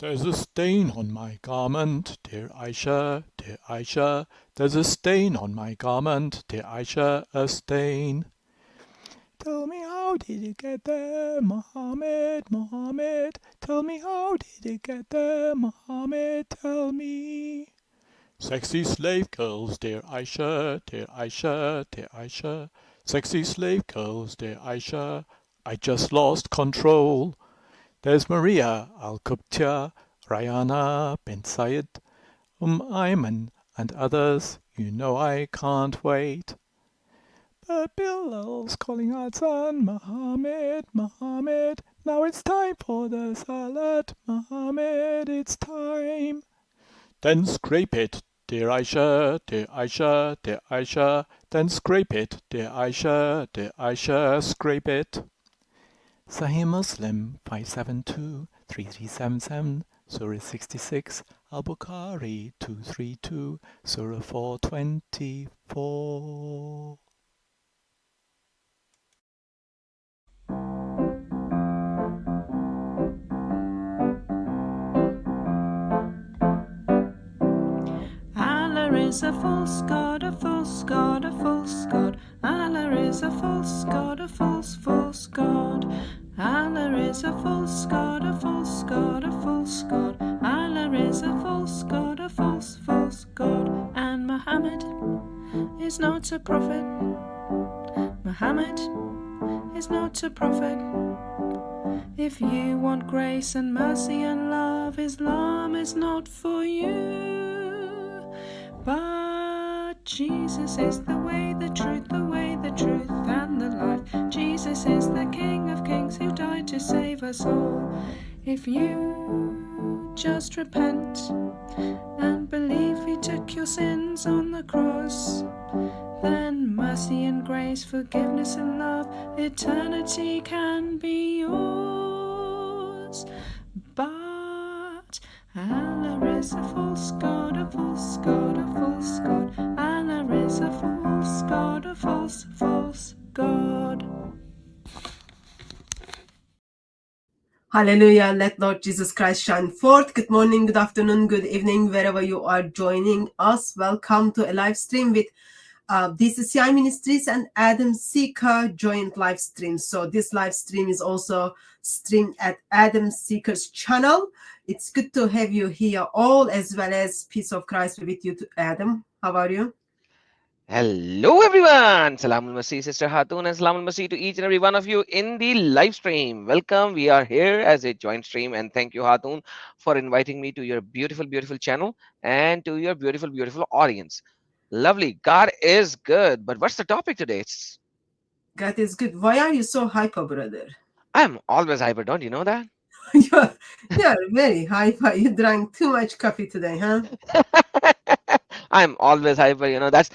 There's a stain on my garment, dear Aisha, dear Aisha. There's a stain on my garment, dear Aisha, a stain. Tell me how did it get there, Muhammad, Muhammad? Tell me how did it get there, Muhammad? Tell me. Sexy slave girls, dear Aisha, dear Aisha, dear Aisha. Sexy slave girls, dear Aisha. I just lost control. There's Maria Al-Qibtiyya, Rayana bin Sayed, Ayman and others. You know I can't wait. But Bilal's calling Azan, Muhammad, Muhammad. Now it's time for the salat, Muhammad, it's time. Then scrape it, dear Aisha, dear Aisha, dear Aisha. Then scrape it, dear Aisha, dear Aisha, scrape it. Sahih Muslim 572-3377, Surah 66, Al-Bukhari 232, Surah 424. Allah is a false god, a false god, a false god. Allah is a false god, a false god. Allah is a false god, a false god, a false god. Allah is a false god, a false god. And Muhammad is not a prophet. Muhammad is not a prophet. If you want grace and mercy and love, Islam is not for you. But Jesus is the way, the truth, and the life. Jesus is the King of Kings who died to save us all. If you just repent and believe He took your sins on the cross, then mercy and grace, forgiveness and love, eternity can be yours. But Allah is a false god, a false god, a false god. Allah is a false god, a false god. Hallelujah. Let Lord Jesus Christ shine forth. Good morning, good afternoon, good evening, wherever you are joining us. Welcome to a live stream with DCCI Ministries and Adam Seeker joint live stream. So this live stream is also streamed at Adam Seeker's channel. It's good to have you here all, as well as peace of Christ be with you, Adam. How are you? Hello everyone, Salamul Masih, Sister Hatun, and Salamul Masih to each and every one of you in the live stream. Welcome, we are here as a joint stream, and thank you Hatun for inviting me to your beautiful channel and to your beautiful audience. Lovely, God is good. But what's the topic today? God is good. Why are you so hyper, brother? I'm always hyper, don't you know that? you're very hyper. You drank too much coffee today, huh? I'm always hyper, that's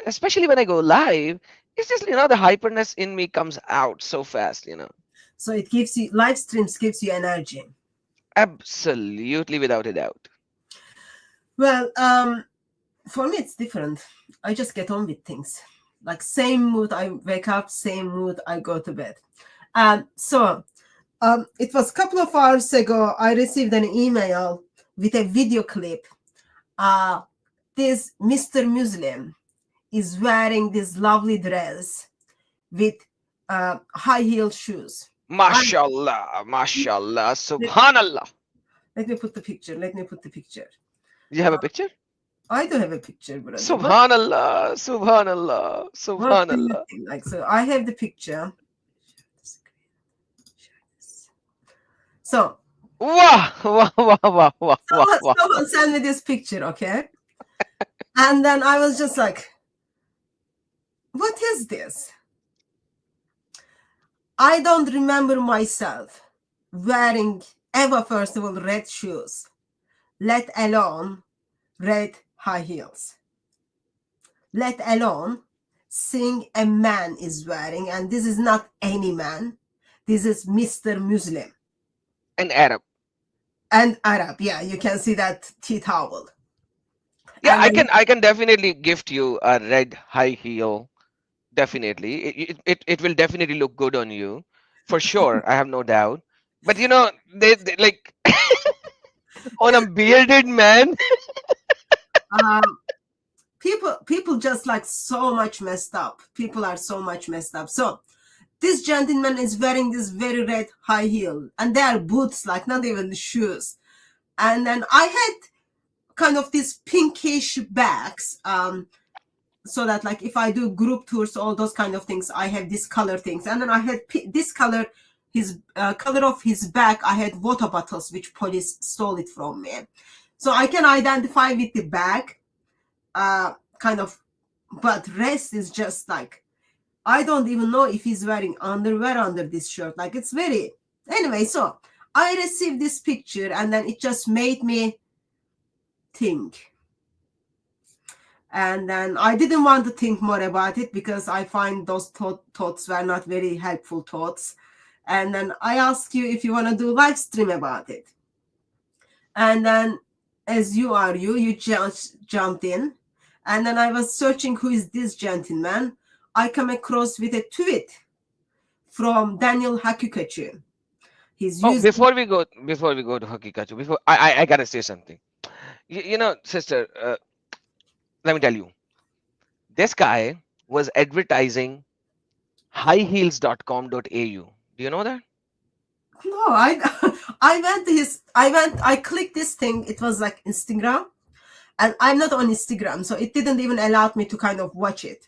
especially when I go live, it's just, the hyperness in me comes out so fast. So it gives you, live streams gives you energy. Absolutely, without a doubt. Well, for me, it's different. I just get on with things. Like same mood, I wake up, same mood, I go to bed. So it was a couple of hours ago, I received an email with a video clip. This Mr. Muslim is wearing this lovely dress with high heel shoes. Mashallah, mashallah, subhanallah. Let me put the picture. You have a picture? I do have a picture, brother. Subhanallah, subhanallah, subhanallah. Like, so I have the picture. So, someone sent me this picture, okay? And then I was just like, what is this? I don't remember myself wearing ever, first of all, red shoes, let alone red high heels, let alone seeing a man is wearing, and this is not any man, this is Mr. Muslim. An Arab. And Arab, yeah, you can see that tea towel. Yeah, I can definitely gift you a red high heel. Definitely, it will definitely look good on you, for sure. I have no doubt. But they like On a bearded man. Um, people just like so much messed up. People are so much messed up. So this gentleman is wearing this very red high heel, and they are boots, like not even shoes. And then I had kind of these pinkish bags, so that like if I do group tours, all those kind of things, I have this color things. And then I had this color, his color of his bag, I had water bottles, which police stole it from me. So I can identify with the bag, kind of, but rest is just like, I don't even know if he's wearing underwear under this shirt. Like it's very, anyway, so I received this picture and then it just made me think. And then I didn't want to think more about it because I find those thoughts were not very helpful thoughts. And then I asked you if you want to do live stream about it. And then as you just jumped in. And then I was searching who is this gentleman. I come across with a tweet from Daniel Haqiqatjou. He's using... Before we go to Haqiqatjou, I gotta say something. You know, sister, let me tell you, this guy was advertising highheels.com.au. Do you know that? No, I clicked this thing. It was like Instagram, and I'm not on Instagram, so it didn't even allow me to kind of watch it.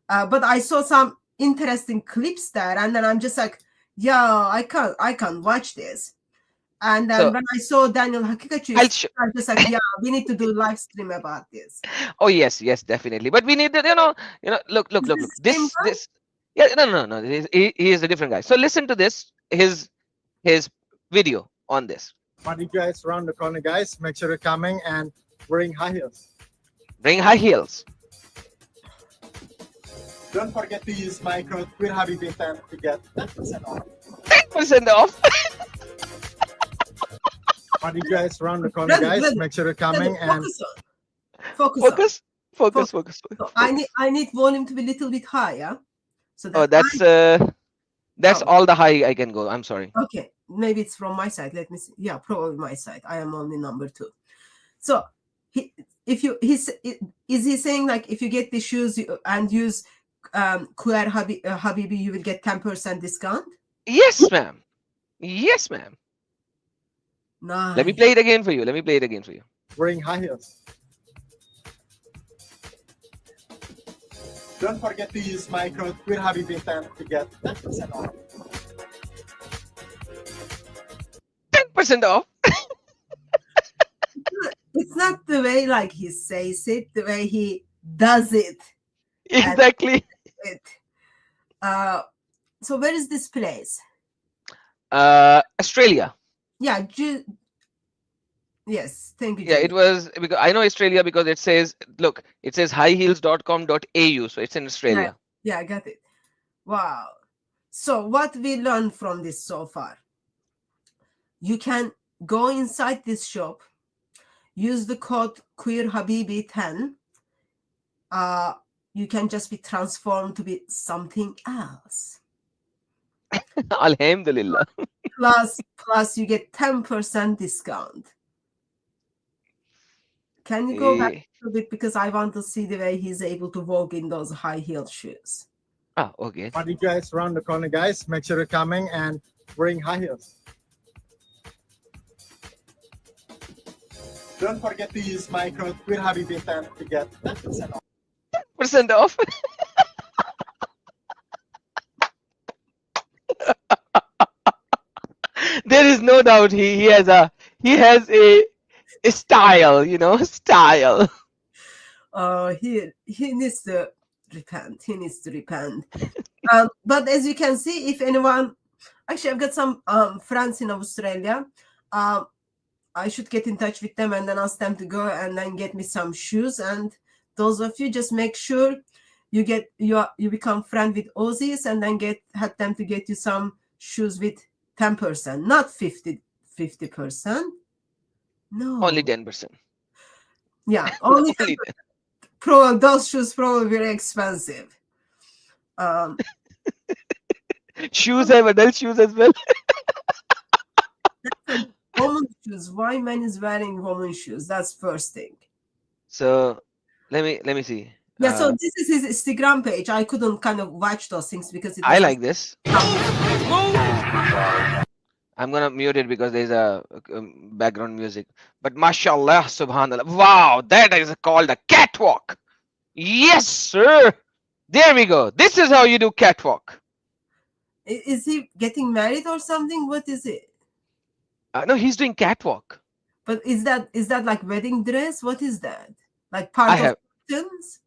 But I saw some interesting clips there, and then I'm just like, yeah, I can't watch this. And then when I saw Daniel Haqiqatjou, I'm just like, yeah, we need to do live stream about this. Oh yes, definitely. But we need to, look. This, yeah, no. He is a different guy. So listen to this, his video on this. But you guys around the corner, guys, make sure you're coming and wearing high heels. Bring high heels. Don't forget to use my code Habibi 10 to get 10% off. 10% off. But you guys around the corner, guys, make sure you're coming and focus. So I need volume to be a little bit higher. So that that's all the high I can go. I'm sorry. Okay, maybe it's from my side. Let me see. Yeah, probably my side. I am only number 2. So is he saying like if you get the shoes and use QR Habibi, you will get 10% discount? Yes, ma'am. Yes, ma'am. Nice. Let me play it again for you. wearing high heels. Don't forget to use my code Habibi 10 to get 10% off. 10% off. It's not the way like he says it, the way he does it. Exactly. So where is this place? Australia. Yeah. Yes, thank you. Yeah, it was because I know Australia because it says, look, it says highheels.com.au, so it's in Australia. Yeah, I got it. Wow. So what we learned from this so far? You can go inside this shop, use the code QueerHabibi10. You can just be transformed to be something else. Alhamdulillah. Plus you get 10% discount. Can you go back a bit because I want to see the way he's able to walk in those high heel shoes. Okay. But you guys around the corner, guys, make sure you're coming and wearing high heels. Don't forget to use my code Habibi 10 to get 10% off. 10% off. There is no doubt he has a style, style. He needs to repent. But as you can see, if anyone, actually I've got some friends in Australia. I should get in touch with them and then ask them to go and then get me some shoes. And those of you, just make sure you become friend with Aussies and then help them to get you some shoes with 10%, not 50%. No, Only 10%. Yeah, only 10%. Those shoes probably very expensive. Shoes have adult shoes as well. Common shoes. shoes? Why man is wearing woman shoes? That's first thing. So let me see. Yeah, so this is his Instagram page. I couldn't kind of watch those things because it was I like this. I'm gonna mute it because there's a background music. But mashallah, subhanallah. Wow, that is called a catwalk. Yes, sir. There we go. This is how you do catwalk. Is he getting married or something? What is it? No, he's doing catwalk. But is that like wedding dress? What is that? Like part I of have. curtains?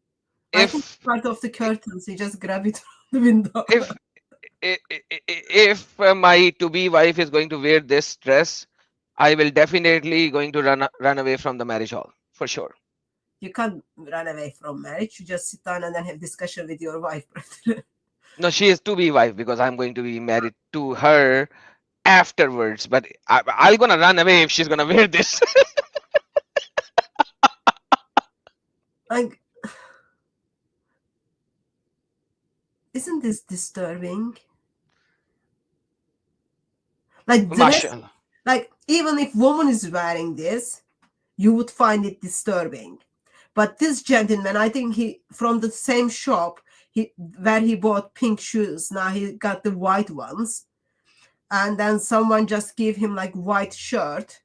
I think If part of the curtains. He just grab it from the window. if my to-be wife is going to wear this dress, I will definitely going to run away from the marriage hall for sure. You can't run away from marriage. You just sit down and then have discussion with your wife, brother. No, she is to-be wife because I'm going to be married to her afterwards. But I'm gonna run away if she's gonna wear this. Like, isn't this disturbing? Like dress, Mashallah. like even if woman is wearing this, you would find it disturbing. But this gentleman, I think he from the same shop where he bought pink shoes. Now he got the white ones, and then someone just gave him like white shirt,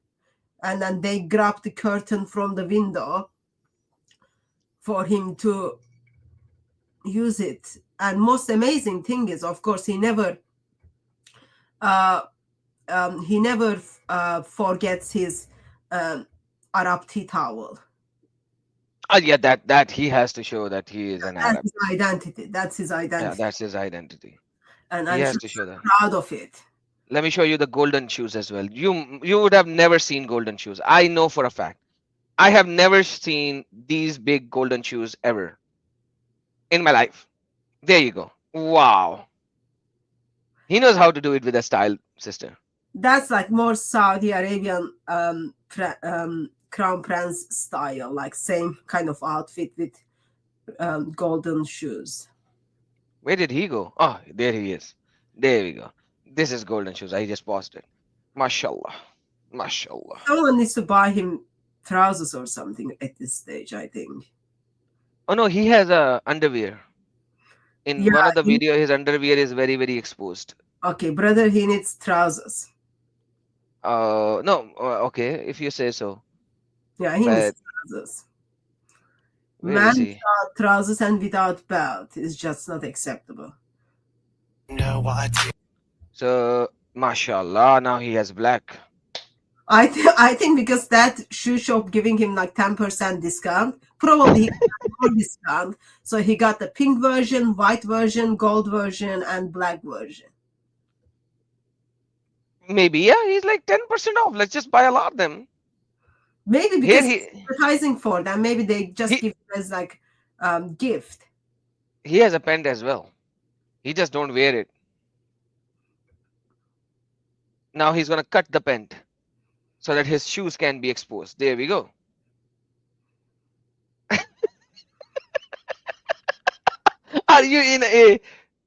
and then they grabbed the curtain from the window for him to use it. And most amazing thing is, of course, he never forgets his Arab tea towel. Yeah, that he has to show that he is an Arab. That's his identity. That's his identity. Yeah, that's his identity. And He I'm has to show that. proud of it. Let me show you the golden shoes as well. You would have never seen golden shoes. I know for a fact. I have never seen these big golden shoes ever in my life. There you go. Wow. He knows how to do it with a style, sister. That's like more Saudi Arabian crown prince style, like same kind of outfit with golden shoes. Where did he go? Oh, there he is. There we go. This is golden shoes. I just paused it. Mashallah. Mashallah. Someone needs to buy him trousers or something at this stage, I think. Oh no, he has a underwear. In Yeah, one of the video, his underwear is very, very exposed. Okay, brother, he needs trousers. No, okay, if you say so. Yeah, he needs trousers. Where Man is he? without trousers and without belt is just not acceptable. So, mashallah, now he has black. I think because that shoe shop giving him like 10% discount, probably he got more discount. So he got the pink version, white version, gold version, and black version. Maybe, yeah, he's like 10% off. Let's just buy a lot of them. Maybe Here because he's advertising for them. Maybe they just give it as like gift. he has a pant as well. He just don't wear it. Now he's gonna cut the pant so that his shoes can be exposed. There we go. Are you in a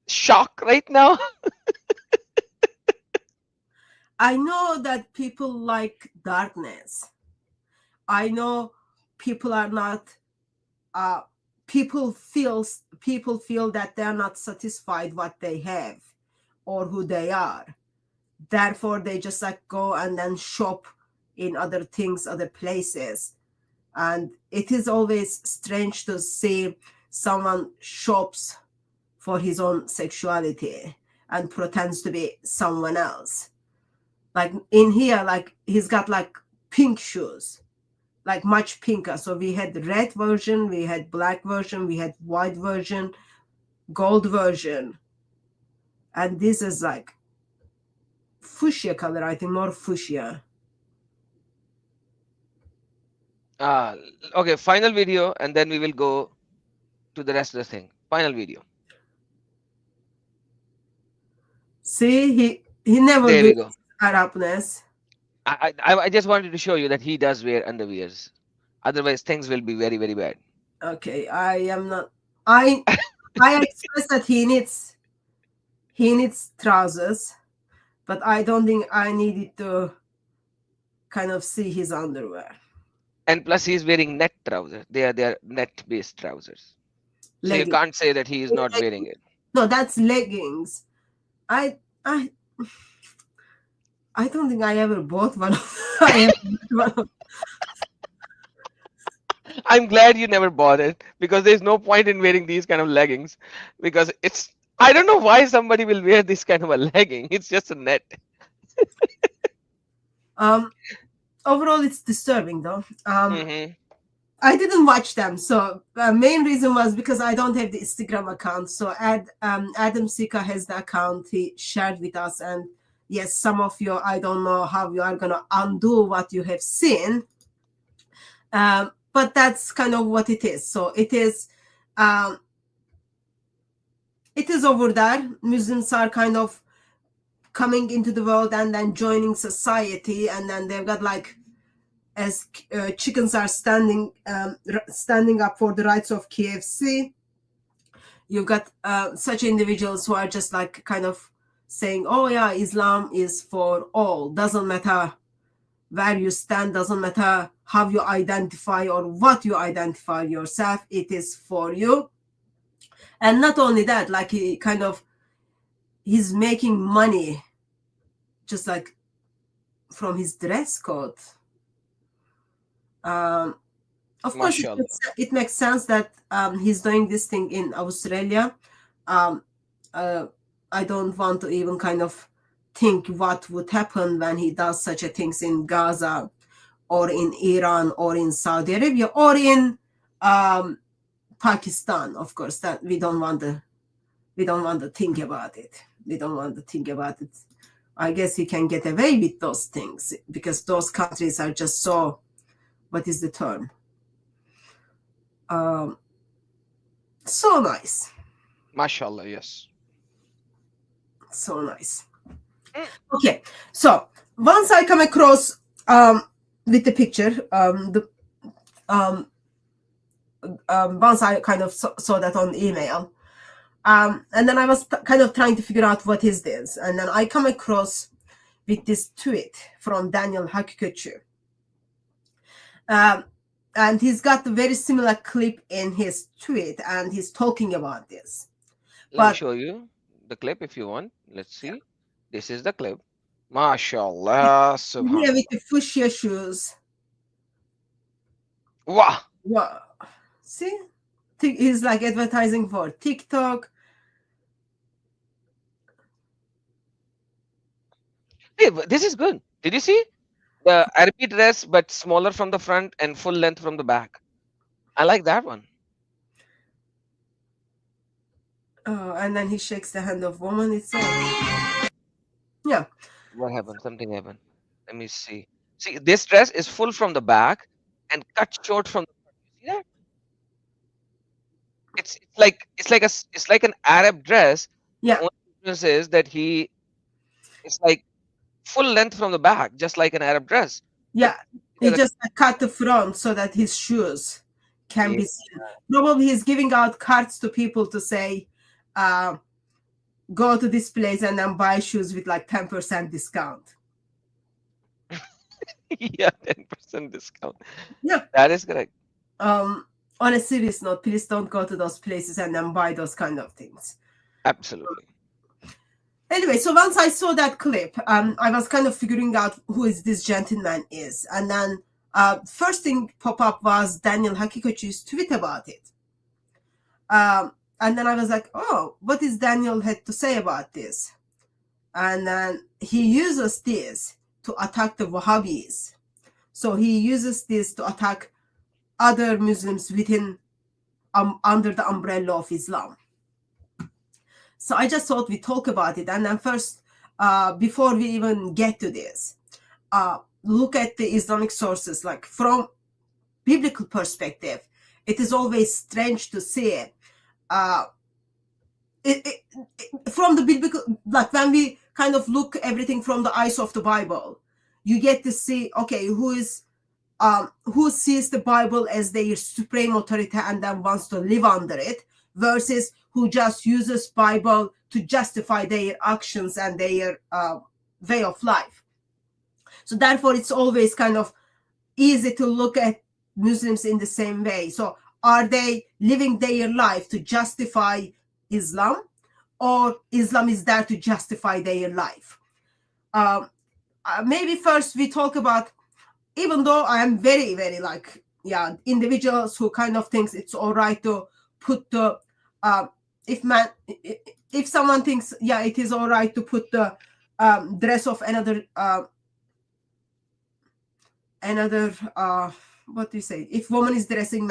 shock right now? I know that people like darkness. I know people are not. People feel that they are not satisfied what they have or who they are. Therefore, they just like go and then shop in other things, other places. And it is always strange to see someone shops for his own sexuality and pretends to be someone else. Like in here, like he's got like pink shoes, like much pinker. So we had the red version, we had black version, we had white version, gold version. And this is like fuchsia color, I think more fuchsia. Okay, final video, and then we will go to the rest of the thing. Final video. See, he never There we go. wears Arabness. I just wanted to show you that he does wear underwears. Otherwise, things will be very, very bad. Okay, I am not. I express that he needs trousers, but I don't think I needed to kind of see his underwear. And plus, he's wearing net trousers. They are net-based trousers. So you Leggings. can't say that he is not wearing it. No, that's leggings. I don't think I ever bought one. I ever bought one. I'm glad you never bought it, because there's no point in wearing these kind of leggings, because I don't know why somebody will wear this kind of a legging. It's just a net. Overall, it's disturbing though. Mhm. I didn't watch them, so main reason was because I don't have the Instagram account. So Adam Sika has the account. He shared with us, and yes, some of you, I don't know how you are gonna undo what you have seen, but that's kind of what it is. So it is over there. Muslims are kind of coming into the world and then joining society, and then they've got like, as chickens are standing up for the rights of KFC, you've got such individuals who are just like kind of saying, oh yeah, Islam is for all. Doesn't matter where you stand, doesn't matter how you identify or what you identify yourself, it is for you. And not only that, like he's making money just like from his dress code. Of course, it makes sense that he's doing this thing in Australia. I don't want to even kind of think what would happen when he does such a things in Gaza or in Iran or in Saudi Arabia or in Pakistan. Of course, that we don't want to think about it. We don't want to think about it. I guess he can get away with those things because those countries are just so, what is the term? So nice. Mashallah, yes. So nice. Okay, so once I come across with the picture, once I kind of saw that on email, and then I was kind of trying to figure out what is this, and then I come across with this tweet from Daniel Haqiqatjou. And he's got a very similar clip in his tweet, and he's talking about this. Let me show you the clip if you want. Let's see. Yeah. This is the clip. MashaAllah. Subhanallah. Yeah, with the fuchsia shoes. Wow. Wow. See? He's like advertising for TikTok. Hey, this is good. Did you see? The Arabic dress, but smaller from the front and full length from the back. I like that one. Oh, and then he shakes the hand of woman. It's all. Yeah. What happened? Something happened. Let me see. See, this dress is full from the back and cut short from the front. You see that? It's like an Arab dress. Yeah. The only difference is that it's like full length from the back, just like an Arab dress. Yeah, he just cut the front so that his shoes can be seen. Probably he's giving out cards to people to say, go to this place and then buy shoes with like 10% discount. Yeah, 10% discount. Yeah, that is correct. On a serious note, please don't go to those places and then buy those kind of things. Absolutely. Anyway, so once I saw that clip, I was kind of figuring out who is this gentleman is. And then first thing pop up was Daniel Haqiqatjou's tweet about it. And then I was like, oh, what is Daniel had to say about this? And then he uses this to attack the Wahhabis. So he uses this to attack other Muslims within, under the umbrella of Islam. So I just thought we talk about it. And then first, before we even get to this, look at the Islamic sources. Like from biblical perspective, it is always strange to see from the biblical, like when we kind of look everything from the eyes of the Bible, you get to see, okay, who sees the Bible as their supreme authority and then wants to live under it, versus who just uses Bible to justify their actions and their way of life. So therefore, it's always kind of easy to look at Muslims in the same way. So are they living their life to justify Islam, or Islam is there to justify their life? Maybe first we talk about, even though I am very, very like, yeah, individuals who kind of thinks it's all right to put the, if man, if someone thinks, yeah, it is all right to put the dress of another what do you say, if woman is dressing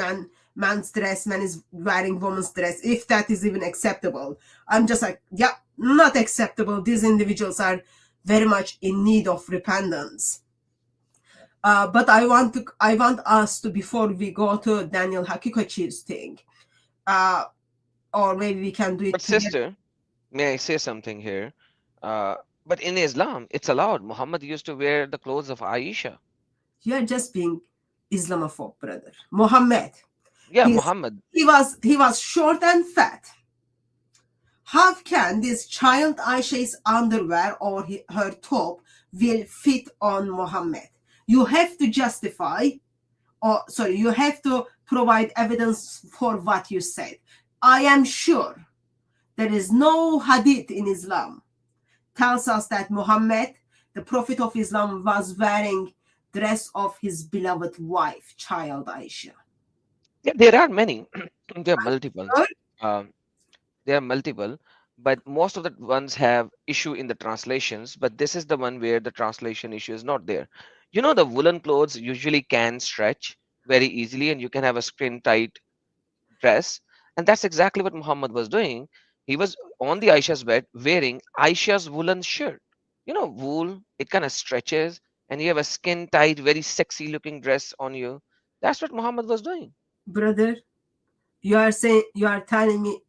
man's dress, man is wearing woman's dress, if that is even acceptable, I'm just like, yeah, not acceptable. These individuals are very much in need of repentance. But I want us to, before we go to Daniel Haqiqatjou's thing, or maybe we can do it But together. sister, may I say something here? But in Islam, it's allowed. Muhammad used to wear the clothes of Aisha. You are just being Islamophobe, brother. Muhammad, Yeah, he's Muhammad. he was short and fat. How can this child Aisha's underwear or her top will fit on Muhammad? You have to justify, or sorry, you have to provide evidence for what you said. I am sure there is no hadith in Islam tells us that Muhammad, the Prophet of Islam, was wearing dress of his beloved wife, child Aisha. Yeah, there are many. There are multiple. Sure? Um, there are multiple, but most of the ones have issue in the translations. But this is the one where the translation issue is not there. You know, the woolen clothes usually can stretch very easily, and you can have a skin tight dress. And that's exactly what Muhammad was doing. He was on the Aisha's bed wearing Aisha's woolen shirt. You know, wool, it kind of stretches, and you have a skin tight, very sexy looking dress on you. That's what Muhammad was doing. Brother, you are telling me,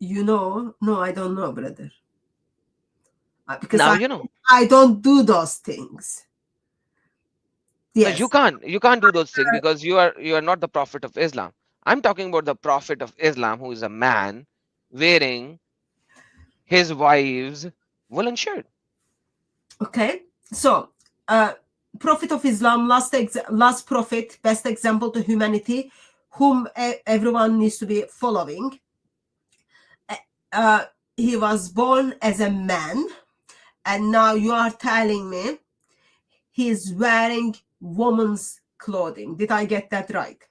no, I don't know, brother. Because Now you know. I don't do those things. No, Yes. you can't do those things because you are not the prophet of Islam. I'm talking about the prophet of Islam who is a man wearing his wife's woolen shirt. Okay. So, Prophet of Islam, last prophet, best example to humanity, whom everyone needs to be following. He was born as a man, and now you are telling me he's wearing woman's clothing. Did I get that right?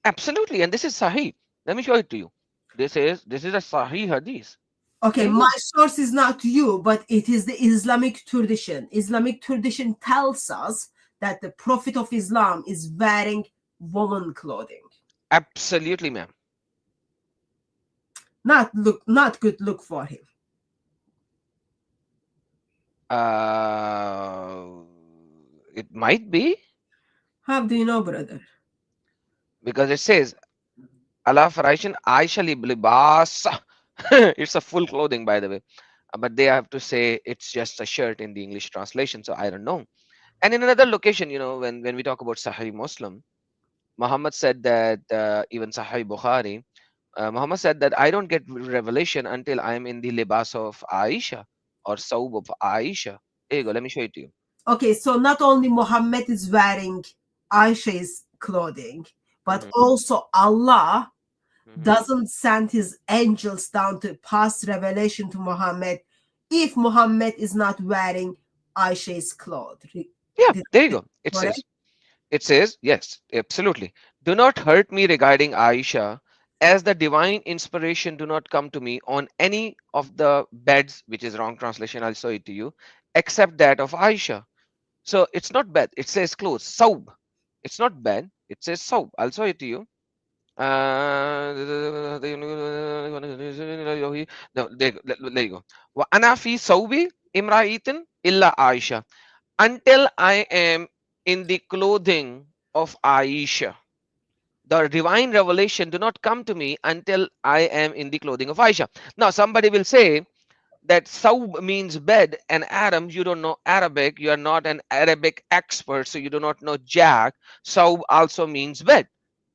Absolutely, and this is Sahih. Let me show it to you. This is a Sahih hadith. Okay, There you my go. source is not you, but it is the Islamic tradition. Islamic tradition tells us that the Prophet of Islam is wearing woman clothing. Absolutely, ma'am. Not good look for him. Uh, it might be How do you know, brother? because it says Allah Faraishan Aisha libas. It's a full clothing, by the way. But they have to say it's just a shirt in the English translation, so I don't know. And in another location, when we talk about Sahih Muslim, Muhammad said that even Sahih Bukhari, Muhammad said that I don't get revelation until I am in the libas of Aisha or Saub of Aisha. Here you go. Let me show it to you. Okay, so not only Muhammad is wearing Aisha's clothing, but Mhm, also Allah mhm. doesn't send his angels down to pass revelation to Muhammad if Muhammad is not wearing Aisha's clothes. Yeah, Did there you I get go. It it correct? says, yes, absolutely. Do not hurt me regarding Aisha, as the divine inspiration do not come to me on any of the beds, which is wrong translation, I'll show it to you, except that of Aisha. So it's not bed, it says clothes, saub. It's not bed, it says saub. I'll show it to you. No, there you go. وَأَنَا فِي صَوْبِ إِمْرَأَةٍ إِلَّا Aisha. Until I am in the clothing of Aisha. The divine revelation do not come to me until I am in the clothing of Aisha. Now somebody will say that Saub means bed, and Adam, you don't know Arabic, you are not an Arabic expert, so you do not know Jack. Saub also means bed.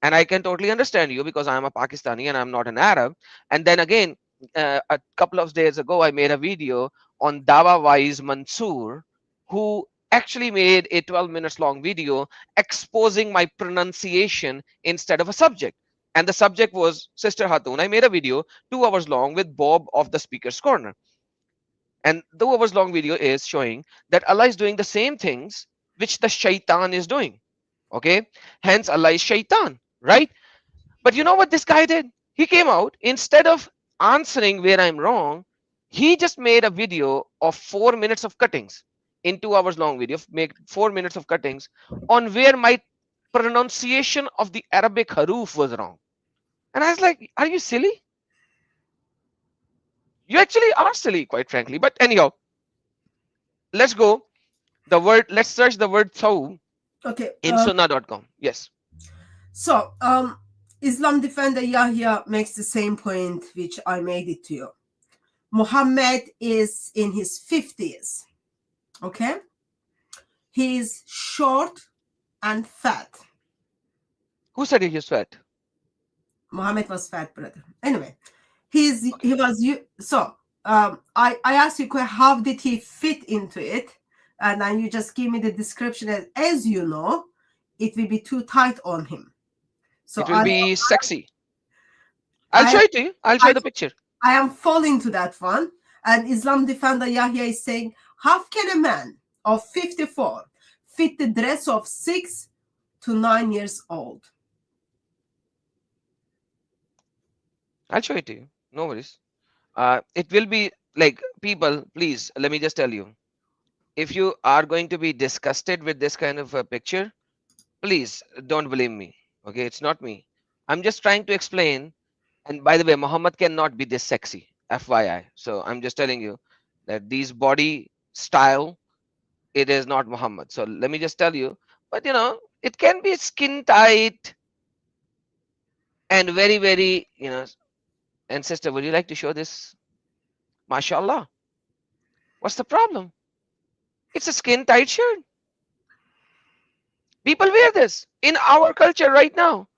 And I can totally understand you because I'm a Pakistani and I'm not an Arab. And then again, a couple of days ago, I made a video on Dawa Wise Mansoor, who actually made a 12 minutes long video exposing my pronunciation instead of a subject. And the subject was Sister Hatun. I made a video 2 hours long with Bob of the Speaker's Corner. And the 2 hours long video is showing that Allah is doing the same things which the shaitan is doing. Okay. Hence, Allah is shaitan, right? But you know what this guy did? He came out, instead of answering where I'm wrong, he just made a video of 4 minutes of cuttings in 2 hours long video, make 4 minutes of cuttings on where my pronunciation of the Arabic haruf was wrong. And I was like, are you silly? You actually are silly, quite frankly. But anyhow, let's go. Let's search the word thawb Okay. in sunnah.com. Yes. So, Islam defender Yahya makes the same point which I made it to you. Muhammad is in his 50s. Okay? He's short and fat. Who said he is fat? Muhammad was fat, brother. Anyway, I asked you how did he fit into it, and then you just give me the description as you know, it will be too tight on him. So it will be sexy. I'll show it to you. I'll show the picture. I am falling to that one. And Islam defender Yahya is saying, how can a man of 54 fit the dress of 6 to 9 years old? I'll show it to you. No worries. It will be like, people, please, let me just tell you. If you are going to be disgusted with this kind of a picture, please don't blame me. Okay, it's not me. I'm just trying to explain. And by the way, Muhammad cannot be this sexy, FYI. So I'm just telling you that these body style, it is not Muhammad. So let me just tell you, but you know, it can be skin tight and very, very, you know. And sister, would you like to show this? MashaAllah. What's the problem? It's a skin tight shirt. People wear this in our culture right now.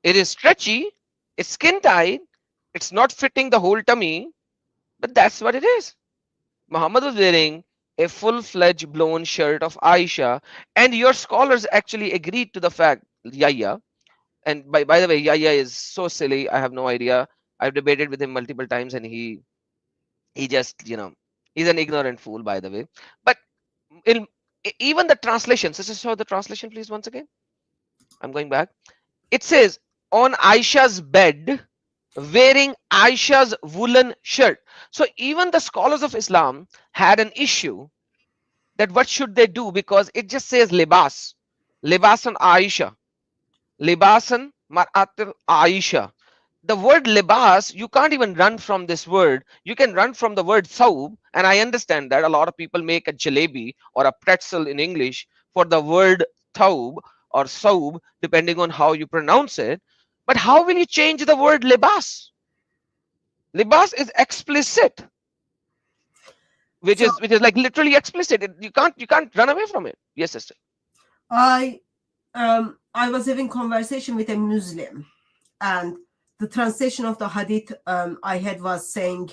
It is stretchy, it's skin tight, it's not fitting the whole tummy, but that's what it is. Muhammad was wearing a full-fledged blown shirt of Aisha, and your scholars actually agreed to the fact, Yahya. And by the way, Yahya is so silly, I have no idea. I've debated with him multiple times, and he just, you know, he's an ignorant fool, by the way. But even the translation, so show the translation, please, once again. I'm going back. It says, on Aisha's bed, wearing Aisha's woolen shirt. So even the scholars of Islam had an issue that what should they do, because it just says libas, libasan Aisha, libasan mar'atul Aisha. The word libas, you can't even run from this word. You can run from the word thawb, and I understand that a lot of people make a jalebi or a pretzel in English for the word thawb or saub, depending on how you pronounce it. But how will you change the word libas? Libas is explicit, which is like literally explicit. You can't run away from it. Yes, sister. I was having conversation with a Muslim, and the translation of the hadith I had was saying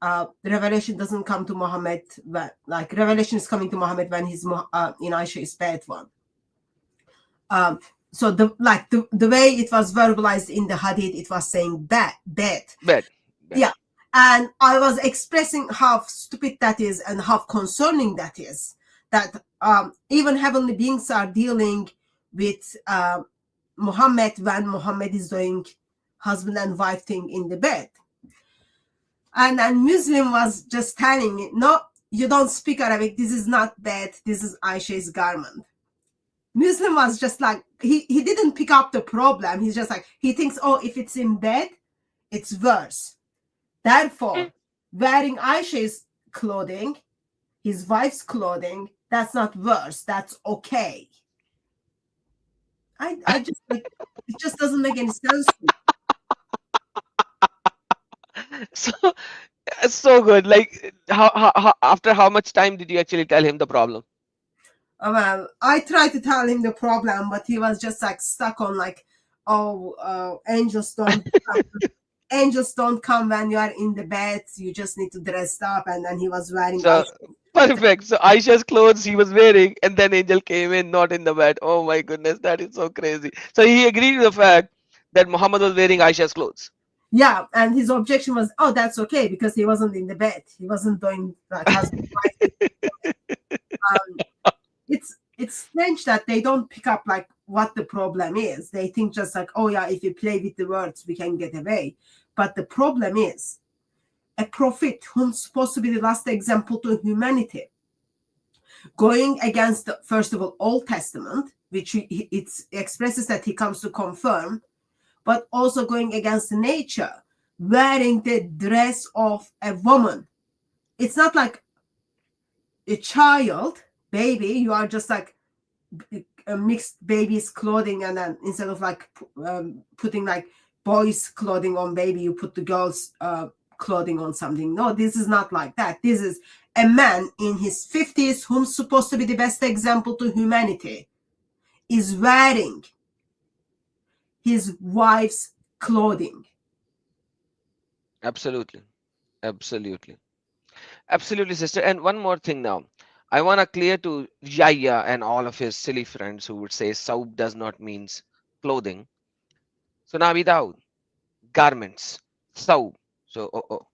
the revelation doesn't come to Muhammad, like revelation is coming to Muhammad when he's in Aisha is bad one. So the way it was verbalized in the hadith, it was saying bad. Yeah. And I was expressing how stupid that is and how concerning that is, that even heavenly beings are dealing with Muhammad when Muhammad is doing husband and wife thing in the bed. And Muslim was just telling me, no, you don't speak Arabic. This is not bed. This is Aisha's garment. Muslim was just like, he didn't pick up the problem. He's just like, he thinks, oh, if it's in bed, it's worse. Therefore, wearing Aisha's clothing, his wife's clothing, that's not worse. That's okay. I just like, it just doesn't make any sense to me. So good. Like, how after how much time did you actually tell him the problem? Well, I tried to tell him the problem, but he was just like stuck on like, angels don't come when you are in the bed. You just need to dress up, and then he was wearing. So Perfect. So Aisha's clothes he was wearing, and then angel came in, not in the bed. Oh my goodness, that is so crazy. So he agreed with the fact that Muhammad was wearing Aisha's clothes. Yeah, and his objection was, oh, that's okay because he wasn't in the bed. He wasn't doing like husband wife. Um, it's strange that they don't pick up like what the problem is. They think just like, oh yeah, if we play with the words, we can get away. But the problem is a prophet who's supposed to be the last example to humanity, going against the, first of all, Old Testament, which it expresses that he comes to confirm, but also going against nature, wearing the dress of a woman. It's not like a child, baby, you are just like a mixed baby's clothing, and then instead of like putting like boys clothing on baby, you put the girls clothing on something. No, this is not like that. This is a man in his 50s who's supposed to be the best example to humanity is wearing his wife's clothing. Absolutely. Absolutely. Absolutely, sister. And one more thing now. I want to clear to Yahya and all of his silly friends who would say Saub does not means clothing. So now without garments, Saub. So,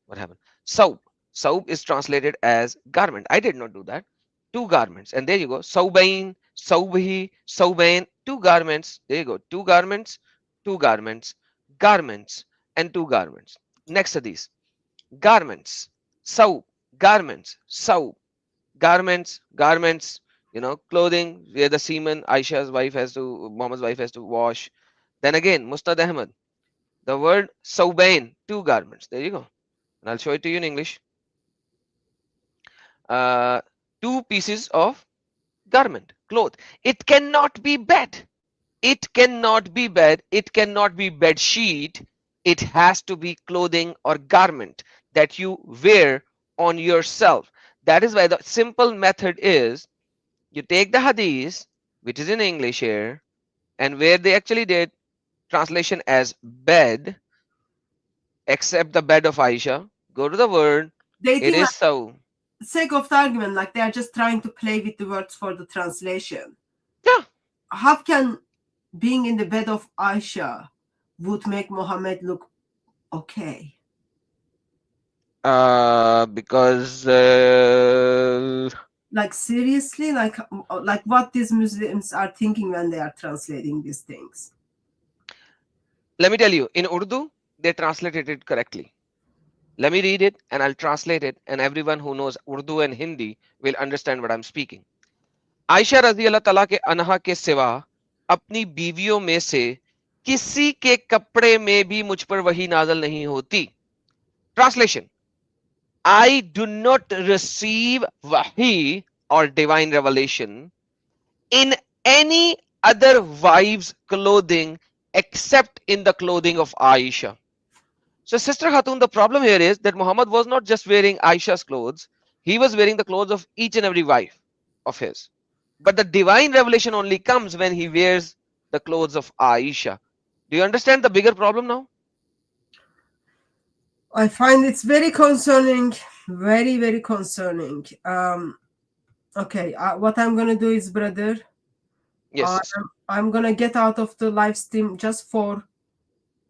what happened? Saub. Saub is translated as garment. I did not do that. Two garments. And there you go. Saubain, Saubhi, Saubain. Two garments. There you go. Two garments, garments, and two garments. Next to these. Garments, Saub, garments, Saub, garments, clothing where the semen Muhammad's wife has to wash. Then again, Mustad Ahmad, the word Saubain, two garments. There you go. And I'll show it to you in English. Two pieces of garment, cloth. It cannot be bed. It cannot be bed. It cannot be bed sheet. It has to be clothing or garment that you wear on yourself. That is why the simple method is you take the hadith, which is in English here, and where they actually did translation as bed, except the bed of Aisha, go to the word, They it think is like, so. sake of the argument, like they are just trying to play with the words for the translation. Yeah. How can being in the bed of Aisha would make Muhammad look okay? Because Like seriously, like what these Muslims are thinking when they are translating these things. let me tell you, in Urdu, they translated it correctly. Let me read it and I'll translate it, and everyone who knows Urdu and Hindi will understand what I'm speaking. Ayesha रजी अल्लाह तला के अनहा के सिवा अपनी बीवियों में से किसी के कपड़े में भी मुझ पर वही नाजल नहीं होती. Translation: I do not receive wahi or divine revelation in any other wife's clothing except in the clothing of Aisha. So, Sister Khatun, the problem here is that Muhammad was not just wearing Aisha's clothes, he was wearing the clothes of each and every wife of his. But the divine revelation only comes when he wears the clothes of Aisha. Do you understand the bigger problem now? I find it's very concerning, very, very concerning. Okay, what I'm gonna do is, brother, Yes, sister. I'm gonna get out of the live stream just for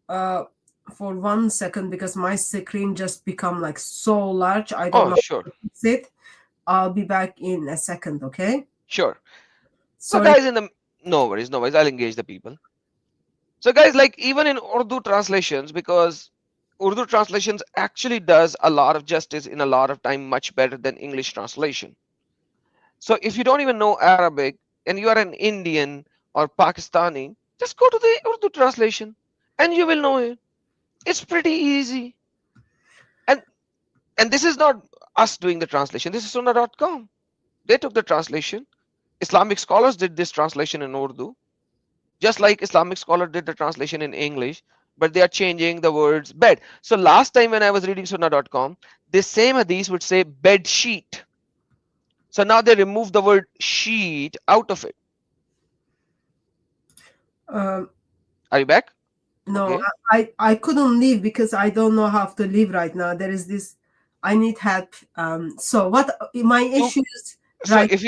1 second because my screen just become like so large. I don't know Sure. how to fix it. I'll be back in a second, okay? Sure. So, Sorry. guys, no worries, I'll engage the people. So, guys, like even in Urdu translations, because Urdu translations actually does a lot of justice in a lot of time, much better than English translation. So if you don't even know Arabic and you are an Indian or Pakistani, just go to the Urdu translation and you will know it. It's pretty easy. And this is not us doing the translation. This is sunnah.com. They took the translation. Islamic scholars did this translation in Urdu, just like Islamic scholar did the translation in English, but they are changing the words bed. So last time when I was reading sunnah.com, this same hadith would say bed sheet. So now they remove the word sheet out of it. Are you back? No, Okay. I couldn't leave because I don't know how to leave right now. There is this I need help. So what my You issues so right if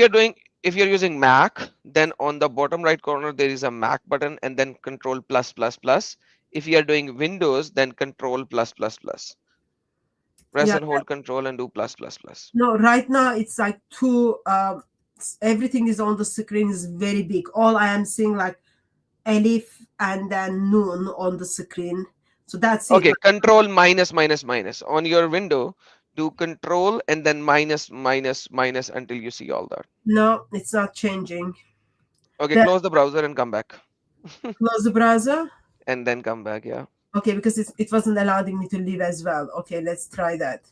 you're using Mac, then on the bottom right corner there is a Mac button and then Control plus plus plus. If you are doing Windows, then Control plus plus plus. Press yeah, and hold Control and do plus plus plus. no, right now it's like too everything is on the screen is very big. All I am seeing like Alif and then Noon on the screen. So that's it. Okay, Control minus minus minus. On your window, do Control and then minus minus minus until you see all that. No, it's not changing. Okay, The close the browser and come back. close the browser. And then come back, yeah. Okay, because it wasn't allowing me to leave as well. Okay, let's try that.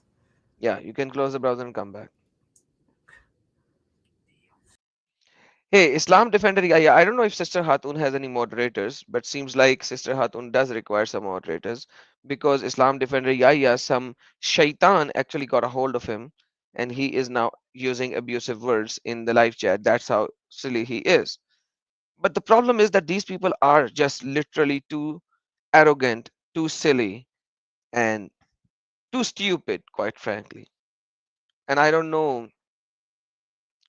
Yeah, you can close the browser and come back. Hey, Islam Defender, yeah, I don't know if Sister Hatun has any moderators, but seems like Sister Hatun does require some moderators because Islam Defender, yeah, some shaitan actually got a hold of him and he is now using abusive words in the live chat. That's how silly he is. But the problem is that these people are just literally too arrogant, too silly, and too stupid, quite frankly. And I don't know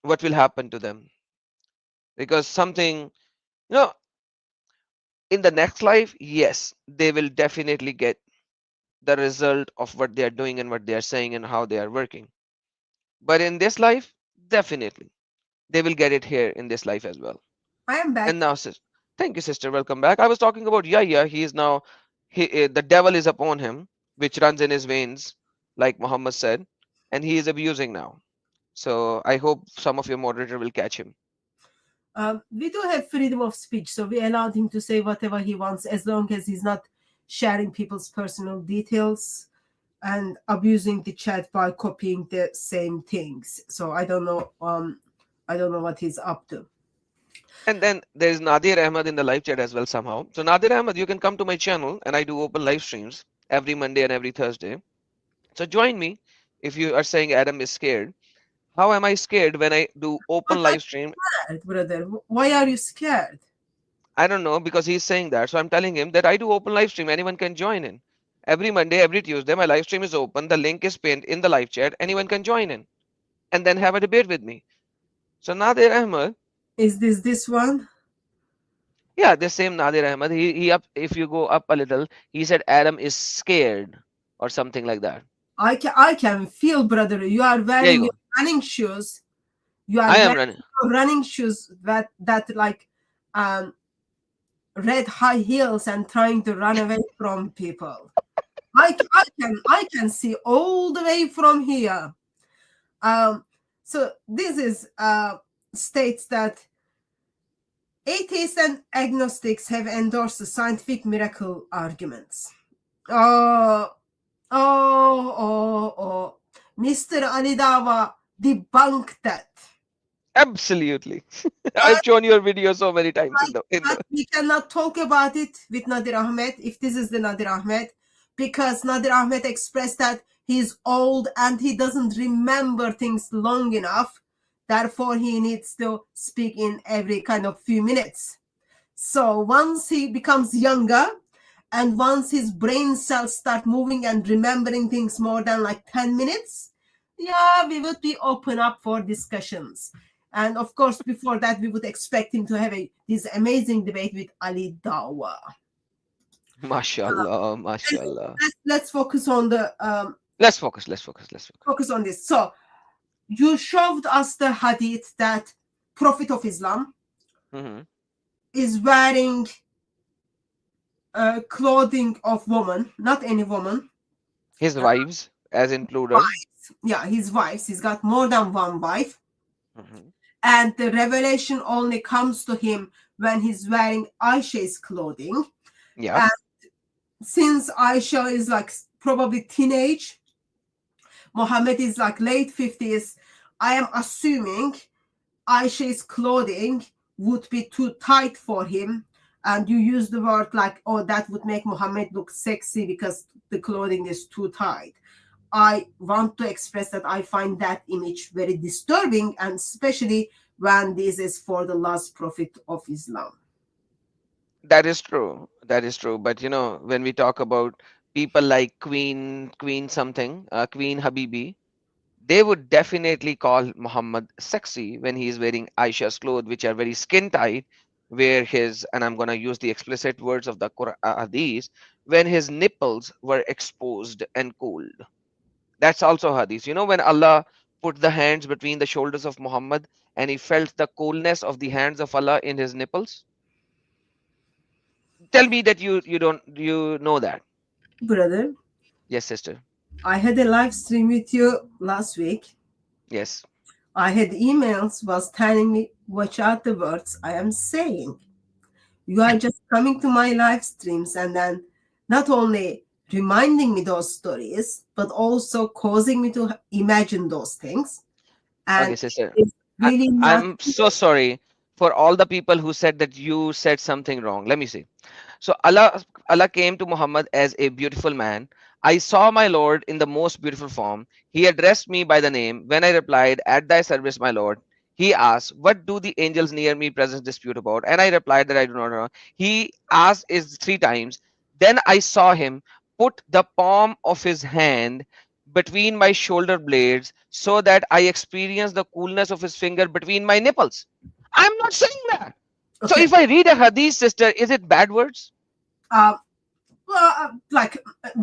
what will happen to them because something, in the next life, yes, they will definitely get the result of what they are doing and what they are saying and how they are working. But in this life, definitely, they will get it here in this life as well. I am And back. now, thank you, sister. Welcome back. I was talking about Yahya. He is now, the devil is upon him, which runs in his veins, like Muhammad said, and he is abusing now. So I hope some of your moderator will catch him. We do have freedom of speech, so we allowed him to say whatever he wants as long as he's not sharing people's personal details and abusing the chat by copying the same things. So I don't know what he's up to. And then there's Nadir Ahmad in the live chat as well somehow. So Nadir Ahmad, you can come to my channel and I do open live streams every Monday and every Thursday. So join me if you are saying Adam is scared. How am I scared when I do But open I'm live stream? scared, brother. Why are you scared? I don't know because he's saying that. So I'm telling him that I do open live stream. Anyone can join in. Every Monday, every Tuesday, my live stream is open. The link is pinned in the live chat. Anyone can join in and then have a debate with me. So Nadir Ahmad, Is this one? yeah, the same Nadir Ahmad. He up. If you go up a little, he said Adam is scared or something like that. I can feel, brother. You are There you wearing your go. running shoes. You are I am wearing running. your running shoes that like um red high heels and trying to run away from people. I can see all the way from here. So this is states that atheists and agnostics have endorsed the scientific miracle arguments. Oh, oh. Mr. Alidawa debunked that. Absolutely. I've But, shown your video so many times in the. but we cannot talk about it with Nadir Ahmed if this is the Nadir Ahmed, because Nadir Ahmed expressed that he's old and he doesn't remember things long enough. Therefore, he needs to speak in every kind of few minutes. So once he becomes younger and once his brain cells start moving and remembering things more than like 10 minutes, yeah, we would be open up for discussions. And of course, before that, we would expect him to have this amazing debate with Ali Dawa. Mashallah, mashallah. Let's focus on the Let's focus. focus on this. So you showed us the hadith that Prophet of Islam is wearing clothing of woman, not any woman. His wives, as in plural. Yeah, his wives. He's got more than one wife. And the revelation only comes to him when he's wearing Aisha's clothing. Yeah. And since Aisha is like probably teenage, Muhammad is like late 50s, I am assuming Aisha's clothing would be too tight for him. And you use the word like, oh, that would make Muhammad look sexy because the clothing is too tight. I want to express that I find that image very disturbing, and especially when this is for the last prophet of Islam. That is true. That is true. But when we talk about people like Queen something, Queen Habibi, they would definitely call Muhammad sexy when he is wearing Aisha's clothes, which are very skin tight, where his, and I'm going to use the explicit words of the Hadith, when his nipples were exposed and cold. That's also Hadith. You know, when Allah put the hands between the shoulders of Muhammad and he felt the coolness of the hands of Allah in his nipples. Tell me that you don't you know that. Brother, Yes, sister. I had a live stream with you last week. Yes. I had emails was telling me, watch out the words I am saying. You are just coming to my live streams and then not only reminding me those stories, but also causing me to imagine those things. Okay, And sister. it's really not. I'm so sorry for all the people who said that you said something wrong. Let me see. So Allah came to Muhammad as a beautiful man. I saw my Lord in the most beautiful form. He addressed me by the name. When I replied, "At thy service, my Lord," he asked, "What do the angels near me presence dispute about?" And I replied that I do not know. He asked is 3 times. Then I saw him put the palm of his hand between my shoulder blades so that I experienced the coolness of his finger between my nipples. I'm not saying that. So Okay. if I read a hadith, sister, is it bad words?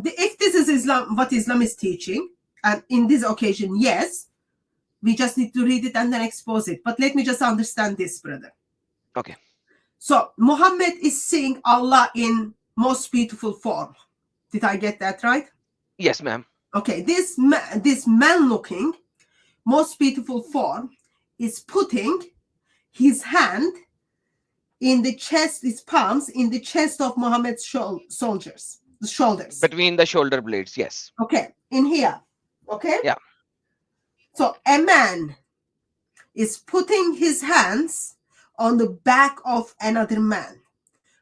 If this is Islam, what Islam is teaching, and in this occasion, yes, we just need to read it and then expose it. But let me just understand this, brother. Okay. So Muhammad is seeing Allah in most beautiful form. Did I get that right? Yes, ma'am. Okay, this man looking most beautiful form is putting his hand in the chest, his palms in the chest of Muhammad's shoulders. Between the shoulder blades, yes. Okay, in here. Okay? Yeah. So a man is putting his hands on the back of another man,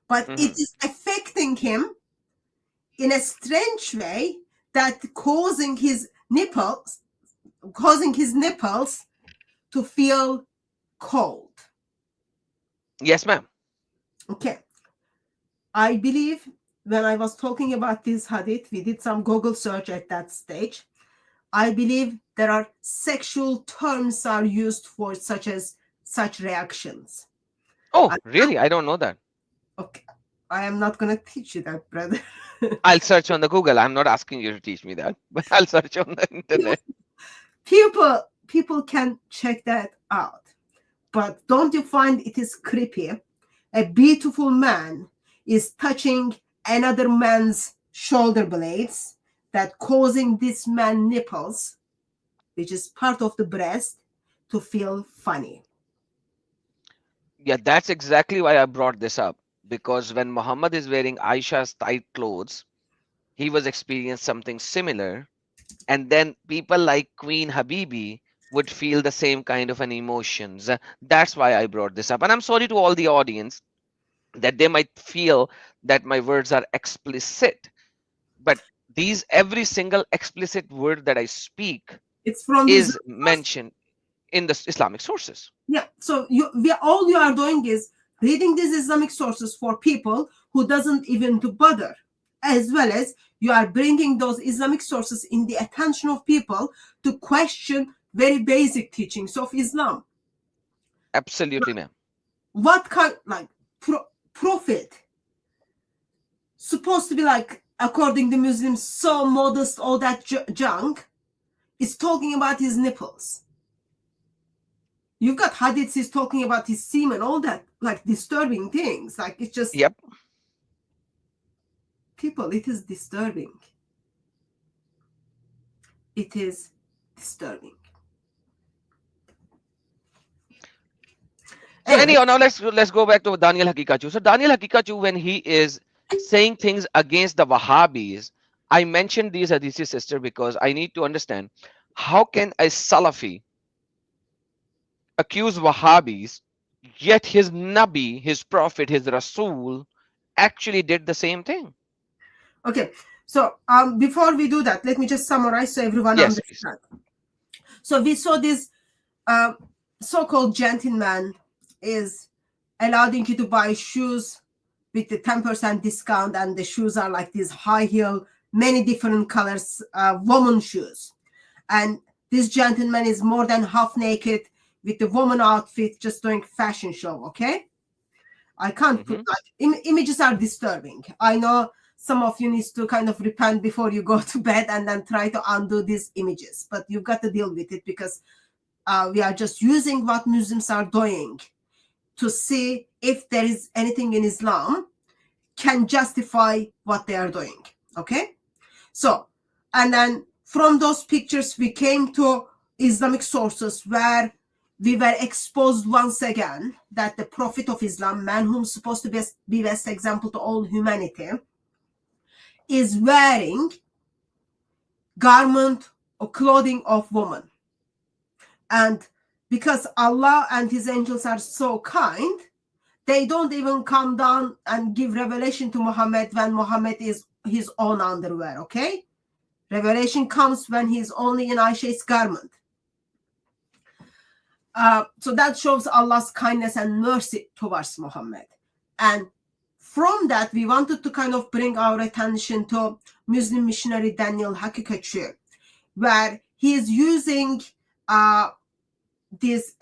but it is affecting him in a strange way that causing his nipples to feel cold. Yes, ma'am. Okay. I believe when I was talking about this hadith, we did some Google search at that stage. I believe there are sexual terms are used for such reactions. Oh, really? I don't know that. Okay. I am not going to teach you that, brother. I'll search on the Google. I'm not asking you to teach me that, but I'll search on the internet. People can check that out. But don't you find it is creepy? A beautiful man is touching another man's shoulder blades that causing this man nipples, which is part of the breast, to feel funny. Yeah, that's exactly why I brought this up. Because when Muhammad is wearing Aisha's tight clothes, he was experiencing something similar. And then people like Queen Habibi would feel the same kind of an emotions. That's why I brought this up. And I'm sorry to all the audience that they might feel that my words are explicit. But every single explicit word that I speak It's from is mentioned in the Islamic sources. Yeah, so all you are doing is reading these Islamic sources for people who doesn't even to bother, as well as you are bringing those Islamic sources in the attention of people to question very basic teachings of Islam. Absolutely, ma'am. What kind, like prophet, supposed to be like, according to Muslims, so modest, all that junk, is talking about his nipples. You've got hadiths he's talking about his semen, all that, like disturbing things. Like it's just, Yep. People, it is disturbing. It is disturbing. So anyhow, now let's go back to Daniel Haqiqatjou. So Daniel Haqiqatjou, when he is saying things against the Wahhabis, I mentioned these hadiths, sister, because I need to understand how can a Salafi accuse Wahhabis, yet his Nabi, his Prophet, his Rasul actually did the same thing. Okay, so before we do that, let me just summarize so everyone understands. So we saw this so-called gentleman is allowing you to buy shoes with the 10% discount, and the shoes are like these high heel many different colors woman shoes. And this gentleman is more than half naked with the woman outfit, just doing fashion show. Okay, I can't put like images are disturbing. I know some of you needs to kind of repent before you go to bed and then try to undo these images, but you've got to deal with it because we are just using what Muslims are doing to see if there is anything in Islam can justify what they are doing. Okay, so and then from those pictures we came to Islamic sources where we were exposed once again that the Prophet of Islam, man who's supposed to be best example to all humanity, is wearing garment or clothing of woman. And because Allah and his angels are so kind, they don't even come down and give revelation to Muhammad when Muhammad is his own underwear. Okay, revelation comes when he's only in Aisha's garment. So that shows Allah's kindness and mercy towards Muhammad. And from that, we wanted to kind of bring our attention to Muslim missionary Daniel Haqiqatjou, where he is using these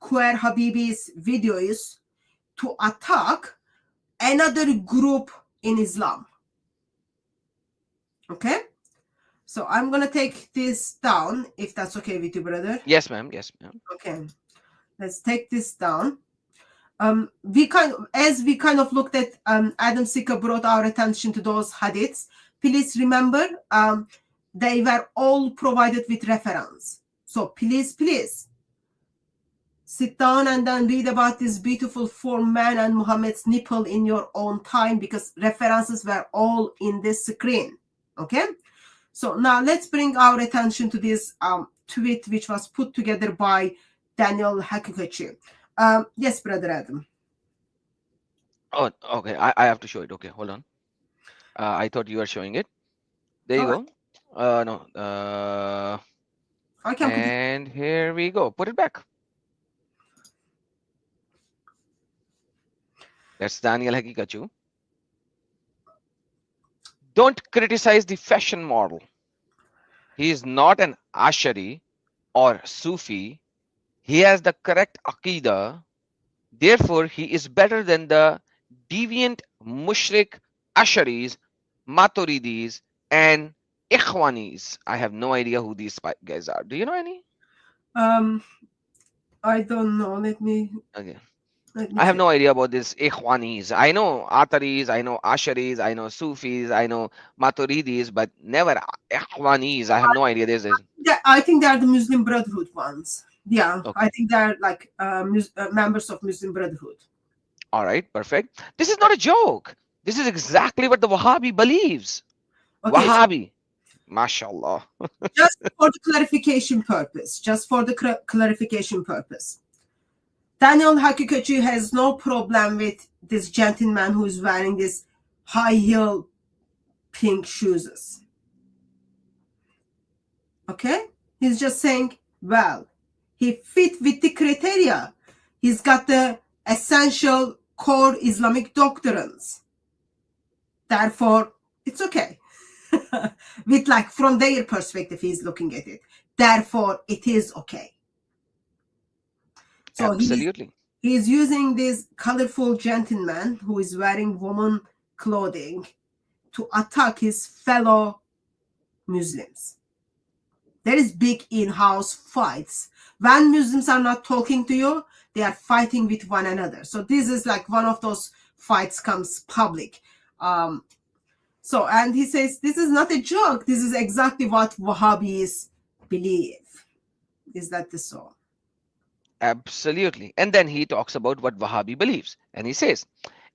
queer Habibi's videos to attack another group in Islam. Okay, so I'm gonna take this down if that's okay with you, brother. Yes, ma'am. Yes, ma'am. Okay, let's take this down. We kind of looked at Adam Sika brought our attention to those hadiths. Please remember, they were all provided with reference. So please sit down and then read about this beautiful form man and Muhammad's nipple in your own time, because references were all in this screen. Okay, so now let's bring our attention to this tweet which was put together by Daniel Haqiqatjou. Yes, brother Adam. Oh, okay. I have to show it. Okay, hold on. I thought you were showing it. There you go. No. I can put it. And here we go. Put it back. That's Daniel Haqiqatjou. Don't criticize the fashion model. He is not an Ashari or Sufi. He has the correct Aqidah. Therefore, he is better than the deviant mushrik Asharis, Maturidis, and Ikhwanis. I have no idea who these guys are. Do you know any? I don't know. Let me I have no idea about this Ikhwanis. I know Ataris, I know Asharis, I know Sufis, I know Maturidis, but never Ikhwanis. I have no idea. I think they are the Muslim Brotherhood ones. Yeah, okay. I think they're like members of Muslim Brotherhood. All right, perfect. This is not a joke. This is exactly what the Wahhabi believes. Okay, Wahhabi. Mashallah. Just for the clarification purpose. Daniel Haqiqatjou has no problem with this gentleman who is wearing this high heel pink shoes. Okay? He's just saying, well, he fit with the criteria. He's got the essential core Islamic doctrines. Therefore, it's okay. With like from their perspective, he's looking at it. Therefore, it is okay. So absolutely. He's using this colorful gentleman who is wearing woman clothing to attack his fellow Muslims. There is big in-house fights. When Muslims are not talking to you, they are fighting with one another. So this is like one of those fights comes public. And he says, this is not a joke. This is exactly what Wahhabis believe. Is that the so? Absolutely. And then he talks about what Wahhabi believes. And he says,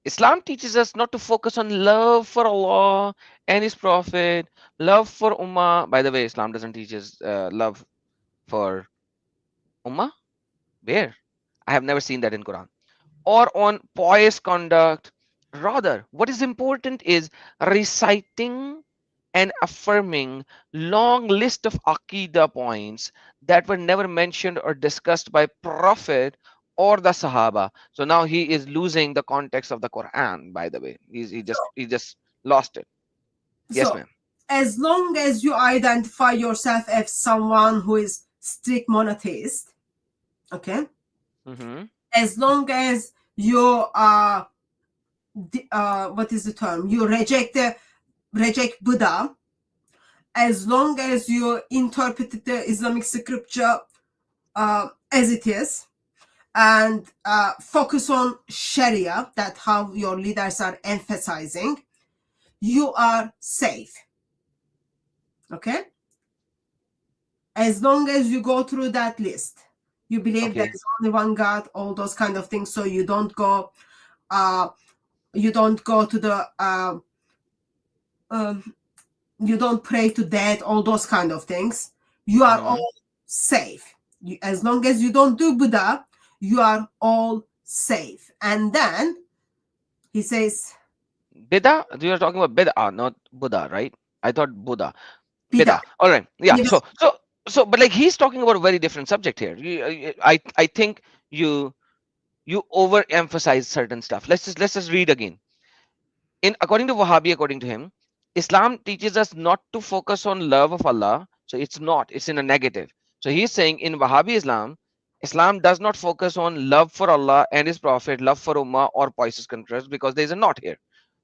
Islam teaches us not to focus on love for Allah and His Prophet, love for Ummah. By the way, Islam doesn't teach us love for Ummah. Where? I have never seen that in Quran. Or on pious conduct. Rather, what is important is reciting and affirming long list of Aqidah points that were never mentioned or discussed by Prophet or the Sahaba. So now he is losing the context of the Quran, by the way. He just lost it. Yes, ma'am. as long as you identify yourself as someone who is strict monotheist, okay, as long as you what is the term? You reject Buddha, as long as you interpret the Islamic scripture as it is, and focus on Sharia, that how your leaders are emphasizing, you are safe. Okay? As long as you go through that list, you believe Okay. there's only one God, all those kind of things, so you don't go to the you don't pray to death, all those kind of things. You are all safe. As long as you don't do Buddha, you are all safe. And then he says, Bida? You are talking about Bida, not Buddha, right? I thought Buddha. Bida. Bida. All right. Yeah. Yes. But like he's talking about a very different subject here. I think you overemphasize certain stuff. Let's just read again. According to Wahhabi, according to him, Islam teaches us not to focus on love of Allah. So it's in a negative. So he's saying in Wahhabi Islam does not focus on love for Allah and His Prophet, love for Ummah or pious contrast, because there is a not here.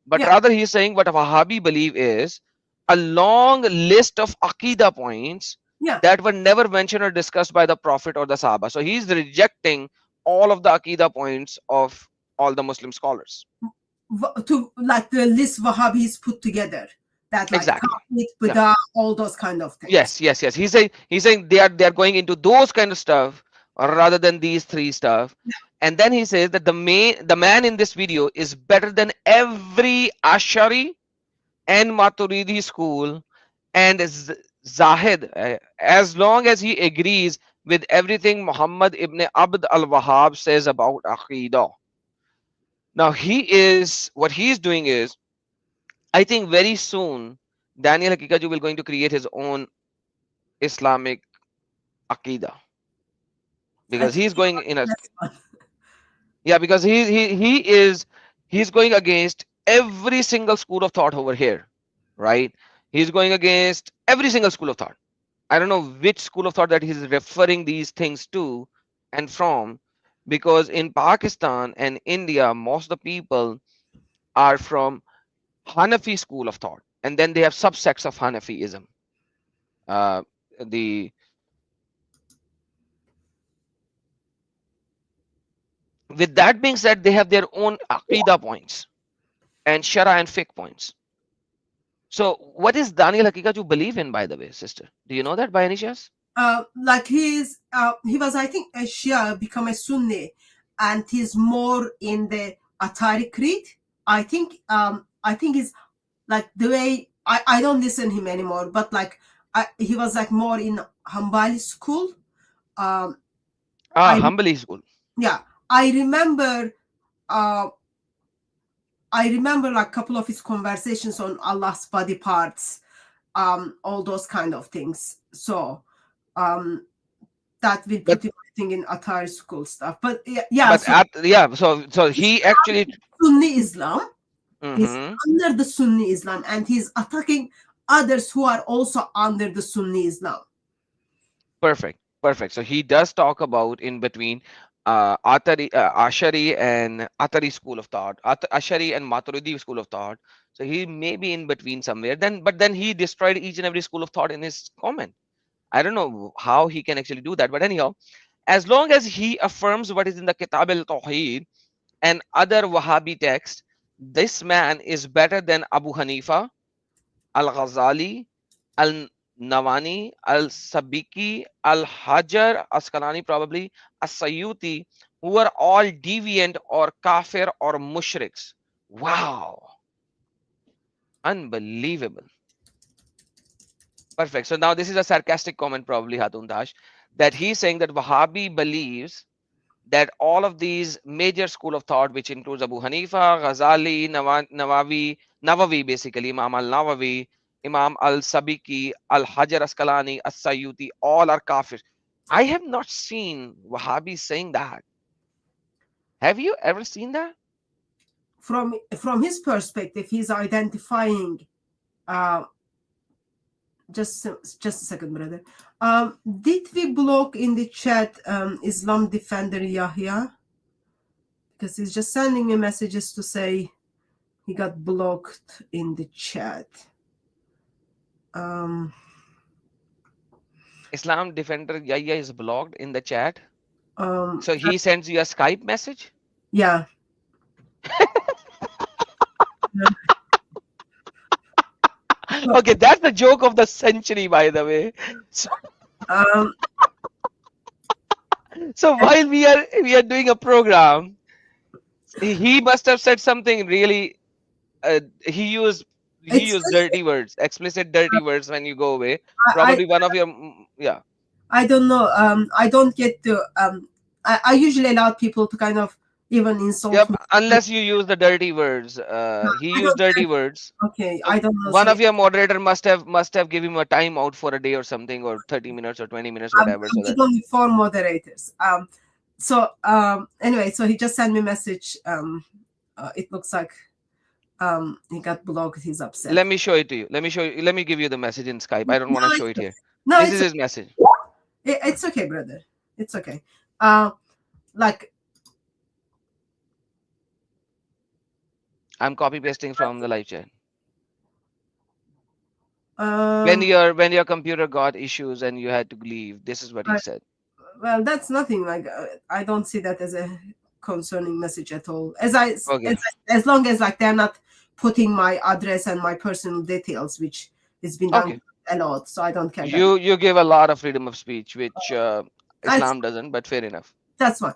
But Yeah. rather he's saying what a Wahhabi believe is a long list of Aqidah points Yeah. that were never mentioned or discussed by the Prophet or the Sahaba. So he's rejecting all of the Aqidah points of all the Muslim scholars. To like the list Wahhabis put together. That like Exactly. Tawhid, Buddha, all those kind of things. Yes. He's saying they are going into those kind of stuff rather than these three stuff. And then he says that the man in this video is better than every Ashari and Maturidi school and Zahid, as long as he agrees with everything Muhammad ibn Abd al-Wahhab says about Aqidah. Now what he's doing is, I think very soon Daniel Haqiqatjou will going to create his own Islamic Aqidah, I because think he's going in a that's one. because he's going against every single school of thought over here, right? He's going against every single school of thought. I don't know which school of thought that he's referring these things to and from, because in Pakistan and India, most of the people are from Hanafi school of thought, and then they have subsects of Hanafiism. The With that being said, they have their own Aqidah points and Shara and fiqh points. So, what is Daniel Haqiqatjou believe in, by the way, sister? Do you know that by any chance? Like he was, I think, a Shia, become a Sunni, and he's more in the Atari Creed. I think he's like the way I don't listen him anymore, but like he was like more in Hanbali school. Hanbali school. Yeah, I remember like a couple of his conversations on Allah's body parts, all those kind of things. So that will put him, I think, in Atari school stuff. But yeah, so he actually Sunni Islam. He's Mhm. under the Sunni Islam, and he's attacking others who are also under the Sunni Islam. Perfect. So he does talk about in between Ashari and Atari school of thought, Ashari and Maturidi school of thought. So he may be in between somewhere. But then he destroyed each and every school of thought in his comment. I don't know how he can actually do that. But anyhow, as long as he affirms what is in the Kitab al-Tawheed and other Wahhabi texts, this man is better than Abu Hanifa, Al-Ghazali, Al-Nawani, Al-Sabiki, Al-Hajar, Asqalani probably, As-Sayyuti, who are all deviant or kafir or mushriks. Wow. Unbelievable. Perfect. So now this is a sarcastic comment probably, Hatun Dash, that he's saying that Wahhabi believes that all of these major school of thought, which includes Abu Hanifa, Ghazali, Nawawi basically, Imam al-Nawawi, Imam al-Sabiki, al-Hajar Asqalani, as-Sayyuti, all are kafir. I have not seen Wahhabis saying that. Have you ever seen that? From his perspective, he's identifying just a second, brother. Did we block in the chat Islam defender Yahya? Because he's just sending me messages to say he got blocked in the chat. Islam defender Yahya is blocked in the chat. So he sends you a Skype message? Yeah. Okay, that's the joke of the century, by the way. So while we are doing a program, he must have said something really. He used dirty words, explicit dirty words when you go away. Probably one of your yeah. I don't know. I don't get to. I usually allow people to kind of even insult Yep, me. unless you use the dirty words. He used dirty words. Okay, So I don't know. One of your moderator must have give him a timeout for a day or something, or 30 minutes or 20 minutes, whatever. So that only 4 moderators. Anyway, so he just sent me a message. It looks like he got blocked. He's upset. Let me show it to you. Let me give you the message in Skype. I don't want to show it here. No, this is his message. It's okay, brother. It's okay. I'm copy pasting from the live chat. When your computer got issues and you had to leave, this is what he said. Well, that's nothing. Like I don't see that as a concerning message at all. As long as like they're not putting my address and my personal details, which has been done a lot, so I don't care. You give a lot of freedom of speech, which Islam doesn't, but fair enough. That's fine.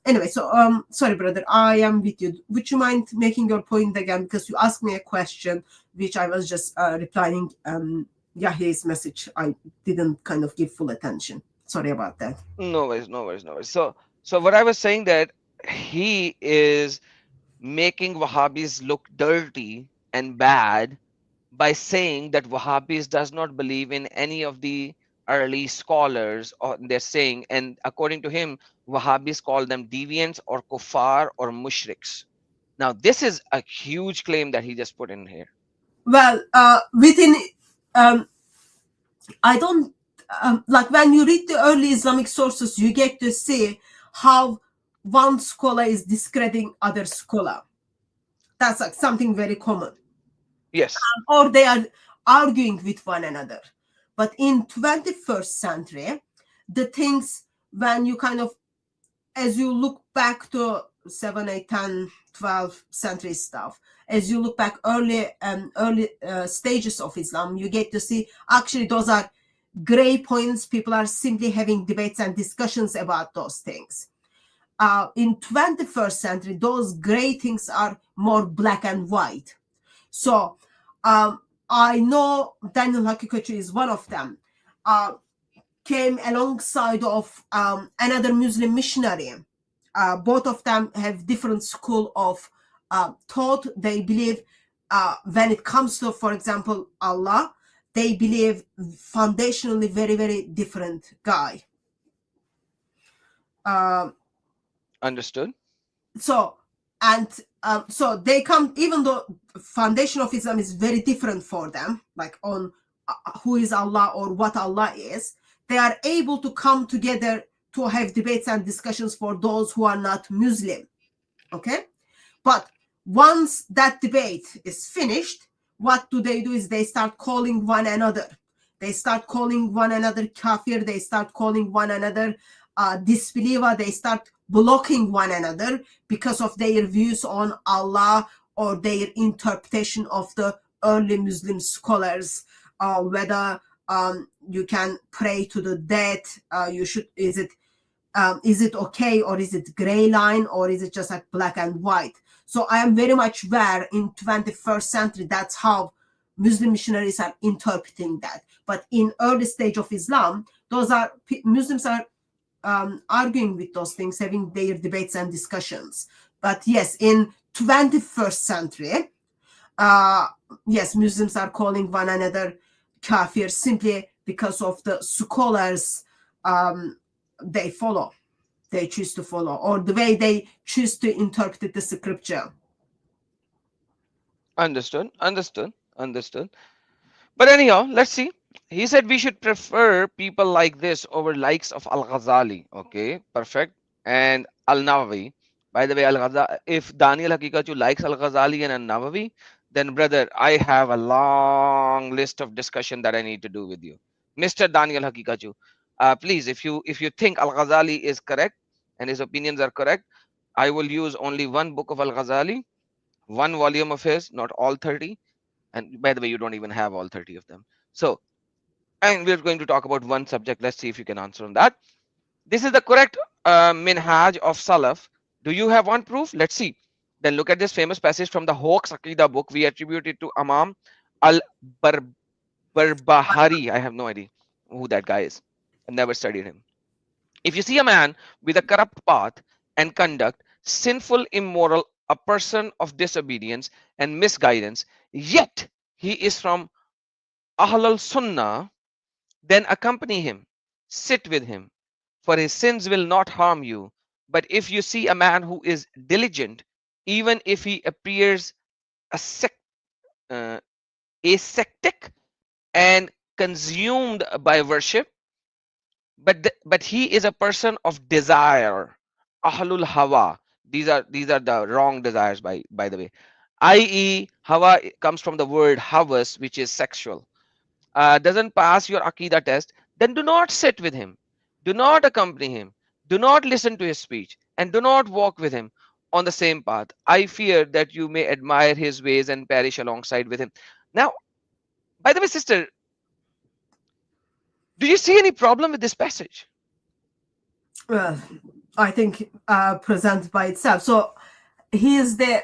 Anyway, so sorry, brother, I am with you. Would you mind making your point again? Because you asked me a question, which I was just replying Yahya's message. I didn't kind of give full attention. Sorry about that. No worries. So what I was saying, that he is making Wahhabis look dirty and bad by saying that Wahhabis does not believe in any of the early scholars, or they're saying, and according to him, Wahhabis call them deviants or kuffar or mushriks. Now, this is a huge claim that he just put in here. Well, I don't like when you read the early Islamic sources, you get to see how one scholar is discrediting other scholar. That's like something very common. Yes. Or they are arguing with one another. But in 21st century, the things, when you kind of, as you look back to 7, 8, 10, 12 century stuff, as you look back early stages of Islam, you get to see actually those are gray points. People are simply having debates and discussions about those things. In 21st century, those gray things are more black and white. So I know Daniel Haqiqatjou is one of them. Came alongside of another Muslim missionary. Both of them have different school of thought. They believe when it comes to, for example, Allah, they believe foundationally very, very different guy. Understood. So they come, even though foundation of Islam is very different for them, like on who is Allah or what Allah is, they are able to come together to have debates and discussions for those who are not Muslim. Okay? But once that debate is finished, what do? Is they start calling one another. They start calling one another kafir. They start calling one another disbeliever. They start blocking one another because of their views on Allah or their interpretation of the early Muslim scholars, whether you can pray to the dead, is it okay, or is it gray line, or is it just like black and white? So I am very much aware in 21st century that's how Muslim missionaries are interpreting that. But in early stage of Islam, Muslims are arguing with those things, having their debates and discussions. But yes, in 21st century, yes, Muslims are calling one another kafir simply because of the scholars they choose to follow, or the way they choose to interpret the scripture. Understood. But anyhow, let's see He said we should prefer people like this over likes of Al-Ghazali. Okay, perfect. And Al-Nawawi. By the way, Al-Ghazali, if Daniel Haqiqatjou likes Al-Ghazali and Al-Nawawi, then brother, I have a long list of discussion that I need to do with you. Mr. Daniel Haqiqatjou, please, if you think Al-Ghazali is correct and his opinions are correct, I will use only one book of Al-Ghazali, one volume of his, not all 30. And by the way, you don't even have all 30 of them. So and we're going to talk about one subject. Let's see if you can answer on that. This is the correct minhaj of Salaf. Do you have one proof? Let's see. Then look at this famous passage from the Hoax Aqidah book. We attribute it to Imam al Barbahari. I have no idea who that guy is. I never studied him. If you see a man with a corrupt path and conduct, sinful, immoral, a person of disobedience and misguidance, yet he is from Ahlul Sunnah, then accompany him, sit with him, for his sins will not harm you. But if you see a man who is diligent, even if he appears a uh, ascetic and consumed by worship, but he is a person of desire, ahlul hawa. These are the wrong desires, by the way. I.e., hawa comes from the word havas, which is sexual. Doesn't pass your Akida test, then do not sit with him, do not accompany him, do not listen to his speech, and do not walk with him on the same path. I fear that you may admire his ways and perish alongside with him. Now, by the way, sister, do you see any problem with this passage? Well, I think present by itself. So he is the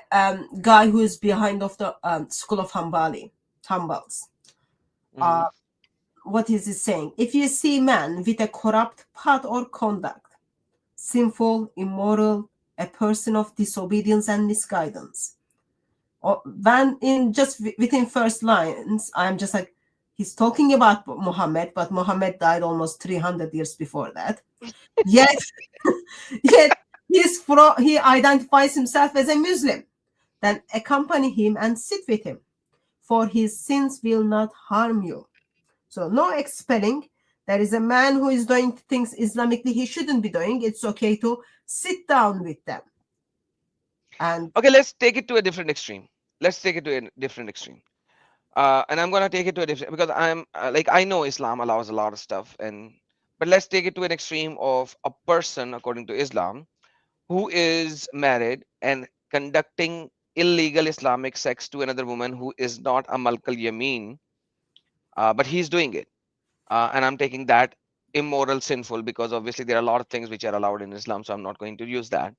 guy who is behind of the school of Hanbals. Mhm. What is he saying? If you see man with a corrupt path or conduct, sinful, immoral, a person of disobedience and misguidance, or when in just within first lines, I'm just like, he's talking about Muhammad, but Muhammad died almost 300 years before that. Yet, yet he identifies himself as a Muslim. Then accompany him and sit with him, for his sins will not harm you. So no expelling. There is a man who is doing things Islamically he shouldn't be doing. It's okay to sit down with them. And Okay, let's take it to a different extreme. Let's take it to a different extreme. And I'm gonna take it to a different because I'm like I know Islam allows a lot of stuff, and but let's take it to an extreme of a person according to Islam who is married and conducting illegal Islamic sex to another woman who is not a Malkal Yameen, but he's doing it. And I'm taking that immoral, sinful, because obviously there are a lot of things which are allowed in Islam, so I'm not going to use that.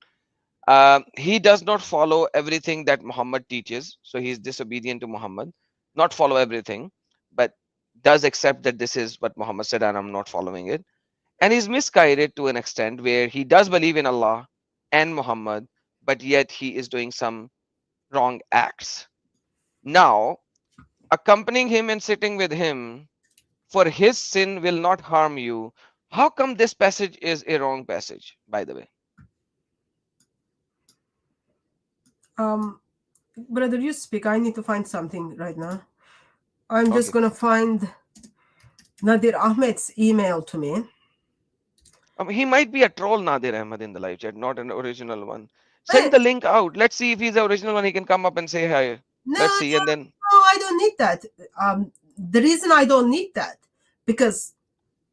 He does not follow everything that Muhammad teaches, so he's disobedient to Muhammad. Not follow everything, but does accept that this is what Muhammad said and I'm not following it. And he's misguided to an extent where he does believe in Allah and Muhammad, but yet he is doing some wrong acts. Now, accompanying him and sitting with him, for his sin will not harm you. How come this passage is a wrong passage, by the way? brother, you speak. I need to find something right now. I'm just Okay. gonna find Nadir Ahmed's email to me. He might be a troll, Nadir Ahmed, in the live chat, not an original one. Hey, Send the link out. Let's see if he's the original one. He can come up and say hi. no, Let's see. And then, no, I don't need that. The reason I don't need that, because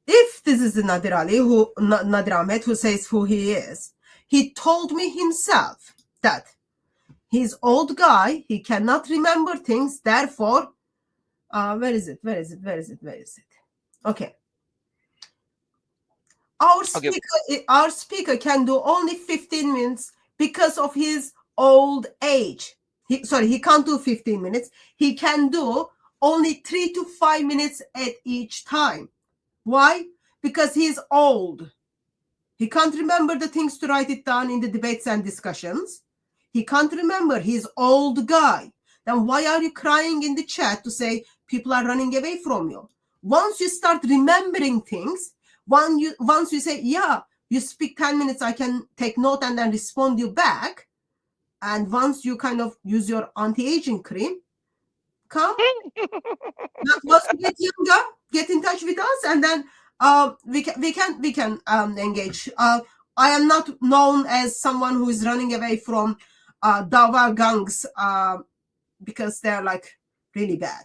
if this is the Nadir Ahmed who says who he is, he told me himself that he's old guy, he cannot remember things, therefore, where is it? Okay. okay, Our speaker can do only 15 minutes because of his old age. He can't do 15 minutes. He can do only 3 to 5 minutes at each time. Why? Because he's old. He can't remember the things to write it down in the debates and discussions. He can't remember. He's old guy. Then why are you crying in the chat to say people are running away from you? Once you start remembering things, once you say, yeah, you speak 10 minutes, I can take note and then respond you back. And once you kind of use your anti-aging cream, come. Once you get younger, get in touch with us, and then we can engage. I am not known as someone who is running away from Dawa gangs because they're like really bad.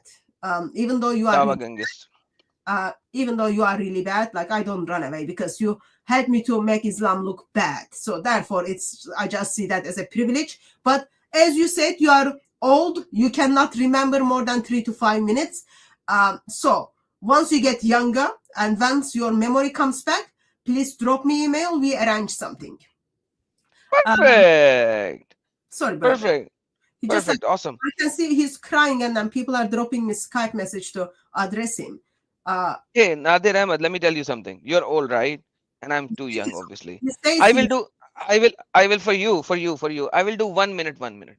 Even though you are Dawa Gangist. even though you are really bad, like I don't run away because you helped me to make Islam look bad. So therefore, I just see that as a privilege. But as you said, you are old. You cannot remember more than 3 to 5 minutes. So once you get younger and once your memory comes back, please drop me email. We arrange something. Perfect. Sorry, brother. Perfect. He just Perfect. Awesome. I can see he's crying, and then people are dropping me Skype message to address him. Hey, Nadir Ahmed, let me tell you something. You're old, right? And I'm too young, obviously. he stays I here. will for you. I will do 1 minute, 1 minute.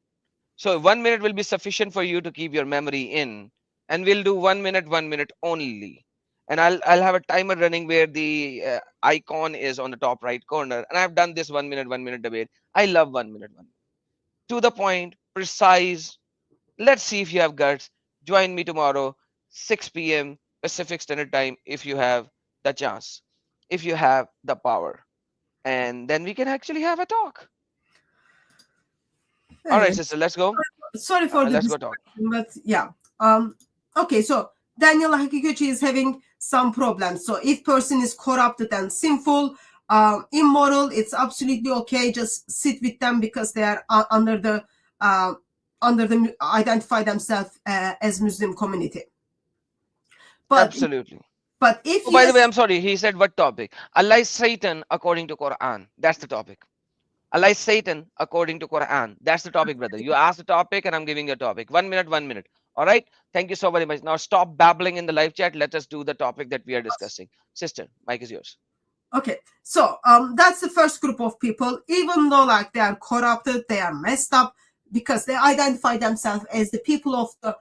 So 1 minute will be sufficient for you to keep your memory in, and we'll do 1 minute, 1 minute only. And I'll have a timer running where the icon is on the top right corner. And I've done this 1 minute, 1 minute debate. I love 1 minute, 1 minute. To the point, precise. Let's see if you have guts. Join me tomorrow, 6 p.m. Pacific Standard Time, if you have the chance, if you have the power, and then we can actually have a talk. All right, sister, let's go. Sorry for the Let's go talk. but yeah. Okay, so Daniel Haqiqatjou is having some problems. So if person is corrupted and sinful, immoral, it's absolutely okay. Just sit with them because they are under the identify themselves as Muslim community. But Absolutely. But if Oh, by the way, I'm sorry. He said what topic? Allah is Satan according to Quran. That's the topic. Allah is Satan according to Quran. That's the topic, brother. You asked the topic and I'm giving you a topic. 1 minute, 1 minute. All right. Thank you so very much. Now stop babbling in the live chat. Let us do the topic that we are discussing. Sister, mic is yours. Okay, so that's the first group of people. Even though like they are corrupted, they are messed up because they identify themselves as the people of the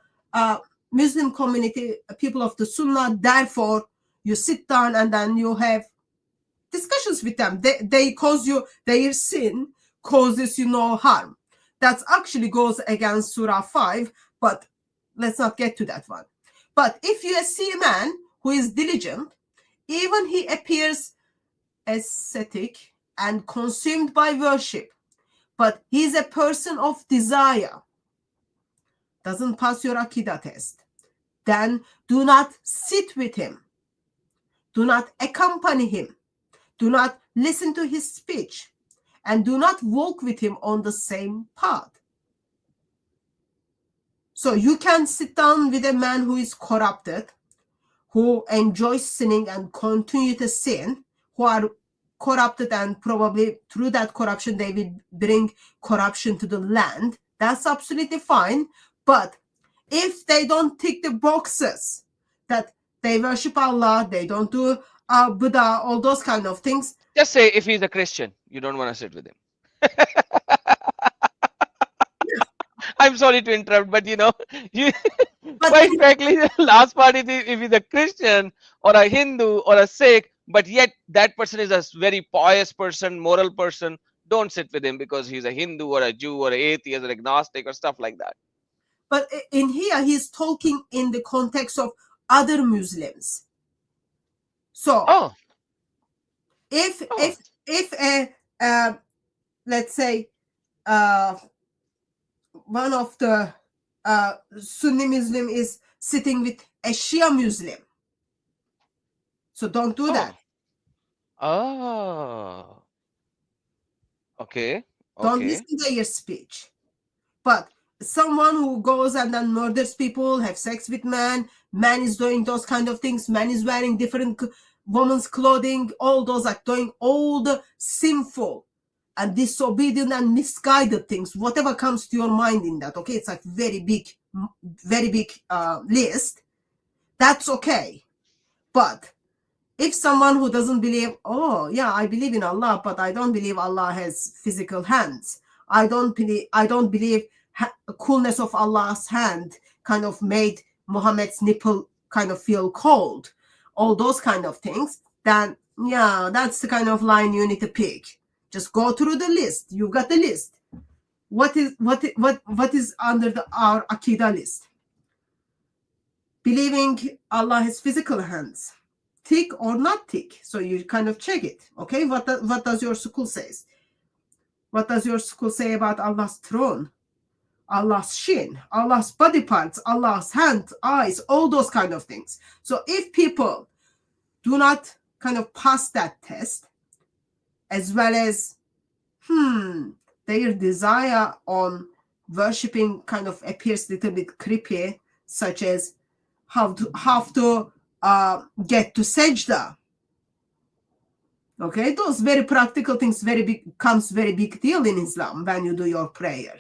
Muslim community, people of the Sunnah. Therefore, you sit down and then you have discussions with them. They cause you, their sin causes you no harm. That actually goes against Surah 5, but let's not get to that one. But if you see a man who is diligent, even he appears ascetic and consumed by worship, but he is a person of desire, doesn't pass your Aqidah test, then do not sit with him. Do not accompany him. Do not listen to his speech. And do not walk with him on the same path. So you can sit down with a man who is corrupted, who enjoys sinning and continue to sin, who are corrupted, and probably through that corruption they will bring corruption to the land. That's absolutely fine. But if they don't tick the boxes that they worship Allah, they don't do Buddha, all those kind of things. Just say if he's a Christian, you don't want to sit with him. I'm sorry to interrupt, but you know, quite frankly, the last part is if he's a Christian or a Hindu or a Sikh, but yet that person is a very pious person, moral person, don't sit with him because he's a Hindu or a Jew or an atheist or agnostic or stuff like that. But in here, he's talking in the context of other Muslims. So, if let's say one of the Sunni Muslim is sitting with a Shia Muslim, so don't do that. Oh, okay. Don't listen to your speech. But someone who goes and then murders people, have sex with man is doing those kind of things, man is wearing different woman's clothing, all those are doing all the sinful and disobedient and misguided things, whatever comes to your mind in that, okay? It's like very big list. That's okay. But if someone who doesn't believe, oh yeah, I believe in Allah, but I don't believe Allah has physical hands. I don't believe coolness of Allah's hand kind of made Muhammad's nipple kind of feel cold. All those kind of things. Then yeah, that's the kind of line you need to pick. Just go through the list. You've got the list. What is under our Aqidah list? believing Allah has physical hands, thick or not thick. So you kind of check it. Okay, what does your school says? What does your school say about Allah's throne, Allah's shin, Allah's body parts, Allah's hand, eyes, all those kind of things? So if people do not kind of pass that test, as well as their desire on worshipping kind of appears a little bit creepy, such as how to get to sajda. Okay, those very practical things becomes very big deal in Islam when you do your prayer.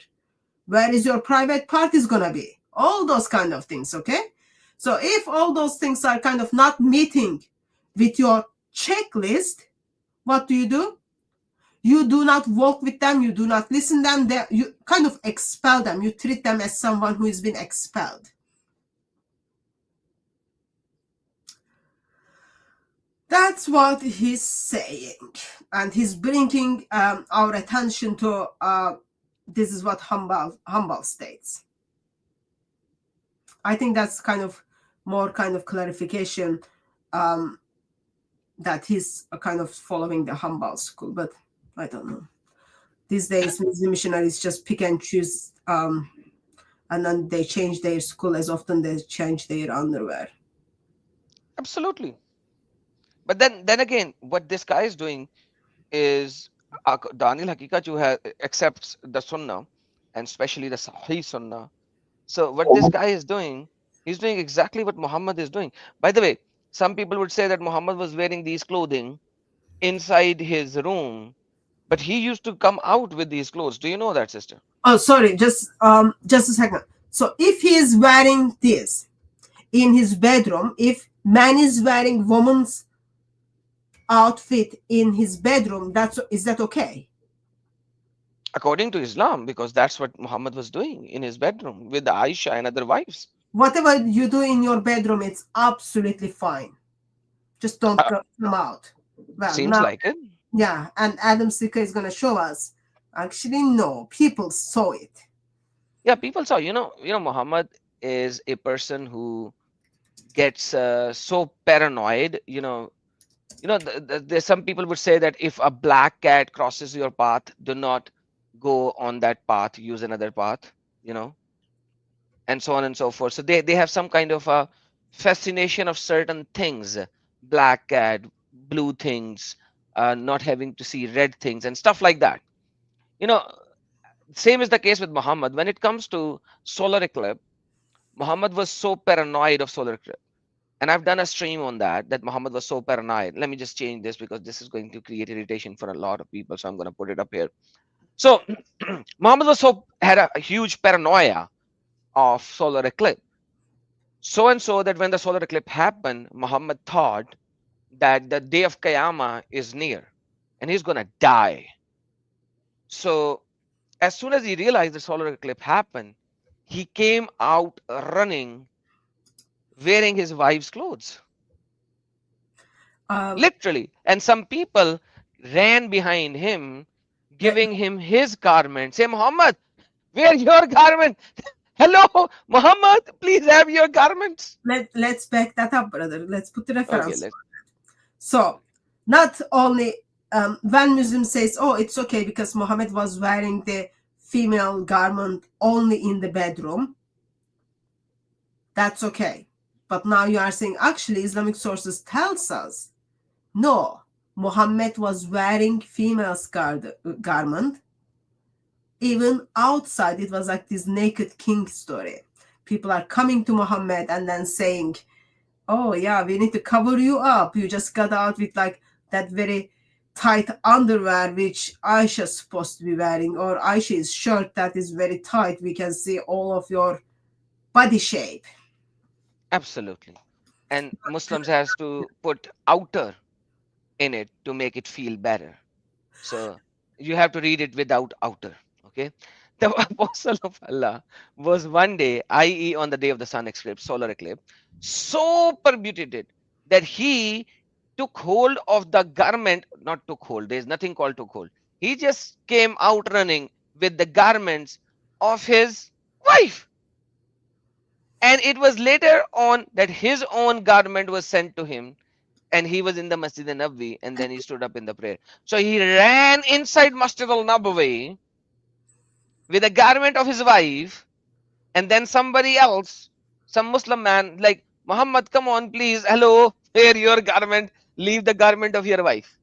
Where is your private part is gonna be? All those kind of things, okay? So if all those things are kind of not meeting with your checklist, what do? You do not walk with them, you do not listen to them, you kind of expel them. You treat them as someone who has been expelled. That's what he's saying. And he's bringing our attention to this is what Humble states. I think that's kind of more kind of clarification that he's kind of following the Humble school, but I don't know. These days, Muslim missionaries just pick and choose, and then they change their school as often they change their underwear. Absolutely. But then again, what this guy is doing is Daniel Haqiqatjou accepts the Sunnah, and especially the Sahih Sunnah. So what this guy is doing, he's doing exactly what Muhammad is doing. By the way, some people would say that Muhammad was wearing these clothing inside his room, but he used to come out with these clothes. Do you know that, sister? Oh, sorry, just a second. So if he is wearing this in his bedroom, if man is wearing woman's outfit in his bedroom, is that okay? According to Islam, because that's what Muhammad was doing in his bedroom with Aisha and other wives. Whatever you do in your bedroom, it's absolutely fine. Just don't come out. Well, seems like it. Yeah, and Adam Sika is going to show us. Actually, no, people saw it. Yeah, people saw. You know, Muhammad is a person who gets so paranoid. There's some people would say that if a black cat crosses your path, do not go on that path. Use another path. And so on and so forth. So they have some kind of a fascination of certain things, black cat, blue things, not having to see red things and stuff like that. Same is the case with Muhammad. When it comes to solar eclipse, Muhammad was so paranoid of solar eclipse. And I've done a stream on that Muhammad was so paranoid. Let me just change this because this is going to create irritation for a lot of people. So I'm going to put it up here. So Muhammad had a huge paranoia of solar eclipse. So and so that when the solar eclipse happened, Muhammad thought that the day of Qiyamah is near and he's going to die. So as soon as he realized the solar eclipse happened, he came out running, wearing his wife's clothes. Literally. And some people ran behind him, giving him his garment. Say, Muhammad, wear your garment. Hello, Muhammad, please have your garments. Let's back that up, brother. Let's put the reference. Okay, so, not only when Muslim says, oh, it's okay because Muhammad was wearing the female garment only in the bedroom, that's okay. But now you are saying, actually, Islamic sources tells us, no, Muhammad was wearing female's garment. Even outside, it was like this naked king story. People are coming to Muhammad and then saying, oh yeah, we need to cover you up. You just got out with like that very tight underwear, which Aisha's supposed to be wearing, or Aisha's shirt that is very tight. We can see all of your body shape. Absolutely. And Muslims has to put outer in it to make it feel better. So you have to read it without outer. Okay. The Apostle of Allah was one day, i.e., on the day of the sun eclipse, solar eclipse, so perbuted that he took hold of the garment, not took hold, there's nothing called took hold. He just came out running with the garments of his wife. And it was later on that his own garment was sent to him, and he was in the Masjid al Nabawi, and then he stood up in the prayer. So he ran inside Masjid al Nabawi with a garment of his wife, and then somebody else, some Muslim man, like, Muhammad, come on, please, hello, wear your garment, leave the garment of your wife.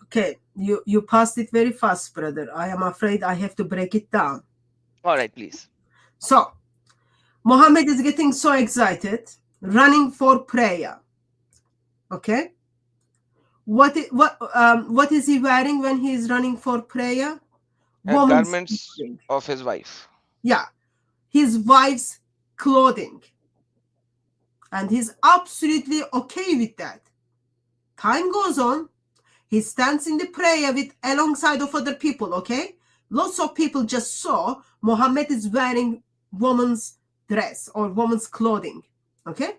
Okay, you passed it very fast, brother. I am afraid I have to break it down. All right, please. So, Muhammad is getting so excited, running for prayer. Okay, what is he wearing when he is running for prayer? Woman's Garments clothing. of his wife. Yeah, his wife's clothing, and he's absolutely okay with that. Time goes on. He stands in the prayer with alongside of other people. Okay, lots of people just saw Muhammad is wearing woman's dress or woman's clothing. Okay,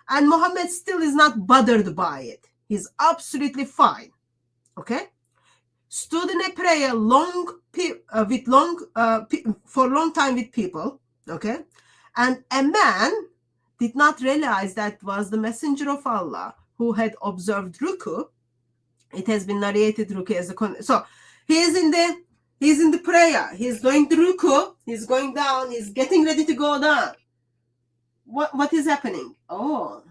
and Muhammad still is not bothered by it. He's absolutely fine. Okay, stood in a prayer for a long time with people. Okay, and a man did not realize that was the messenger of Allah who had observed ruku. It has been narrated ruku as a so he's in the prayer. He's doing the ruku. He's going down. He's getting ready to go down. What is happening? Oh,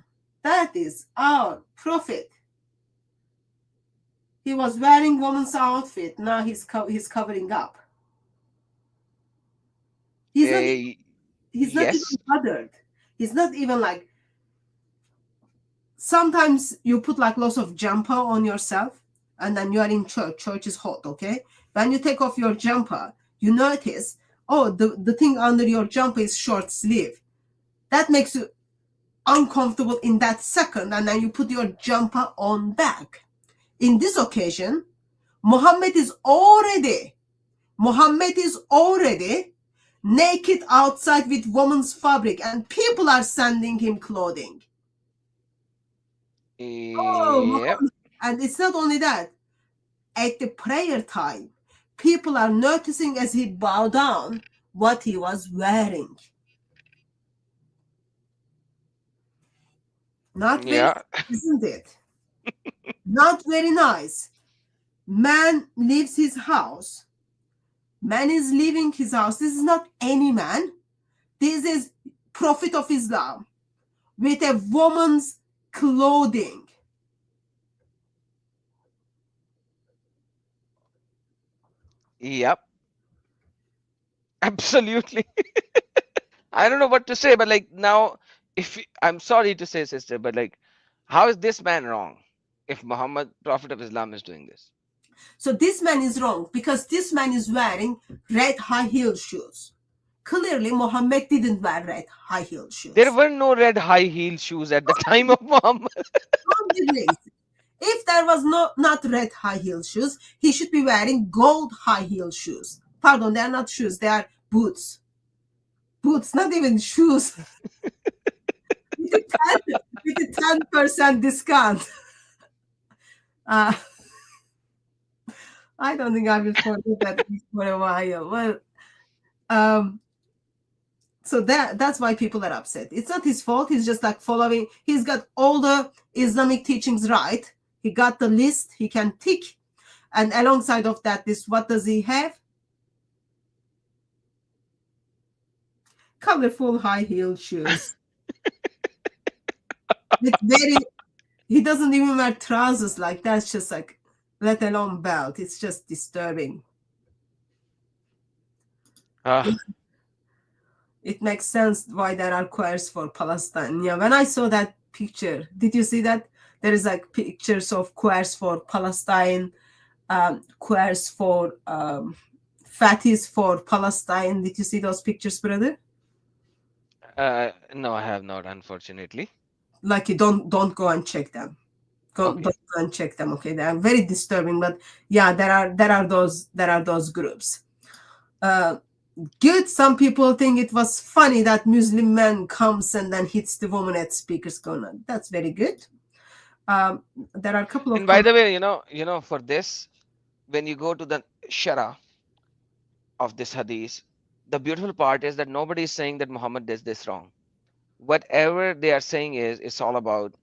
that is our prophet. He was wearing woman's outfit. Now he's covering up. He's not Yes. even bothered. He's not even like. Sometimes you put like lots of jumper on yourself, and then you are in church. Church is hot, okay? When you take off your jumper, you notice, oh, the thing under your jumper is short sleeve. That makes you uncomfortable in that second, and then you put your jumper on back. In this occasion, Muhammad is already naked outside with woman's fabric, and people are sending him clothing. Oh, Yep. and it's not only that. At the prayer time, people are noticing as he bowed down what he was wearing. Not very, Yeah. isn't it? Not very nice. Man leaves his house. Man is leaving his house. This is not any man. This is Prophet of Islam with a woman's clothing. Yep. Absolutely. I don't know what to say, but like now, I'm sorry to say, sister, but like, how is this man wrong if Muhammad, Prophet of Islam, is doing this? So this man is wrong because this man is wearing red high heel shoes. Clearly, Muhammad didn't wear red high heel shoes. There were no red high heel shoes at the time of Muhammad. If there was not red high heel shoes, he should be wearing gold high heel shoes. Pardon, they are not shoes, they are boots. Boots, not even shoes. with a 10% discount. I don't think I will forget that for a while. Well, so that's why people are upset. It's not his fault. He's just like following. He's got all the Islamic teachings right. He got the list. He can tick. And alongside of that, what does he have? Colorful high heel shoes. He doesn't even wear trousers like that. It's just like, let alone belt. It's just disturbing. It makes sense why there are choirs for Palestine. Yeah, when I saw that picture, did you see that? There is like pictures of choirs for Palestine, choirs for fatis for Palestine. Did you see those pictures, brother? No, I have not, unfortunately. Like, you don't go and check them. Don't go and check them. Okay, they are very disturbing. But yeah, there are those groups. Good. Some people think it was funny that Muslim man comes and then hits the woman at speaker's corner. That's very good. There are a couple of. And by the way, for this, when you go to the Shara of this hadith, the beautiful part is that nobody is saying that Muhammad does this wrong. whatever they are saying is it's all about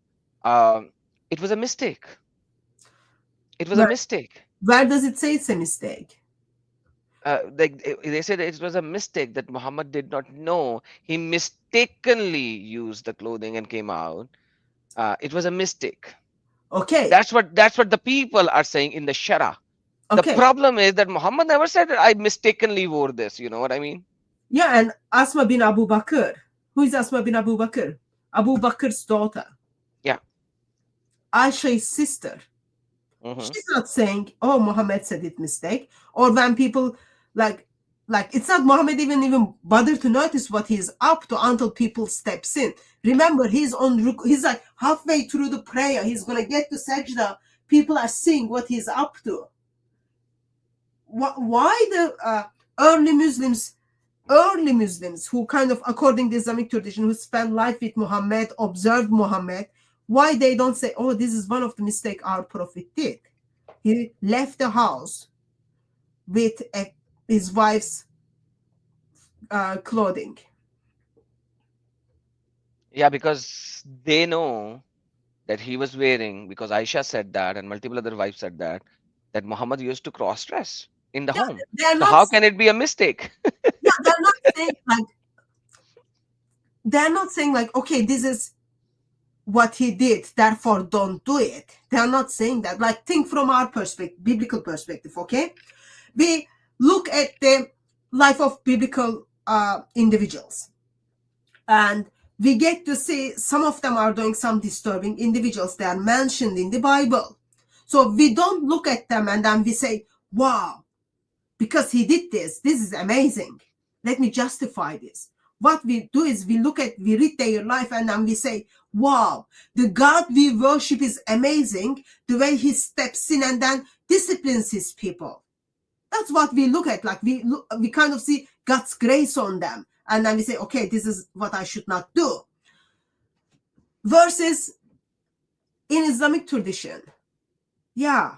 it was a mistake. It was a Where, mistake. where does it say it's a mistake? They said it was a mistake that Muhammad did not know. He mistakenly used the clothing and came out. It was a mistake. Okay, That's what the people are saying in the Shara. The okay. problem is that Muhammad never said that I mistakenly wore this. You know what I mean? Yeah, and Asma bin Abu Bakr. Who is Asma bin Abu Bakr? Abu Bakr's daughter. Yeah. Aisha's sister. Hmm. She's not saying, oh, Muhammad said it mistake. Or when people like it's not Muhammad even bother to notice what he's up to until people steps in. Remember, he's like halfway through the prayer. He's gonna get to sajda. People are seeing what he's up to. Why the early Muslims who kind of, according to Islamic tradition, who spend life with Muhammad, observed Muhammad, why they don't say, oh, this is one of the mistake our prophet did. He left the house with his wife's clothing. Yeah, because they know that he was wearing, because Aisha said that and multiple other wives said that Muhammad used to cross dress in the Yeah, home. they're So not. how can it be a mistake? Yeah, they're not saying like. They're not saying like, okay, this is what he did, therefore don't do it. They're not saying that. Like, think from our perspective, biblical perspective. Okay, we look at the life of biblical individuals, and we get to see some of them are doing some disturbing individuals. They are mentioned in the Bible. So we don't look at them and then we say, wow, because he did this is amazing. Let me justify this. What we do is we read their life and then we say, wow, the God we worship is amazing. The way he steps in and then disciplines his people. That's what we look at. Like we kind of see God's grace on them. And then we say, okay, this is what I should not do. Versus in Islamic tradition, yeah,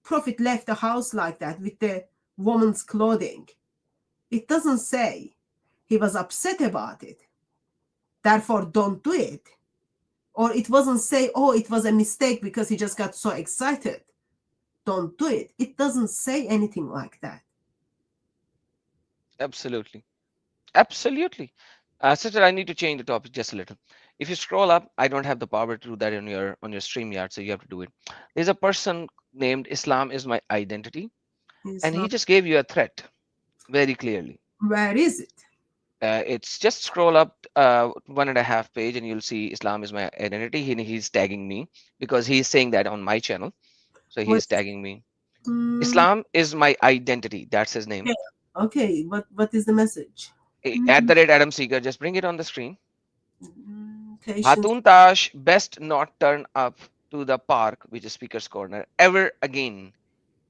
Prophet left the house like that with the woman's clothing. It doesn't say he was upset about it, therefore don't do it. Or it wasn't say, oh, it was a mistake because he just got so excited, don't do it. It doesn't say anything like that. Absolutely. Absolutely. Sister, I need to change the topic just a little. If you scroll up, I don't have the power to do that on your StreamYard, so you have to do it. There's a person named Islam is my identity, and he just gave you a threat very clearly. Where is it? It's just scroll up 1.5 page, and you'll see Islam is my identity. He's tagging me because he's saying that on my channel, so he's tagging me. Islam is my identity. That's his name. Okay, what is the message? At the rate Adam Seeger, just bring it on the screen. Patience. Hatun Tash best not turn up to the park, which is Speaker's Corner, ever again.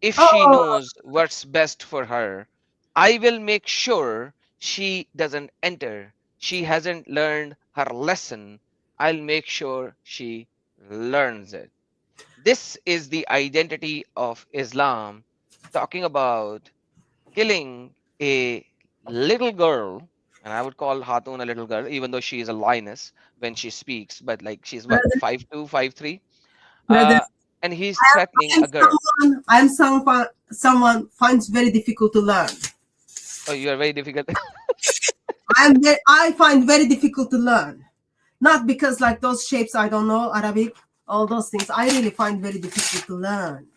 If she knows what's best for her, I will make sure she doesn't enter. She hasn't learned her lesson. I'll make sure she learns it. This is the identity of Islam, talking about killing a little girl, and I would call Hatun a little girl, even though she is a lioness when she speaks, but like she's what, 5'2", 5'3", and he's threatening a girl. I'm someone finds very difficult to learn. Oh, you are very difficult. I find very difficult to learn, not because like those shapes I don't know Arabic, all those things I really find very difficult to learn.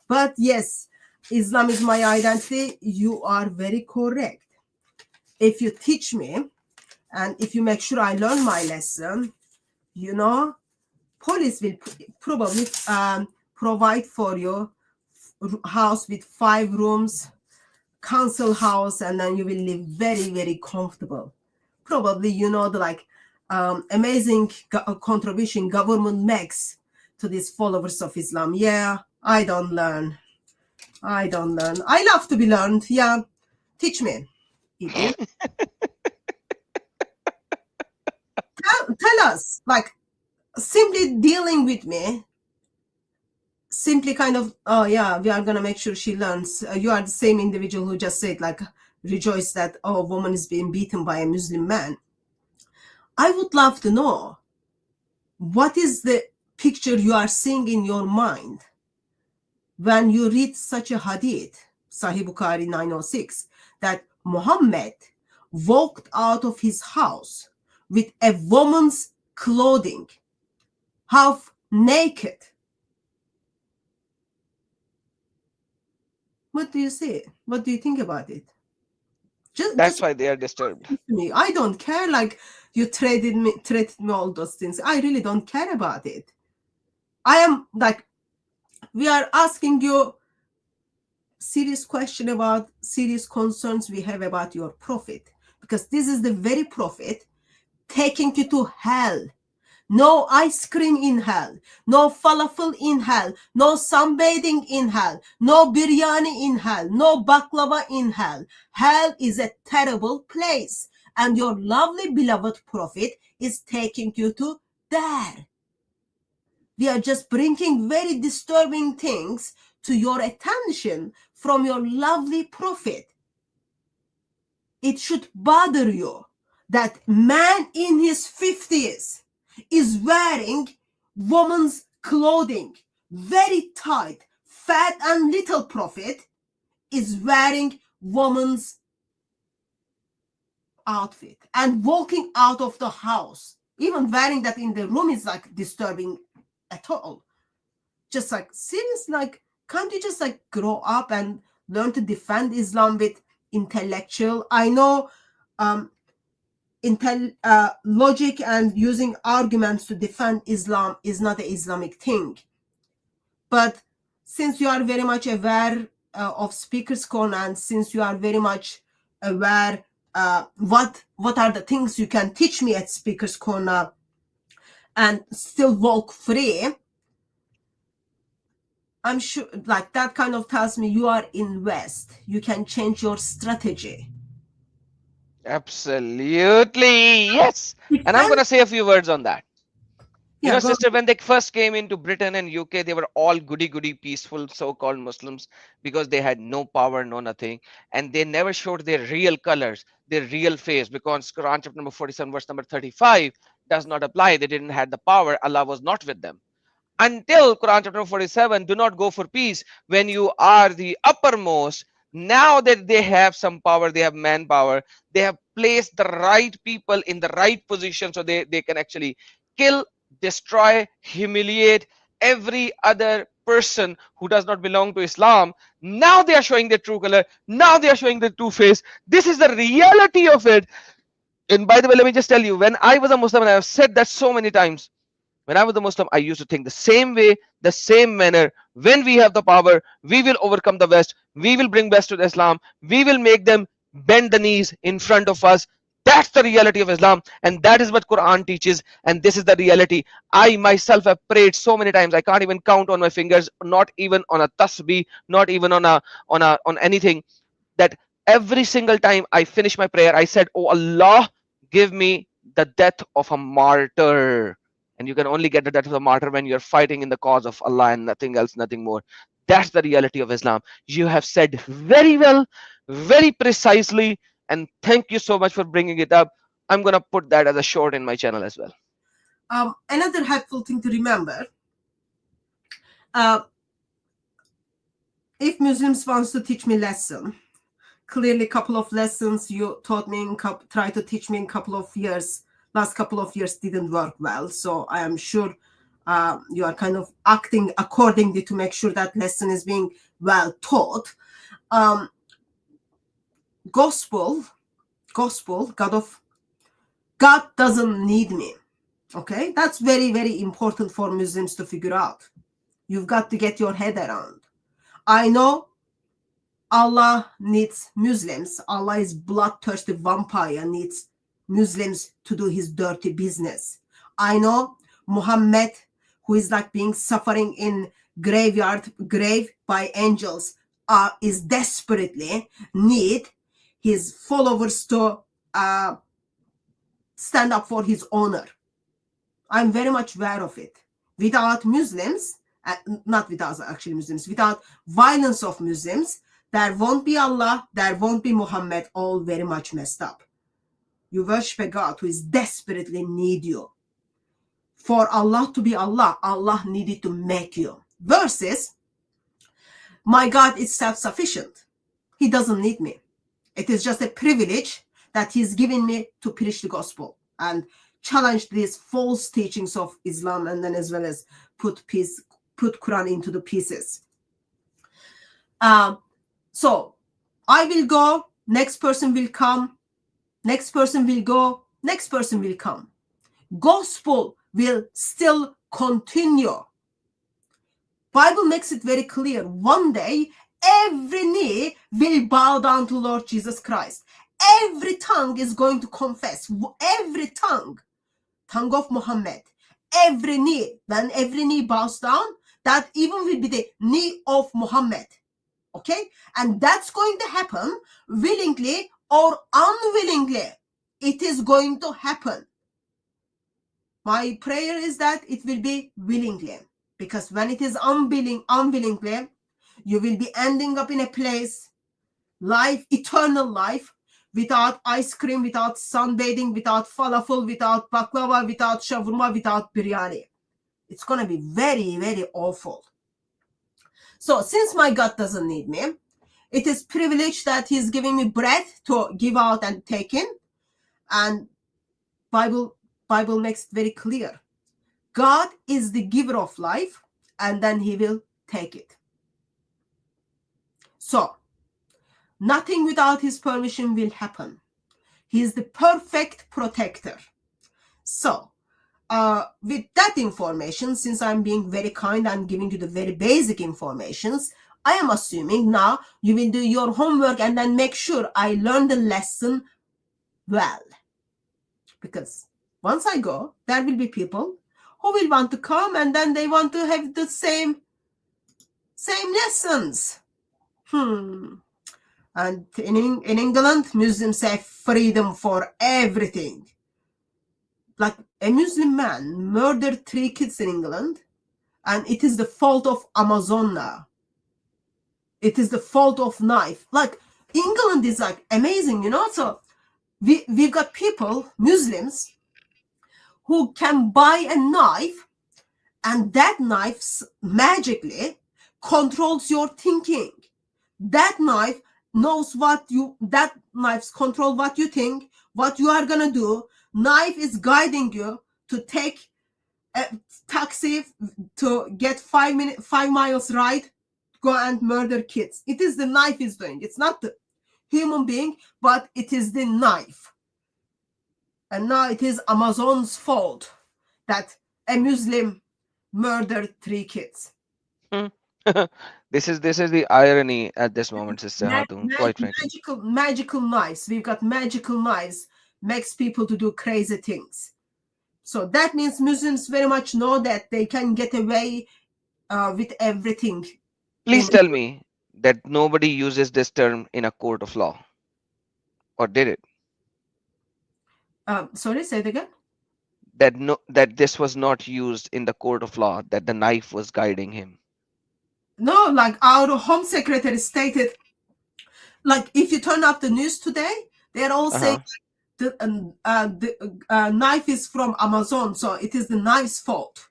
But yes, Islam is my identity. You are very correct. If you teach me and if you make sure I learn my lesson, you know, police will probably provide for you house with 5 rooms, council house, and then you will live very, very comfortable. Probably, you know, the like amazing contribution government makes to these followers of Islam. Yeah, I don't learn. I love to be learned. Yeah, teach me. Tell us, like, simply dealing with me, simply kind of, oh yeah, we are gonna make sure she learns. You are the same individual who just said, like, rejoice that, oh, a woman is being beaten by a Muslim man. I would love to know, what is the picture you are seeing in your mind when you read such a hadith, Sahih Bukhari 906, that Muhammad walked out of his house with a woman's clothing, half naked. What do you say? What do you think about it? That's why they are disturbed. Me, I don't care. Like, you treated me all those things. I really don't care about it. I am like, we are asking you serious question about serious concerns we have about your prophet, because this is the very prophet taking you to hell. No ice cream in hell, no falafel in hell, no sunbathing in hell, no biryani in hell, no baklava in hell. Hell is a terrible place, and your lovely beloved prophet is taking you to there. We are just bringing very disturbing things to your attention from your lovely prophet. It should bother you that man in his 50s is wearing woman's clothing, very tight. Fat and little prophet is wearing woman's outfit and walking out of the house. Even wearing that in the room is like disturbing at all. Just like, serious, like, can't you just like grow up and learn to defend Islam with intellectual? I know logic and using arguments to defend Islam is not an Islamic thing. But since you are very much aware of Speaker's Corner, and since you are very much aware what are the things you can teach me at Speaker's Corner and still walk free, I'm sure like that kind of tells me you are in West. You can change your strategy. Absolutely, yes. And I'm going to say a few words on that. You know, sister, when they first came into Britain and UK, they were all goody, peaceful, so-called Muslims, because they had no power, no nothing. And they never showed their real colors, their real face, because Quran chapter number 47, verse number 35 does not apply. They didn't have the power. Allah was not with them. Until Quran chapter 47, do not go for peace when you are the uppermost. Now that they have some power, they have manpower, they have placed the right people in the right position, so they can actually kill, destroy, humiliate every other person who does not belong to Islam. Now they are showing their true color. Now they are showing their true face. This is the reality of it. And by the way, let me just tell you, when I was a Muslim, and I have said that so many times, when I was a Muslim, I used to think the same way, the same manner. When we have the power, we will overcome the West. We will bring West to Islam. We will make them bend the knees in front of us. That's the reality of Islam, and that is what Quran teaches, and this is the reality. I myself have prayed so many times, I can't even count on my fingers, not even on a tasbih, not even on anything, that every single time I finish my prayer, I said, oh Allah, give me the death of a martyr. And you can only get the death of a martyr when you're fighting in the cause of Allah and nothing else, nothing more. That's the reality of Islam. You have said very well, very precisely, and thank you so much for bringing it up. I'm going to put that as a short in my channel as well. Another helpful thing to remember, if Muslims wants to teach me lesson, clearly a couple of lessons you taught me, try to teach me in couple of years, last couple of years didn't work well. So I am sure you are kind of acting accordingly to make sure that lesson is being well taught. Gospel, God doesn't need me. Okay, that's very, very important for Muslims to figure out. You've got to get your head around. I know Allah needs Muslims. Allah is bloodthirsty vampire, needs Muslims to do his dirty business. I know Muhammad, who is like being suffering in grave by angels, is desperately need his followers to stand up for his honor. I'm very much aware of it. Without Muslims, not without actually Muslims, without violence of Muslims, there won't be Allah, there won't be Muhammad, all very much messed up. You worship a God who is desperately need you. For Allah to be Allah, Allah needed to make you. Versus, my God is self-sufficient. He doesn't need me. It is just a privilege that he's given me to preach the gospel and challenge these false teachings of Islam, and then as well as put Quran into the pieces. So I will go, next person will come, next person will go, next person will come. Gospel will still continue. Bible makes it very clear. One day, every knee will bow down to Lord Jesus Christ. Every tongue is going to confess. Every tongue of Muhammad. Every knee, when every knee bows down, that even will be the knee of Muhammad. Okay? And that's going to happen willingly or unwillingly. It is going to happen. My prayer is that it will be willingly. Because when it is unwillingly, you will be ending up in a place, life, eternal life, without ice cream, without sunbathing, without falafel, without baklava, without shawarma, without biryani. It's going to be very, very awful. So since my God doesn't need me, it is privilege that he's giving me breath to give out and take in. And Bible makes it very clear. God is the giver of life, and then he will take it. So, nothing without his permission will happen. He is the perfect protector. So, with that information, since I'm being very kind and giving you the very basic informations, I am assuming now you will do your homework and then make sure I learn the lesson well. Because once I go, there will be people who will want to come and then they want to have the same lessons. And in England, Muslims have freedom for everything. Like a Muslim man murdered 3 kids in England, and it is the fault of Amazon now. It is the fault of knife. Like England is like amazing, So we've got people, Muslims, who can buy a knife, and that knife magically controls your thinking. That knife knows that knives control what you think, what you are gonna do. Knife is guiding you to take a taxi, to get 5 miles ride, go and murder kids. It is the knife is doing. It's not the human being, but it is the knife. And now it is Amazon's fault that a Muslim murdered 3 kids. This is the irony at this moment, Sister Hatun. Quite frankly, magical knives. We've got magical knives, makes people to do crazy things. So that means Muslims very much know that they can get away with everything. Please tell me that nobody uses this term in a court of law, or did it? Sorry, say it again. That this was not used in the court of law, that the knife was guiding him. No, like our Home Secretary stated, like if you turn up the news today, they're all saying the knife is from Amazon, so it is the knife's fault.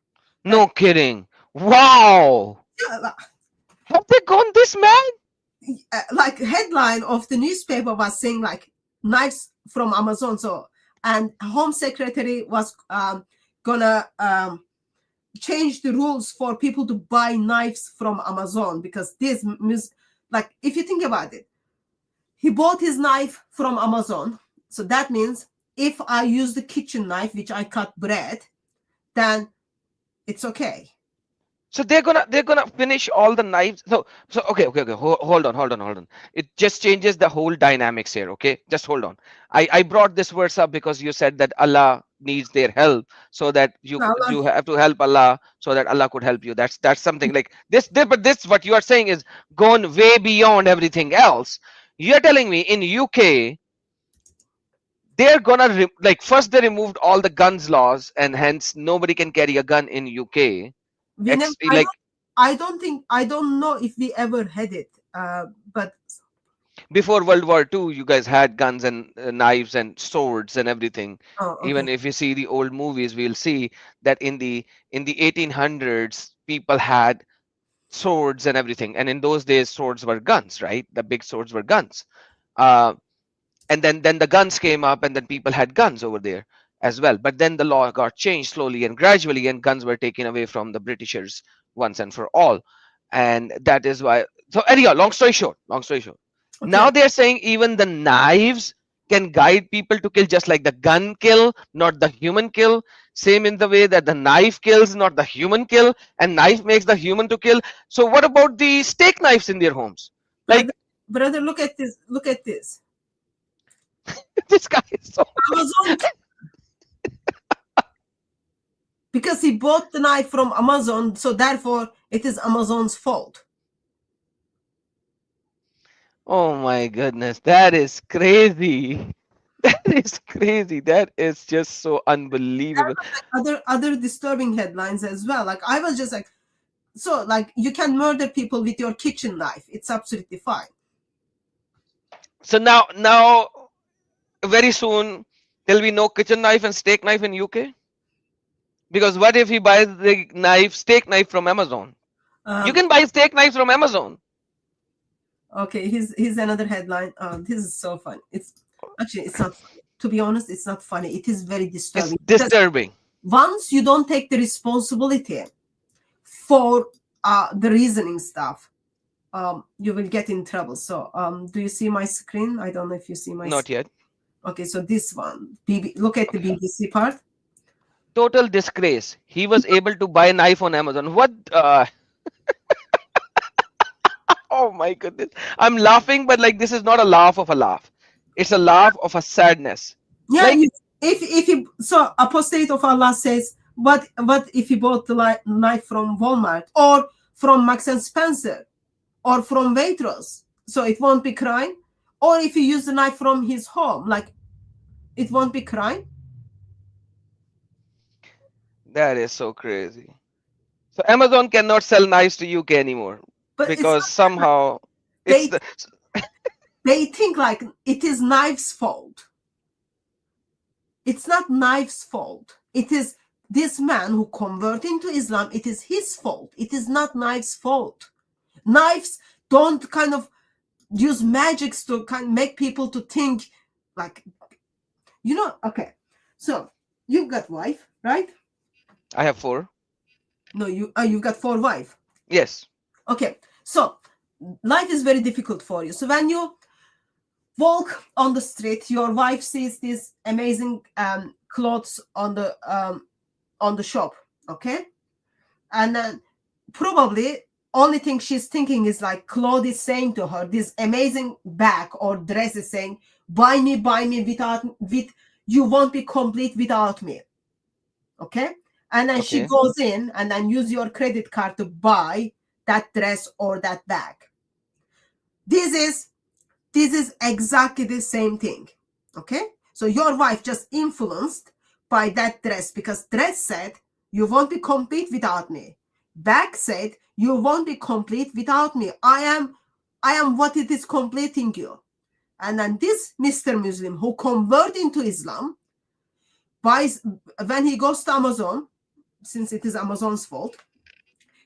No kidding. Wow. Yeah, have they gone this mad? Like headline of the newspaper was saying like knives from Amazon. So, and Home Secretary was gonna change the rules for people to buy knives from Amazon, because this, like if you think about it, he bought his knife from Amazon. So that means if I use the kitchen knife, which I cut bread, then it's okay. So they're gonna finish all the knives. So okay. Hold on. It just changes the whole dynamics here. Okay, just hold on. I brought this verse up because you said that Allah needs their help, so that you have to help Allah, so that Allah could help you. That's something like this. But this, what you are saying, is gone way beyond everything else. You're telling me in UK they're gonna first they removed all the guns laws, and hence nobody can carry a gun in UK. I don't know if we ever had it, but Before World War II, you guys had guns and knives and swords and everything. Oh, Even okay. if you see the old movies, we'll see that in the 1800s, people had swords and everything. And in those days, swords were guns, right? The big swords were guns. Uh, and then the guns came up, and then people had guns over there as well. But then the law got changed slowly and gradually, and guns were taken away from the Britishers once and for all. And that is why. So anyhow, long story short, now Okay. they're saying even the knives can guide people to kill, just like the gun kill, not the human kill. Same in the way that the knife kills, not the human kill, and knife makes the human to kill. So what about the steak knives in their homes? Brother, Like, brother, look at this. Look at this. this guy is so. Amazon. Because he bought the knife from Amazon, so therefore it is Amazon's fault. Oh my goodness, that is crazy. That is crazy. That is just so unbelievable. Other disturbing headlines as well. Like I was just like, so like you can murder people with your kitchen knife. It's absolutely fine. So now very soon there'll be no kitchen knife and steak knife in UK. Because what if he buys the steak knife from Amazon? You can buy steak knives from Amazon. Okay, here's another headline. This is so fun. It's not funny. To be honest, it's not funny. It is very disturbing. It's disturbing. Once you don't take the responsibility for the reasoning stuff, you will get in trouble. So, do you see my screen? I don't know if you see my. Not yet. Okay, so this one. Look at the BBC part. Total disgrace. He was able to buy a knife on Amazon. What? Oh my goodness. I'm laughing, but like this is not a laugh of a laugh. It's a laugh of a sadness. Yeah, Like, if you so apostate of Allah says, what if he bought the knife from Walmart or from Marks and Spencer or from Waitrose? So it won't be crime. Or if he used the knife from his home, like it won't be crime. that is so crazy. So Amazon cannot sell knives to UK anymore But because somehow they- it's the, they think like it is knives' fault. It's not knives' fault. It is this man who converted into Islam. It is his fault. It is not knives' fault. Knives don't kind of use magics to kind of make people to think like, okay. So you've got wife, right? I have 4. No, you've got 4 wives. Yes. Okay, so life is very difficult for you. So when you walk on the street, your wife sees these amazing clothes on the shop, okay, and then probably only thing she's thinking is like Claude is saying to her, this amazing bag or dress is saying, buy me with you won't be complete without me, okay, and then she Okay. goes in and then use your credit card to buy that dress or that bag. This is exactly the same thing, okay? So your wife just influenced by that dress because dress said you won't be complete without me. Bag said you won't be complete without me. I am what it is completing you. And then this Mr. Muslim who converted into Islam buys, when he goes to Amazon, since it is Amazon's fault,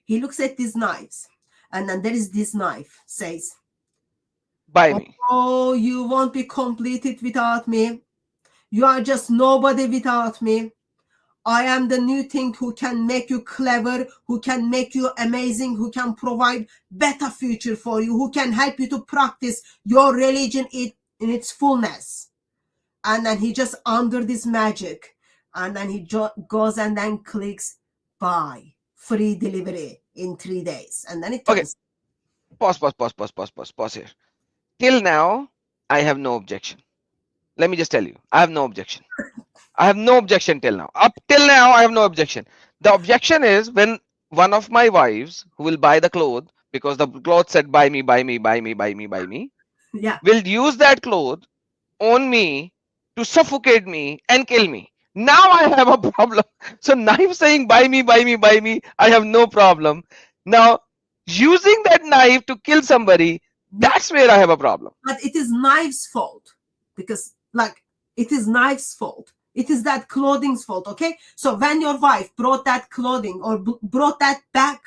he looks at these knives, and then there is this knife says, Buy me. oh, you won't be completed without me. You are just nobody without me. I am the new thing who can make you clever, who can make you amazing, who can provide better future for you, who can help you to practice your religion in its fullness. And then he just under this magic, and then he goes and then clicks buy, free delivery in 3 days, and then it Okay. comes. Pause here. Till now, I have no objection. Let me just tell you, I have no objection. I have no objection till now. Up till now, I have no objection. The objection is when one of my wives who will buy the clothes because the clothes said buy me, Yeah. will use that cloth on me to suffocate me and kill me. Now I have a problem. So knife saying buy me, I have no problem. Now using that knife to kill somebody, That's where I have a problem. But it is knife's fault, because like it is knife's fault. It is that clothing's fault. Okay, so when your wife brought that clothing or brought that bag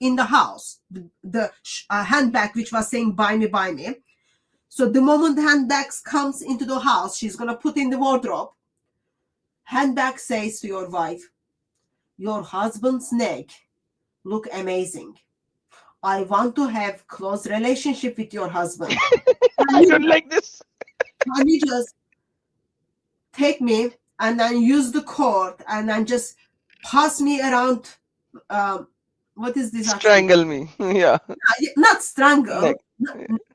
in the house, the handbag which was saying buy me, so the moment the handbag comes into the house, she's gonna put in the wardrobe. Handbag says to your wife, your husband's neck look amazing. I want to have close relationship with your husband. I don't like this. Can you just take me and then use the cord and then just pass me around? What is this? Strangle me. Yeah. Not strangle. Neck.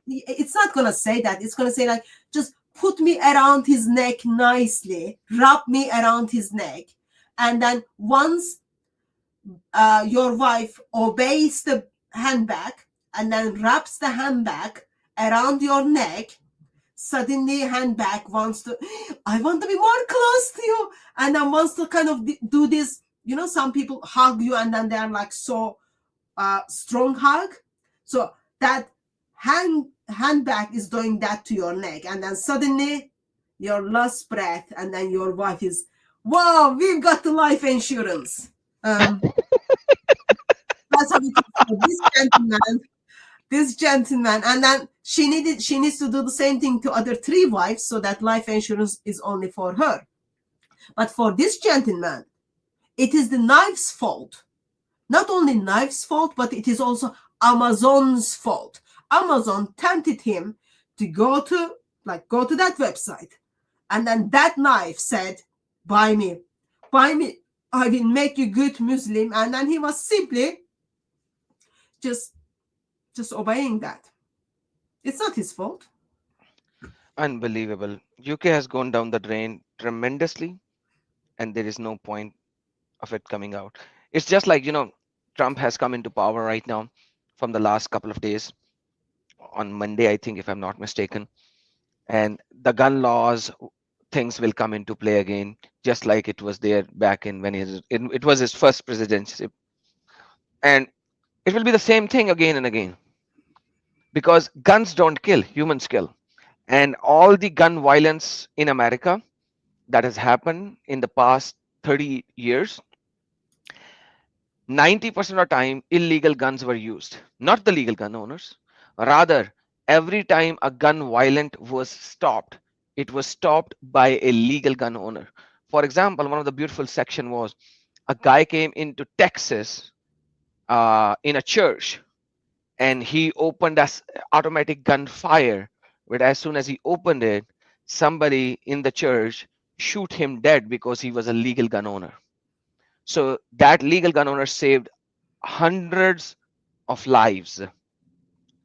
It's not gonna say that. It's gonna say like, just put me around his neck nicely, rub me around his neck, and then once your wife obeys the handbag and then wraps the handbag around your neck, suddenly handbag wants to, I want to be more close to you, and then wants to kind of do this. You know, some people hug you and then they're like so strong hug. So that handbag is doing that to your neck, and then suddenly your last breath, and then your wife is, wow, we've got the life insurance. That's how it is. This gentleman, and then she needs to do the same thing to other 3 wives, so that life insurance is only for her. But for this gentleman, it is the knife's fault. Not only knife's fault, but it is also Amazon's fault. Amazon tempted him to go to that website, and then that knife said, buy me, I will make you good Muslim, and then he was simply just obeying that. It's not his fault. Unbelievable. UK has gone down the drain tremendously, and there is no point of it coming out. It's just like, Trump has come into power right now from the last couple of days, on Monday, I think, if I'm not mistaken. And the gun laws, things will come into play again, just like it was there back in when it was his first presidency. And it will be the same thing again and again, because guns don't kill, humans kill. And all the gun violence in America that has happened in the past 30 years, 90% of the time, illegal guns were used, not the legal gun owners. Rather, every time a gun violence was stopped, it was stopped by a legal gun owner. For example, one of the beautiful section was a guy came into Texas in a church, and he opened an automatic gunfire. But as soon as he opened it, somebody in the church shoot him dead because he was a legal gun owner. So that legal gun owner saved hundreds of lives.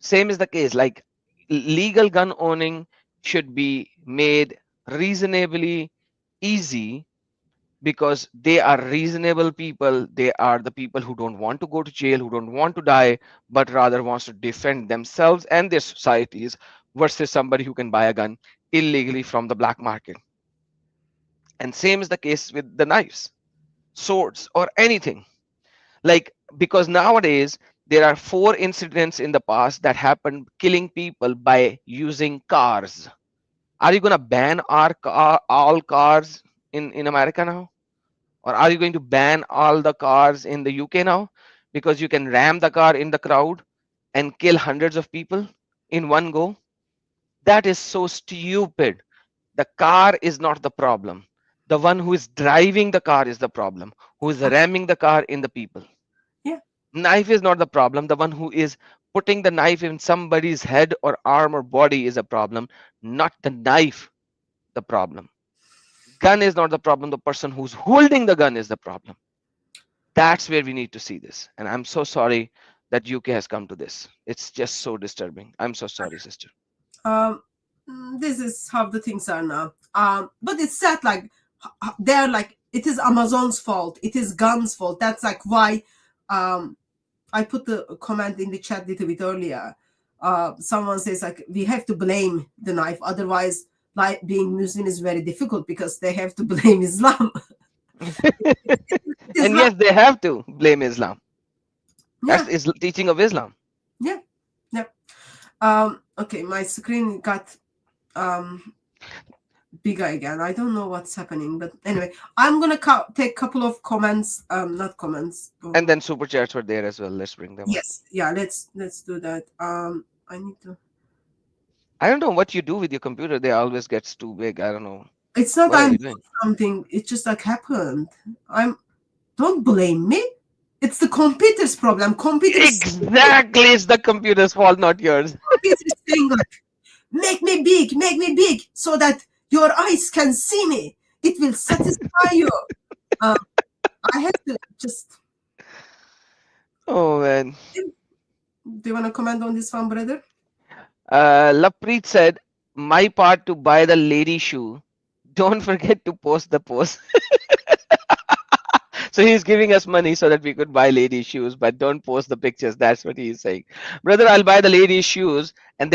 Same is the case, like legal gun owning should be made reasonably easy, because they are reasonable people. They are the people who don't want to go to jail, who don't want to die, but rather wants to defend themselves and their societies, versus somebody who can buy a gun illegally from the black market. And same is the case with the knives, swords, or anything. Like, because nowadays there are 4 incidents in the past that happened killing people by using cars. Are you going to ban all cars in America now? Or are you going to ban all the cars in the UK now? Because you can ram the car in the crowd and kill hundreds of people in one go. That is so stupid. The car is not the problem. The one who is driving the car is the problem, who is ramming the car in the people. Yeah. Knife is not the problem. The one who is putting the knife in somebody's head or arm or body is a problem, not the knife the problem. Gun is not the problem. The person who's holding the gun is the problem. That's where we need to see this. And I'm so sorry that UK has come to this. It's just so disturbing. I'm so sorry, sister. This is how the things are now. But it's sad, like they're like, it is Amazon's fault. It is guns' fault. That's like why I put the comment in the chat a little bit earlier. Someone says like, we have to blame the knife. Otherwise, like being Muslim is very difficult, because they have to blame Islam. And yes, they have to blame Islam. Yeah. That's teaching of Islam. Yeah. Okay, my screen got bigger again. I don't know what's happening, but anyway, I'm gonna take a couple of comments. Not comments. And then super chats were there as well. Let's bring them up. Yes, yeah. Let's do that. I need to. I don't know what you do with your computer. They always gets too big. I don't know. It's not What are I'm you doing? something. It just like happened. Don't blame me. It's the computer's problem. Exactly, it's the computer's fault, not yours. Computer's saying like, make me big, so that your eyes can see me. It will satisfy you. I have to just. Oh man. Do you want to comment on this one, brother? Lapreet said, "My part to buy the lady shoe. Don't forget to post the post." So he's giving us money so that we could buy lady shoes, but don't post the pictures. That's what he's saying. Brother, I'll buy the lady shoes, and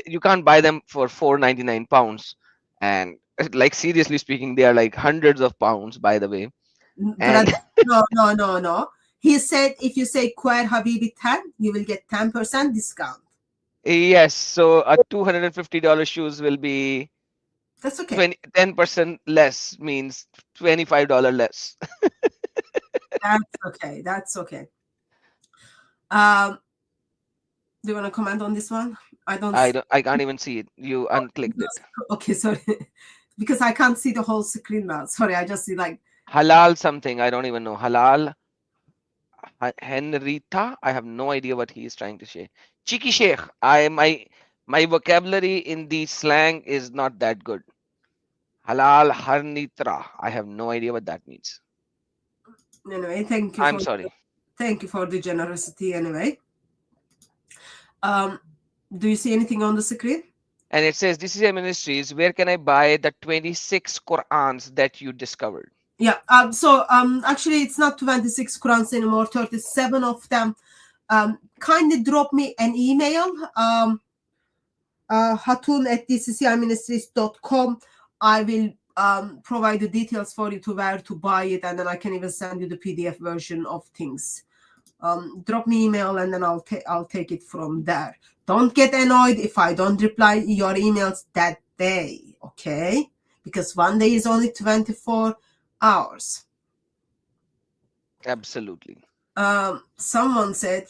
you can't buy them for £4.99. And like seriously speaking, they are like hundreds of pounds, by the way. And No. He said if you say Queer Habibi 10, you will get 10% discount. yes, so a $250 shoes will be That's okay. 10% less, means $25 less. That's okay. Do you want to comment on this one? I can't even see it. You unclicked it. Okay, sorry. Because I can't see the whole screen now. Sorry, I just see like Halal something. I don't even know. Halal Henrita. I have no idea what he is trying to say. Cheeky Sheikh. My vocabulary in the slang is not that good. Halal Harnitra. I have no idea what that means. Anyway, thank you. I'm sorry. Thank you for the generosity. Anyway, do you see anything on the screen? And it says, DCCI Ministries, where can I buy the 26 Qur'ans that you discovered? Yeah. Actually, it's not 26 Qur'ans anymore. 37 of them. Kindly drop me an email. Hatun@DCCIministries.com. I will provide the details for you to where to buy it, and then I can even send you the PDF version of things. Drop me email, and then I'll take it from there. Don't get annoyed if I don't reply your emails that day, okay? Because one day is only 24 hours. Absolutely. Someone said,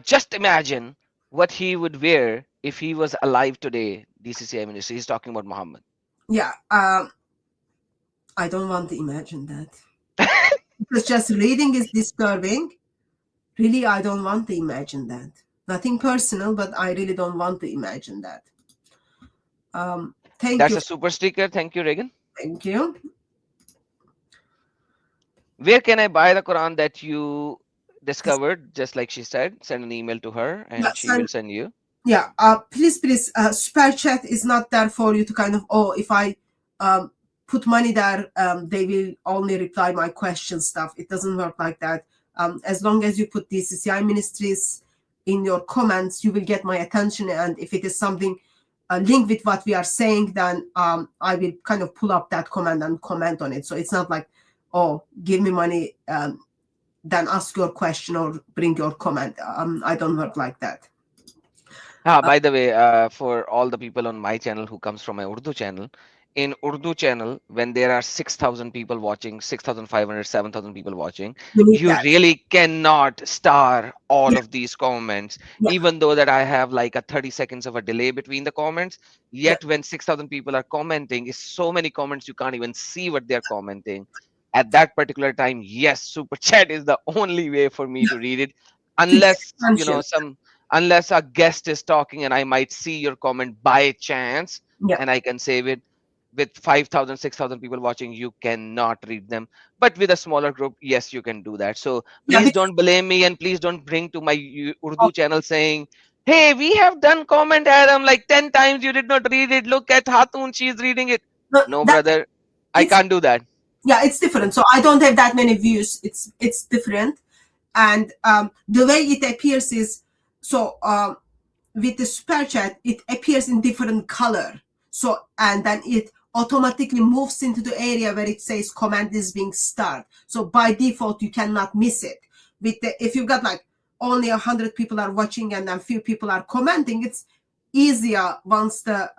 just imagine what he would wear if he was alive today. DCCI Ministry. He's talking about Muhammad. Yeah. I don't want to imagine that. Because just reading is disturbing. Really, I don't want to imagine that. Nothing personal, but I really don't want to imagine that. Thank you. That's a super sticker. Thank you, Reagan. Thank you. Where can I buy the Quran that you discovered? Just like she said, send an email to her and she will send you. Yeah. Please, super chat is not there for you to kind of, if I put money there, they will only reply my question stuff. It doesn't work like that. As long as you put DCCI Ministries in your comments, you will get my attention. And if it is something linked with what we are saying, then I will kind of pull up that comment and comment on it. So it's not like, give me money, then ask your question or bring your comment. I don't work like that. By the way, for all the people on my channel who comes from my Urdu channel, in Urdu channel, when there are 6,000 people watching, 6,500, 7,000 people watching, you really cannot star all of these comments, even though that I have like a 30 seconds of a delay between the comments. Yet when 6,000 people are commenting, it's so many comments you can't even see what they're commenting. At that particular time, yes, super chat is the only way for me to read it, unless unless a guest is talking and I might see your comment by chance and I can save it. With 5,000, 6,000 people watching, you cannot read them. But with a smaller group, yes, you can do that. So please don't blame me, and please don't bring to my Urdu channel saying, hey, we have done comment, Adam, like 10 times. You did not read it. Look at Hatun, she's reading it. No, brother, I can't do that. Yeah, it's different. So I don't have that many views. It's different. And the way it appears is, with the super chat, it appears in different color. So, and then it automatically moves into the area where it says comment is being started. So by default, you cannot miss it. If you've got like only 100 people are watching and then few people are commenting, it's easier once the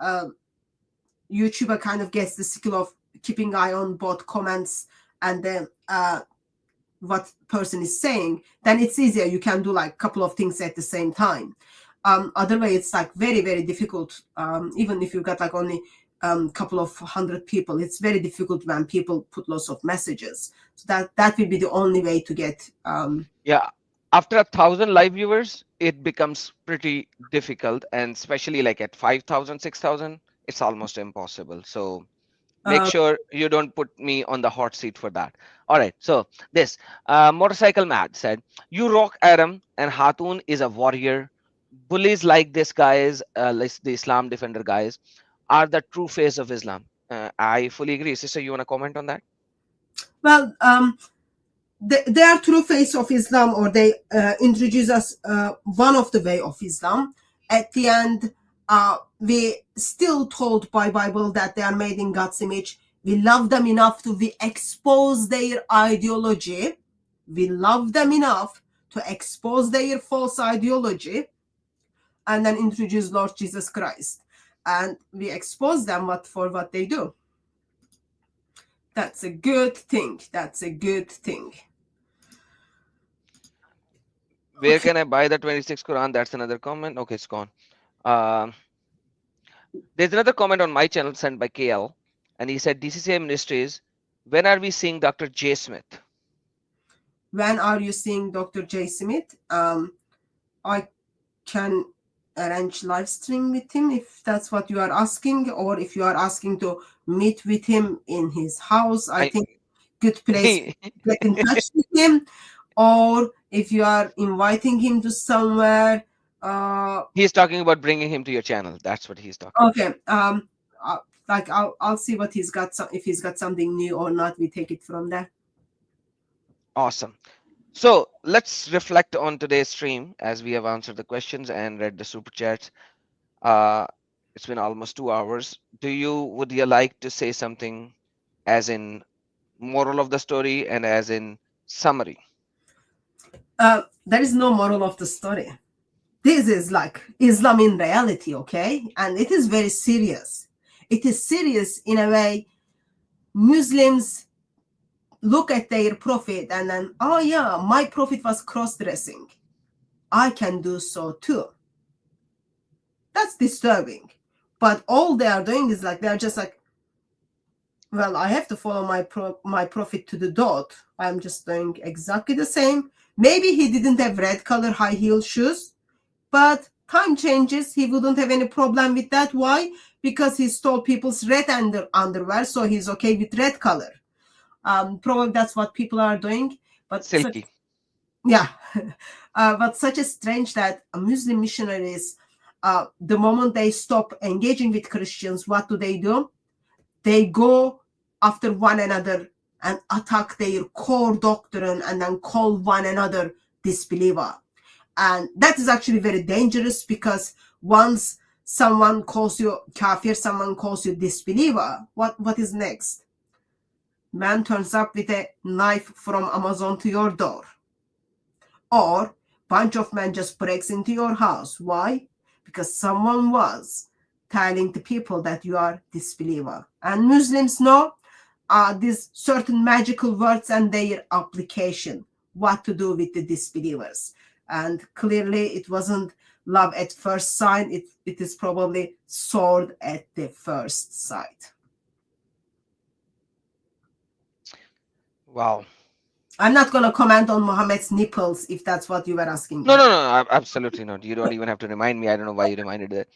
YouTuber kind of gets the skill of keeping eye on both comments and then what person is saying, then it's easier. You can do like a couple of things at the same time. Otherwise, it's like very, very difficult. Even if you got like only couple of 100 people, it's very difficult when people put lots of messages. So that will be the only way to get. Yeah, after 1,000 live viewers, it becomes pretty difficult, and especially like at 5,000, 6,000, it's almost impossible. So make sure you don't put me on the hot seat for that. All right, so this motorcycle mad said, you rock Adam, and Hatun is a warrior. Bullies like this guys, like the Islam defender guys, are the true face of Islam. I fully agree. Sister, you want to comment on that? Well, they are true face of Islam, or they introduce us one of the way of Islam. At the end, we still told by Bible that they are made in God's image. We love them enough to expose their ideology. We love them enough to expose their false ideology and then introduce Lord Jesus Christ. And we expose them for what they do. That's a good thing. That's a good thing. Where can I buy the 26 Quran? That's another comment. Okay, it's gone. There's another comment on my channel sent by KL, and he said, DCCI Ministries, when are we seeing Dr. J. Smith? When are you seeing Dr. J. Smith? I can arrange live stream with him if that's what you are asking, or if you are asking to meet with him in his house, I think good place to get in touch with him. Or if you are inviting him to somewhere, he's talking about bringing him to your channel. That's what he's talking. Okay. Like I'll see what he's got. If he's got something new or not, we take it from there. Awesome. So let's reflect on today's stream as we have answered the questions and read the super chats. It's been almost 2 hours. Would you like to say something as in moral of the story and as in summary? There is no moral of the story. This is like Islam in reality, okay? And it is very serious. It is serious in a way. Muslims look at their prophet and then, oh yeah, my prophet was cross-dressing. I can do so too. That's disturbing. But all they are doing is like, they're just like, well, I have to follow my prophet to the dot. I'm just doing exactly the same. Maybe he didn't have red color high heel shoes, but time changes. He wouldn't have any problem with that. Why? Because he stole people's red underwear, so he's okay with red color. Probably that's what people are doing. But silky. But such a strange that Muslim missionaries, the moment they stop engaging with Christians, what do? They go after one another and attack their core doctrine and then call one another disbeliever. And that is actually very dangerous, because once someone calls you kafir, someone calls you disbeliever, what is next? Man turns up with a knife from Amazon to your door. Or bunch of men just breaks into your house. Why? Because someone was telling the people that you are disbeliever. And Muslims know these certain magical words and their application, what to do with the disbelievers. And clearly it wasn't love at first sight. It is probably sword at the first sight. Wow. I'm not going to comment on Muhammad's nipples if that's what you were asking. No, absolutely not. You don't even have to remind me. I don't know why you reminded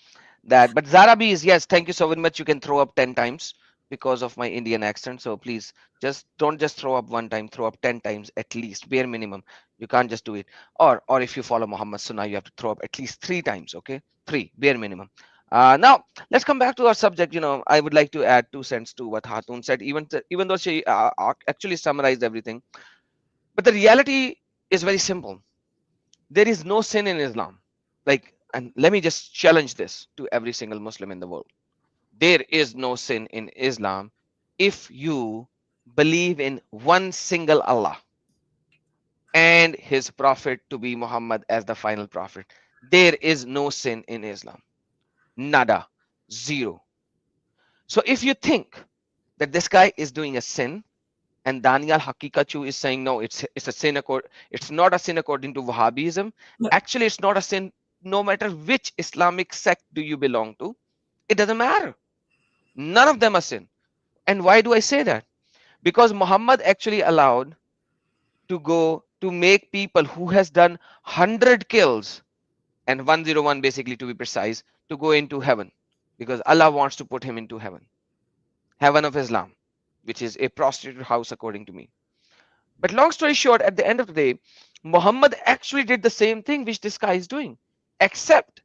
that. But Zarabi is, yes, thank you so very much. You can throw up 10 times because of my Indian accent. So please don't just throw up one time, throw up 10 times at least, bare minimum. You can't just do it. Or if you follow Muhammad Sunnah, you have to throw up at least 3 times, okay? 3, bare minimum. Now, let's come back to our subject. I would like to add 2 cents to what Hatun said, even though she actually summarized everything. But the reality is very simple. There is no sin in Islam. And let me just challenge this to every single Muslim in the world. There is no sin in Islam if you believe in one single Allah and his prophet to be Muhammad as the final prophet. There is no sin in Islam. Nada. Zero. So if you think that this guy is doing a sin, and Daniel Haqiqatjou is saying no, it's a sin it's not a sin according to Wahhabism. Yeah. Actually, it's not a sin no matter which Islamic sect do you belong to. It doesn't matter. None of them are sin. And why do I say that? Because Muhammad actually allowed to go to make people who has done 100 kills and 101 basically to be precise to go into heaven, because Allah wants to put him into heaven of Islam, which is a prostitute house according to me. But long story short, at the end of the day, Muhammad actually did the same thing which this guy is doing, except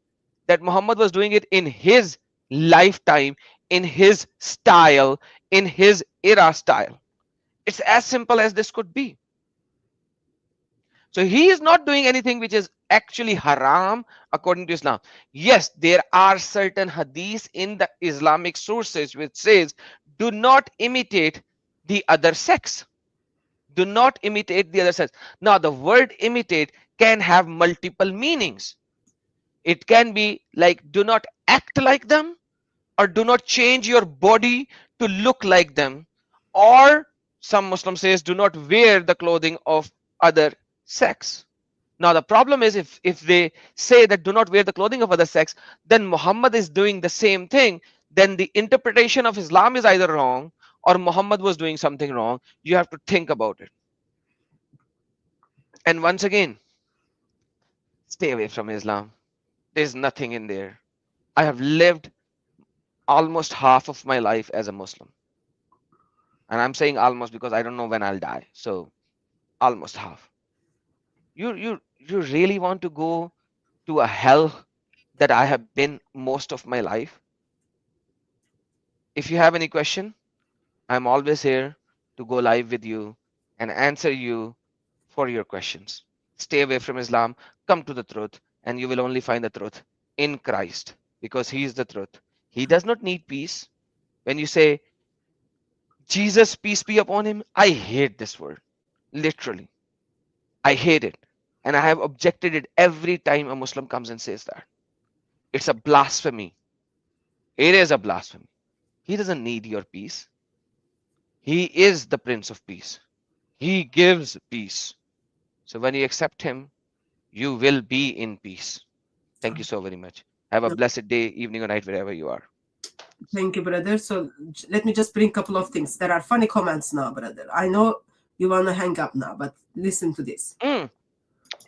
that Muhammad was doing it in his lifetime, in his style, in his era style. It's as simple as this could be. So he is not doing anything which is actually haram according to Islam. Yes, there are certain hadiths in the Islamic sources which says, do not imitate the other sects. Do not imitate the other sects. Now, the word imitate can have multiple meanings. It can be like, do not act like them, or do not change your body to look like them. Or some Muslim says, do not wear the clothing of other sects. Now, the problem is if they say that do not wear the clothing of other sects, then Muhammad is doing the same thing. Then the interpretation of Islam is either wrong or Muhammad was doing something wrong. You have to think about it. And once again, stay away from Islam. There's nothing in there. I have lived almost half of my life as a Muslim. And I'm saying almost because I don't know when I'll die. So almost half. You really want to go to a hell that I have been most of my life? If you have any question, I'm always here to go live with you and answer you for your questions. Stay away from Islam, come to the truth, and you will only find the truth in Christ, because he is the truth. He does not need peace. When you say Jesus, peace be upon him, I hate this word. Literally. I hate it. And I have objected it every time a Muslim comes and says that. It's a blasphemy. It is a blasphemy. He doesn't need your peace. He is the Prince of Peace. He gives peace. So when you accept him, you will be in peace. Thank you so very much. Have a blessed day, evening, or night, wherever you are. Thank you, brother. So let me just bring a couple of things. There are funny comments now, brother. I know you want to hang up now, but listen to this.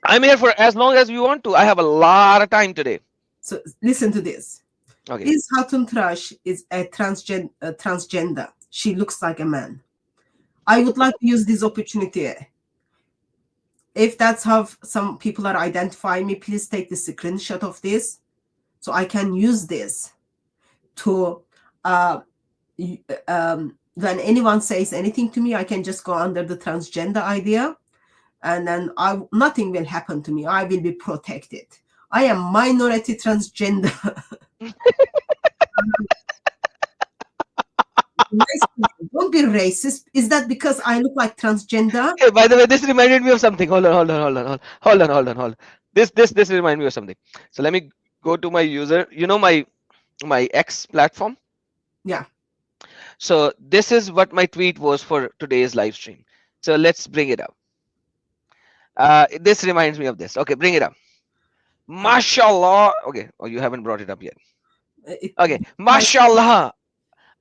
I'm here for as long as you want to. I have a lot of time today. So listen to this. Okay. This Hatun Trash is a transgender. She looks like a man. I would like to use this opportunity. If that's how some people are identifying me, please take the screenshot of this so I can use this to when anyone says anything to me, I can just go under the transgender idea, and then nothing will happen to me. I will be protected. I am minority transgender. Don't be racist. Is that because I look like transgender? Hey, by the way, this reminded me of something. Hold on. This reminded me of something. So let me go to my user. You know my X platform? Yeah. So this is what my tweet was for today's live stream. So let's bring it up. This reminds me of this. Okay, bring it up. Mashallah. Okay, oh, you haven't brought it up yet. Okay, Mashallah.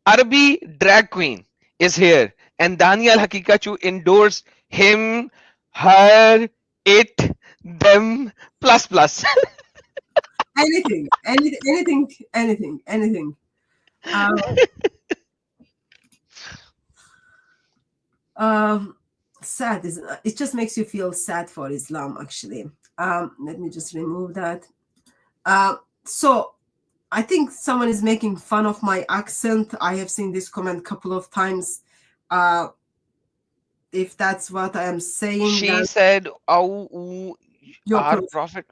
Arabi drag queen is here, and Daniel Haqiqatjou endorsed him, her, it, them, plus. Anything. Sad, isn't it? It just makes you feel sad for Islam, actually. Let me just remove that. So I think someone is making fun of my accent. I have seen this comment a couple of times. If that's what I am saying, she said, "Oh, your prophet."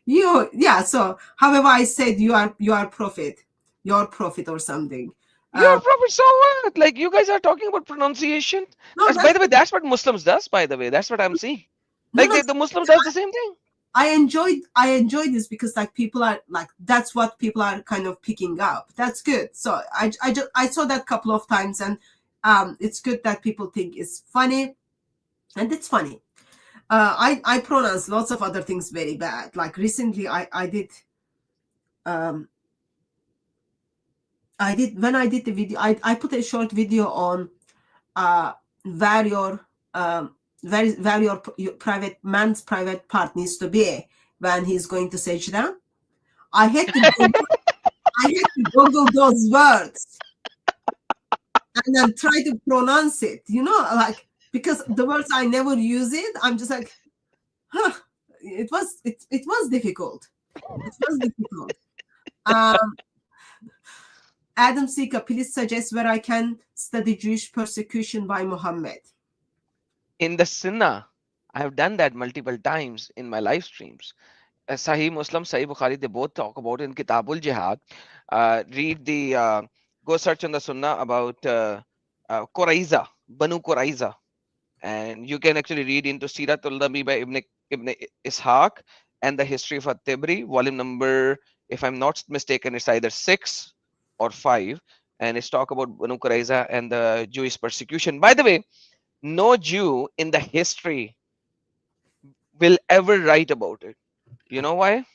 Yeah. So, however, I said you are prophet, your prophet or something. Your prophet. So what? Like you guys are talking about pronunciation. No, by the way, that's what Muslims does. By the way, that's what I'm seeing. No, Like no, the Muslim does the same thing. I enjoy this because like people are like, that's what people are kind of picking up. That's good. So I saw that couple of times, and it's good that people think it's funny, and it's funny. I pronounce lots of other things very bad. Like recently I did when I did the video, I put a short video on where your private man's private part needs to be when he's going to sajda. I had to Google those words and then try to pronounce it. You know, like, because the words I never use it, I'm just like, huh. It was difficult. It was difficult. Adam Sika, please suggest where I can study Jewish persecution by Muhammad. In the Sunnah, I have done that multiple times in my live streams. Sahih Muslim, Sahih Bukhari, they both talk about it in Kitabul Jihad. Read the, go search on the Sunnah about Quraiza, Banu Quraiza. And you can actually read into Siratul Nabi by Ibn Ishaq and the history of At-Tabari, volume number, if I'm not mistaken, it's either 6 or 5. And it's talk about Banu Quraiza and the Jewish persecution. By the way, no Jew in the history will ever write about it. You know why?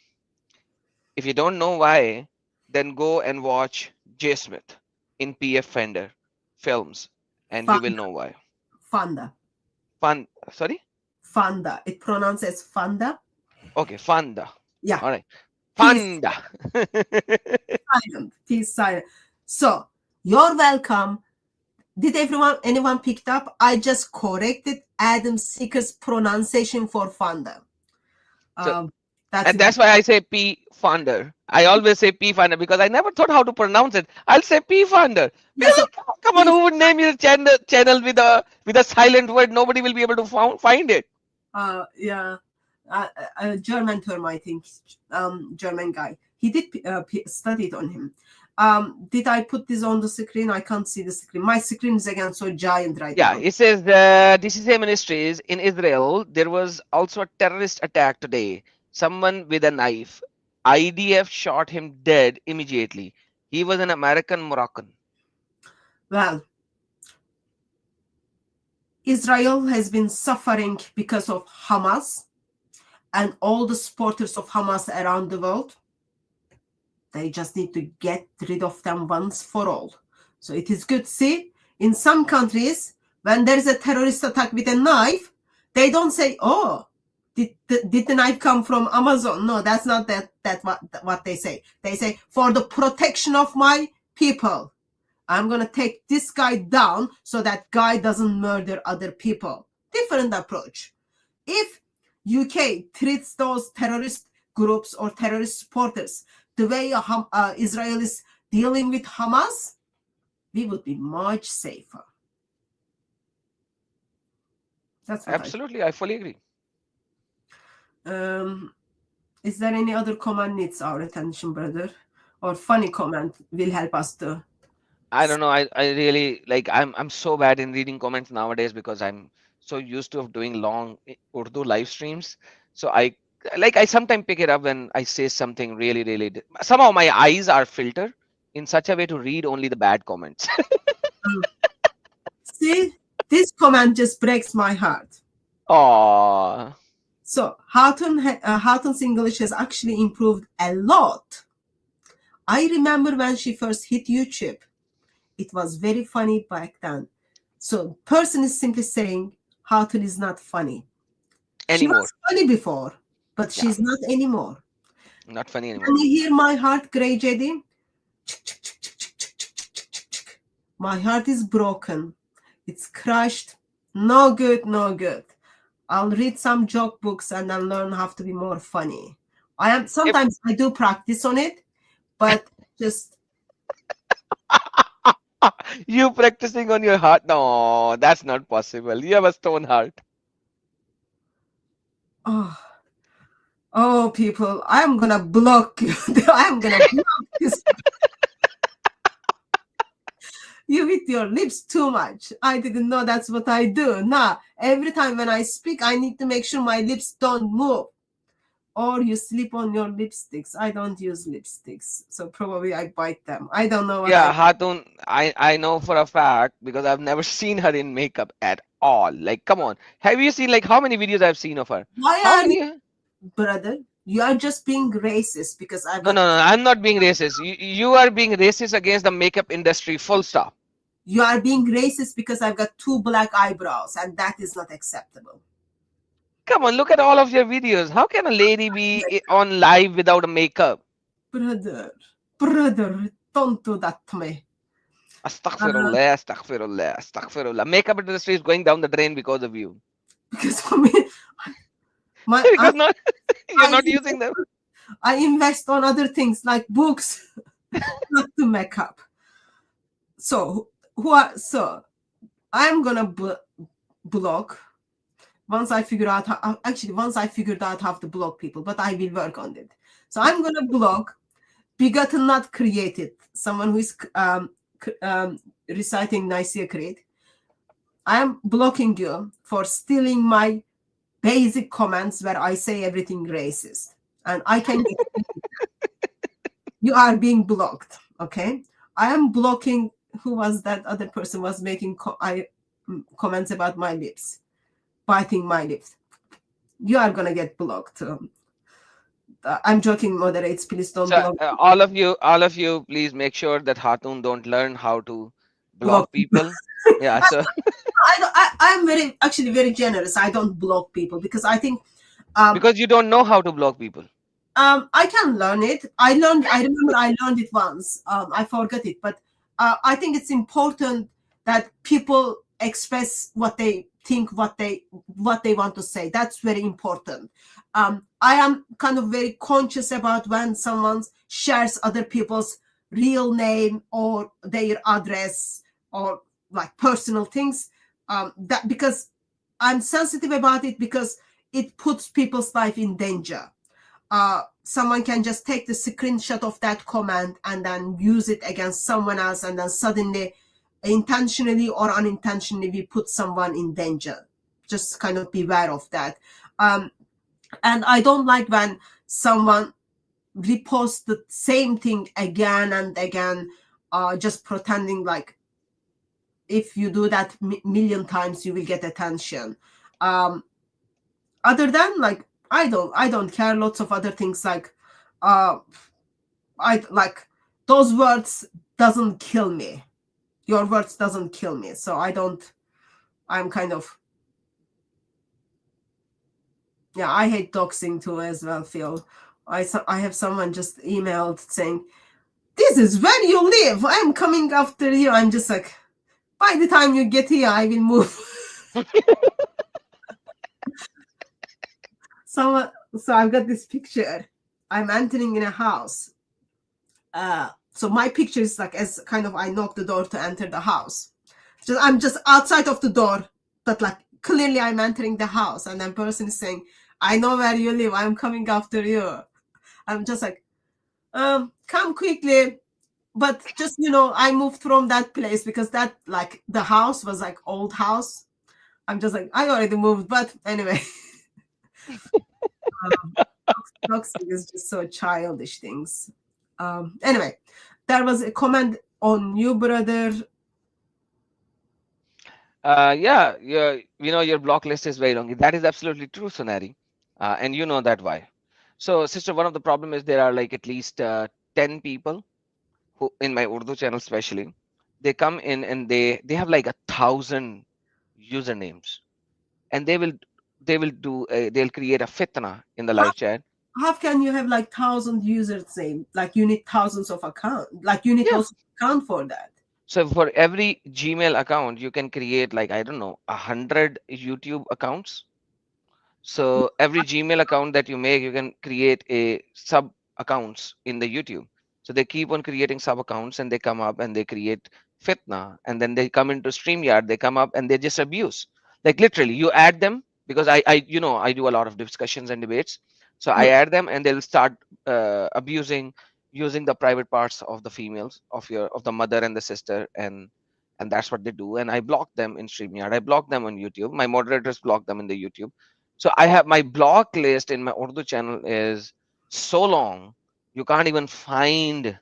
If you don't know why, then go and watch J. Smith in PF Fender films, and you will know why. Fanda. Sorry? Fanda. It pronounces Fanda. Okay, Fanda. Yeah. All right. Fanda. Silent. Peace, silent. So, you're welcome. Did anyone picked up? I just corrected Adam Seeker's pronunciation for Fanda. That's why I say P Founder. I always say P Founder because I never thought how to pronounce it. I'll say P Founder. Yeah, so come on, who would name your channel with a silent word? Nobody will be able to find it. Yeah, a German term, I think. German guy. He did study it on him. Did I put this on the screen? I can't see the screen. My screen is again so giant right now. Yeah, it says DCCI Ministries in Israel. There was also a terrorist attack today. Someone with a knife. IDF shot him dead immediately. He was an American Moroccan. Well, Israel has been suffering because of Hamas and all the supporters of Hamas around the world. They just need to get rid of them once for all. So it is good. See, in some countries, when there is a terrorist attack with a knife, they don't say, "Oh, did the knife come from Amazon?" No, that's not what they say. They say, "For the protection of my people, I'm going to take this guy down so that guy doesn't murder other people." Different approach. If UK treats those terrorist groups or terrorist supporters the way Israel is dealing with Hamas, we would be much safer. That's what absolutely. I fully agree. Is there any other comment needs our attention, brother? Or funny comment will help us to... I don't know. I really like. I'm so bad in reading comments nowadays because I'm so used to doing long Urdu live streams. So I sometimes pick it up when I say something really. Somehow my eyes are filtered in such a way to read only the bad comments. See, this comment just breaks my heart. Oh. So Hatun's English has actually improved a lot. I remember when she first hit YouTube. It was very funny back then. So person is simply saying Hatun is not funny. Anymore. She was funny before, but she's not anymore. Not funny anymore. Can you hear my heart, Grey Jedi? My heart is broken. It's crushed. No good, no good. I'll read some joke books and I'll learn how to be more funny. Sometimes I do practice on it, but just... You practicing on your heart? No, that's not possible. You have a stone heart. Oh, people, I'm gonna block you. I'm gonna block this. You hit your lips too much. I didn't know that's what I do. Nah, every time when I speak, I need to make sure my lips don't move. Or you sleep on your lipsticks. I don't use lipsticks, so probably I bite them. I don't know what Yeah, I. Hatun, I know for a fact because I've never seen her in makeup at all. Like, come on. Have you seen like how many videos I've seen of her? Why How are you, many? brother? You are just being racist because I've No, got. no, no. I'm not being racist. You are being racist against the makeup industry, full stop. You are being racist because I've got 2 black eyebrows, and that is not acceptable. Come on, look at all of your videos. How can a lady be on live without a makeup? Brother, don't do that to me. Astaghfirullah, astaghfirullah, astaghfirullah. Makeup industry is going down the drain because of you. Because for me, my Because not you're I not using them. I invest on other things like books, not to makeup. So I'm gonna block once I figure out how, actually once I figured out how to block people, but I will work on it. So I'm gonna block begotten not created, someone who is reciting Nicaea Creed. I am blocking you for stealing my basic comments where I say everything racist, and I can get you are being blocked. Okay, I am blocking. Who was that other person was making comments about my lips, biting my lips? You are gonna get blocked. I'm joking, moderates. Please don't So block all of you, please make sure that Hatun don't learn how to block block people. people. Yeah, so I'm actually very generous. I don't block people because I think because you don't know how to block people. I can learn it. I remember I learned it once. I forgot it, but I think it's important that people express what they think, what they want to say. That's very important. I am kind of very conscious about when someone shares other people's real name or their address or like personal things. That because I'm sensitive about it because it puts people's life in danger. Someone can just take the screenshot of that comment and then use it against someone else, and then suddenly, intentionally or unintentionally, we put someone in danger. Just kind of beware of that. And I don't like when someone reposts the same thing again and again, just pretending like if you do that million times, you will get attention. Other than like, I don't care. Lots of other things like, I like those words doesn't kill me. Your words doesn't kill me. So I don't. I'm kind of. Yeah, I hate doxing too as well, Phil. I have someone just emailed saying, "This is where you live. I'm coming after you." I'm just like, by the time you get here, I will move. So I've got this picture. I'm entering in a house. So my picture is like as kind of I knock the door to enter the house. So I'm just outside of the door, but like clearly I'm entering the house, and then person is saying, "I know where you live. I'm coming after you." I'm just like, come quickly. But just I moved from that place because that like the house was like old house. I'm just like, I already moved, but anyway. Doxing is just so childish things. Anyway, there was a comment on you, brother. Yeah, your block list is very long. That is absolutely true, Sonari, and you know that why. So, sister, one of the problem is there are like at least 10 people who in my Urdu channel, especially, they come in and they have like 1,000 usernames, and they'll create a fitna in the How, live chat. how can you have like 1,000 users name? Like you need thousands of account. Like you need Yeah. also account for that. So for every Gmail account, you can create like I don't know 100 YouTube accounts. So every Gmail account that you make, you can create a sub accounts in the YouTube. So they keep on creating sub accounts and they come up and they create fitna, and then they come into StreamYard, they come up and they just abuse. Like literally, you add them because I do a lot of discussions and debates. So I Mm. add them and they'll start abusing using the private parts of the females of the mother and the sister, and and that's what they do. And I block them in StreamYard. I block them on YouTube. My moderators block them in the YouTube. So I have my block list in my Urdu channel is so long, you can't even find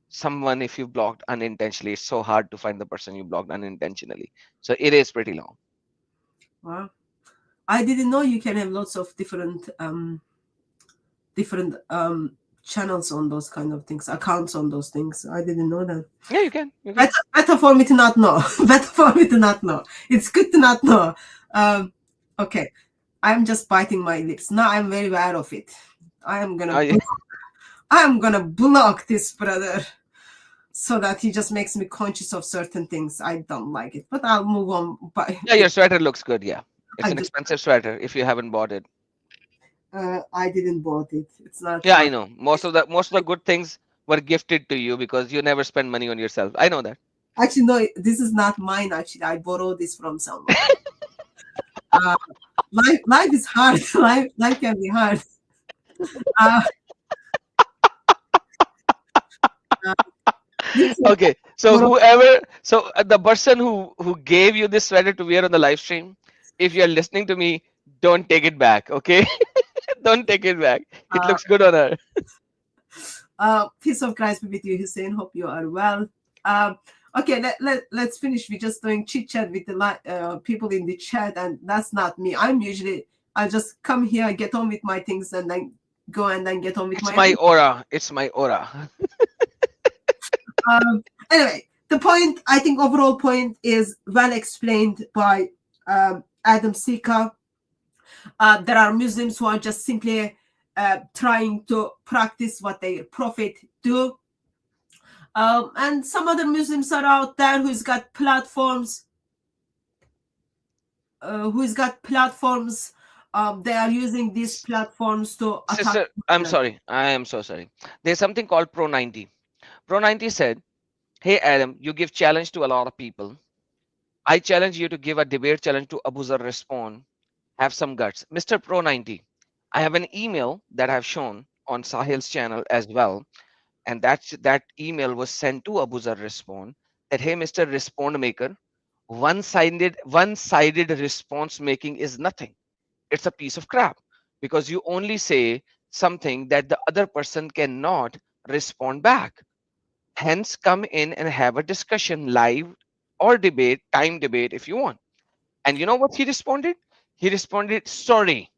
someone if you blocked unintentionally. It's so hard to find the person you blocked unintentionally. So it is pretty long. Wow. I didn't know you can have lots of different channels on those kind of things, accounts on those things. I didn't know that. Yeah, you can. You can. Better for me to not know. Better for me to not know. It's good to not know. Okay, I'm just biting my lips. Now I'm very aware of it. I'm gonna block this brother so that he just makes me conscious of certain things. I don't like it, but I'll move on. Yeah, your sweater looks good. Yeah, it's an expensive sweater if you haven't bought it. I didn't bought it. It's not. Yeah, I know. Most of the good things were gifted to you because you never spend money on yourself. I know that. Actually, no, this is not mine. Actually, I borrowed this from someone. Life is hard. Life can be hard. Okay, so the person who gave you this sweater to wear on the live stream, if you're listening to me, don't take it back, okay? Don't take it back. It looks good on her. Peace of Christ be with you, Hussein. Hope you are well. Okay, let's finish. We're just doing chit chat with the people in the chat, and that's not me. I just come here, get on with my things, and then go and then get on with my aura. It's my aura. Anyway, the point, I think overall point is well explained by Adam Sika. There are Muslims who are just simply trying to practice what their prophet do. And some other Muslims are out there who's got platforms. They are using these platforms to attack. Sister, I'm sorry. I am so sorry. There's something called Pro 90. Pro 90 said, hey, Adam, you give challenge to a lot of people. I challenge you to give a debate challenge to Abu Zar Respond. Have some guts. Mr. Pro 90, I have an email that I've shown on Sahil's channel as well. And that email was sent to Abu Zar Respond that, hey, Mr. Respond Maker, one-sided response making is nothing. It's a piece of crap because you only say something that the other person cannot respond back. Hence, come in and have a discussion live or debate, time debate if you want. And you know what he responded? He responded, sorry,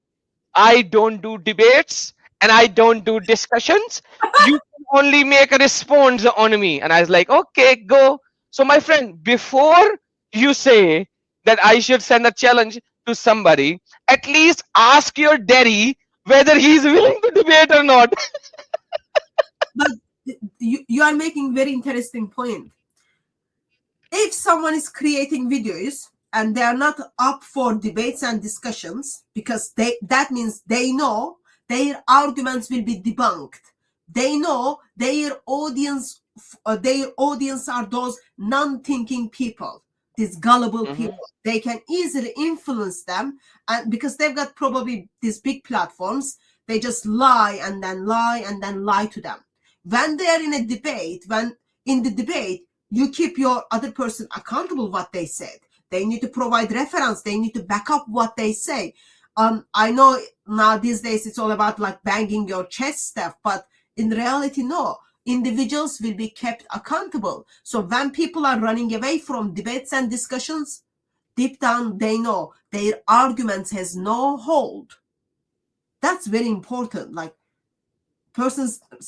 I don't do debates and I don't do discussions. You can only make a response on me. And I was like, okay, go. So my friend, before you say that I should send a challenge to somebody, at least ask your daddy whether he's willing to debate or not. But you are making very interesting point. If someone is creating videos and they are not up for debates and discussions, because that means they know their arguments will be debunked. They know their audience are those non-thinking people, these gullible people. They can easily influence them, and because they've got probably these big platforms, they just lie and then lie to them. When they are in a debate, you keep your other person accountable what they said. They need to provide reference. They need to back up what they say. I know now these days it's all about like banging your chest stuff, but in reality, no. Individuals will be kept accountable. So when people are running away from debates and discussions, deep down they know their arguments has no hold. That's very important. Like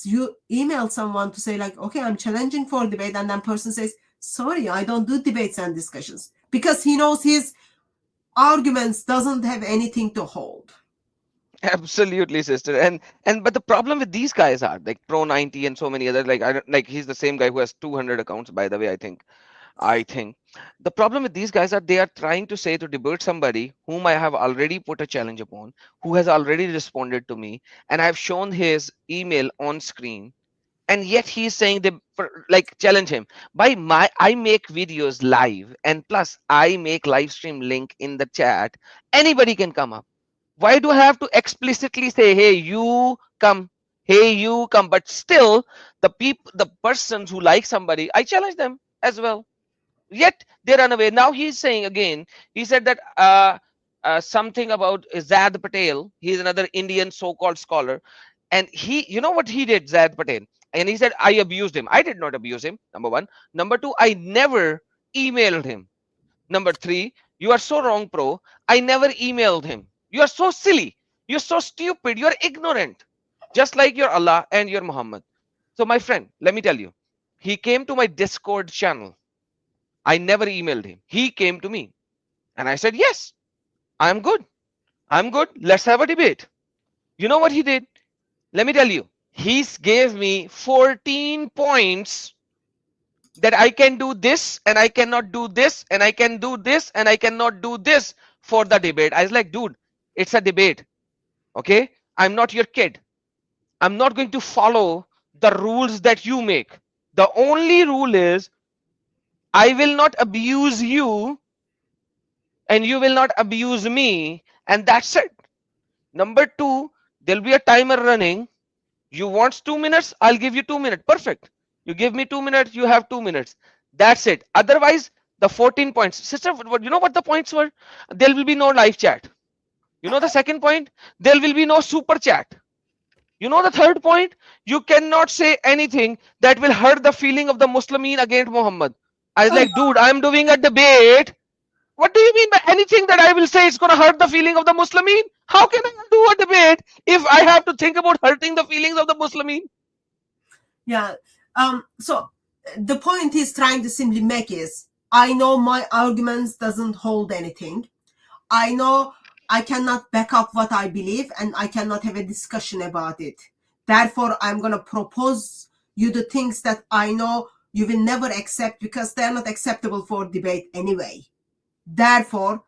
you email someone to say like, okay, I'm challenging for debate, and then person says, sorry, I don't do debates and discussions, because he knows his arguments doesn't have anything to hold. Absolutely, sister. And but the problem with these guys are like Pro 90 and so many others, like he's the same guy who has 200 accounts, by the way. I think the problem with these guys are they are trying to say to debate somebody whom I have already put a challenge upon, who has already responded to me, and I've shown his email on screen, and yet he's saying they like challenge him. I make videos live, and plus I make live stream link in the chat. Anybody can come up. Why do I have to explicitly say, hey, you come, but still the persons who like somebody, I challenge them as well. Yet they run away. Now he's saying again, he said that something about Zad Patel. He's another Indian so-called scholar. And he, you know what he did, Zad Patel? And he said, I abused him. I did not abuse him, number one. Number two, I never emailed him. Number three, you are so wrong, pro. I never emailed him. You are so silly. You're so stupid. You're ignorant. Just like your Allah and your Muhammad. So, my friend, let me tell you, he came to my Discord channel. I never emailed him. He came to me. And I said, yes, I'm good. I'm good. Let's have a debate. You know what he did? Let me tell you. He gave me 14 points that I can do this and I cannot do this and I can do this and I cannot do this for the debate. I was like, dude, it's a debate. Okay? I'm not your kid. I'm not going to follow the rules that you make. The only rule is I will not abuse you and you will not abuse me, and that's it. Number two, there'll be a timer running. You want 2 minutes? I'll give you 2 minutes. Perfect. You give me 2 minutes, you have 2 minutes. That's it. Otherwise, the 14 points. Sister, you know what the points were? There will be no live chat. You know the second point? There will be no super chat. You know the third point? You cannot say anything that will hurt the feeling of the Muslimin against Muhammad. I was like, dude, I'm doing a debate. What do you mean by anything that I will say is going to hurt the feeling of the Muslimin? How can I do a debate if I have to think about hurting the feelings of the Muslimin? Yeah. So the point he's trying to simply make is, I know my arguments doesn't hold anything. I know I cannot back up what I believe and I cannot have a discussion about it. Therefore, I'm going to propose you the things that I know you will never accept because they're not acceptable for debate anyway. Therefore,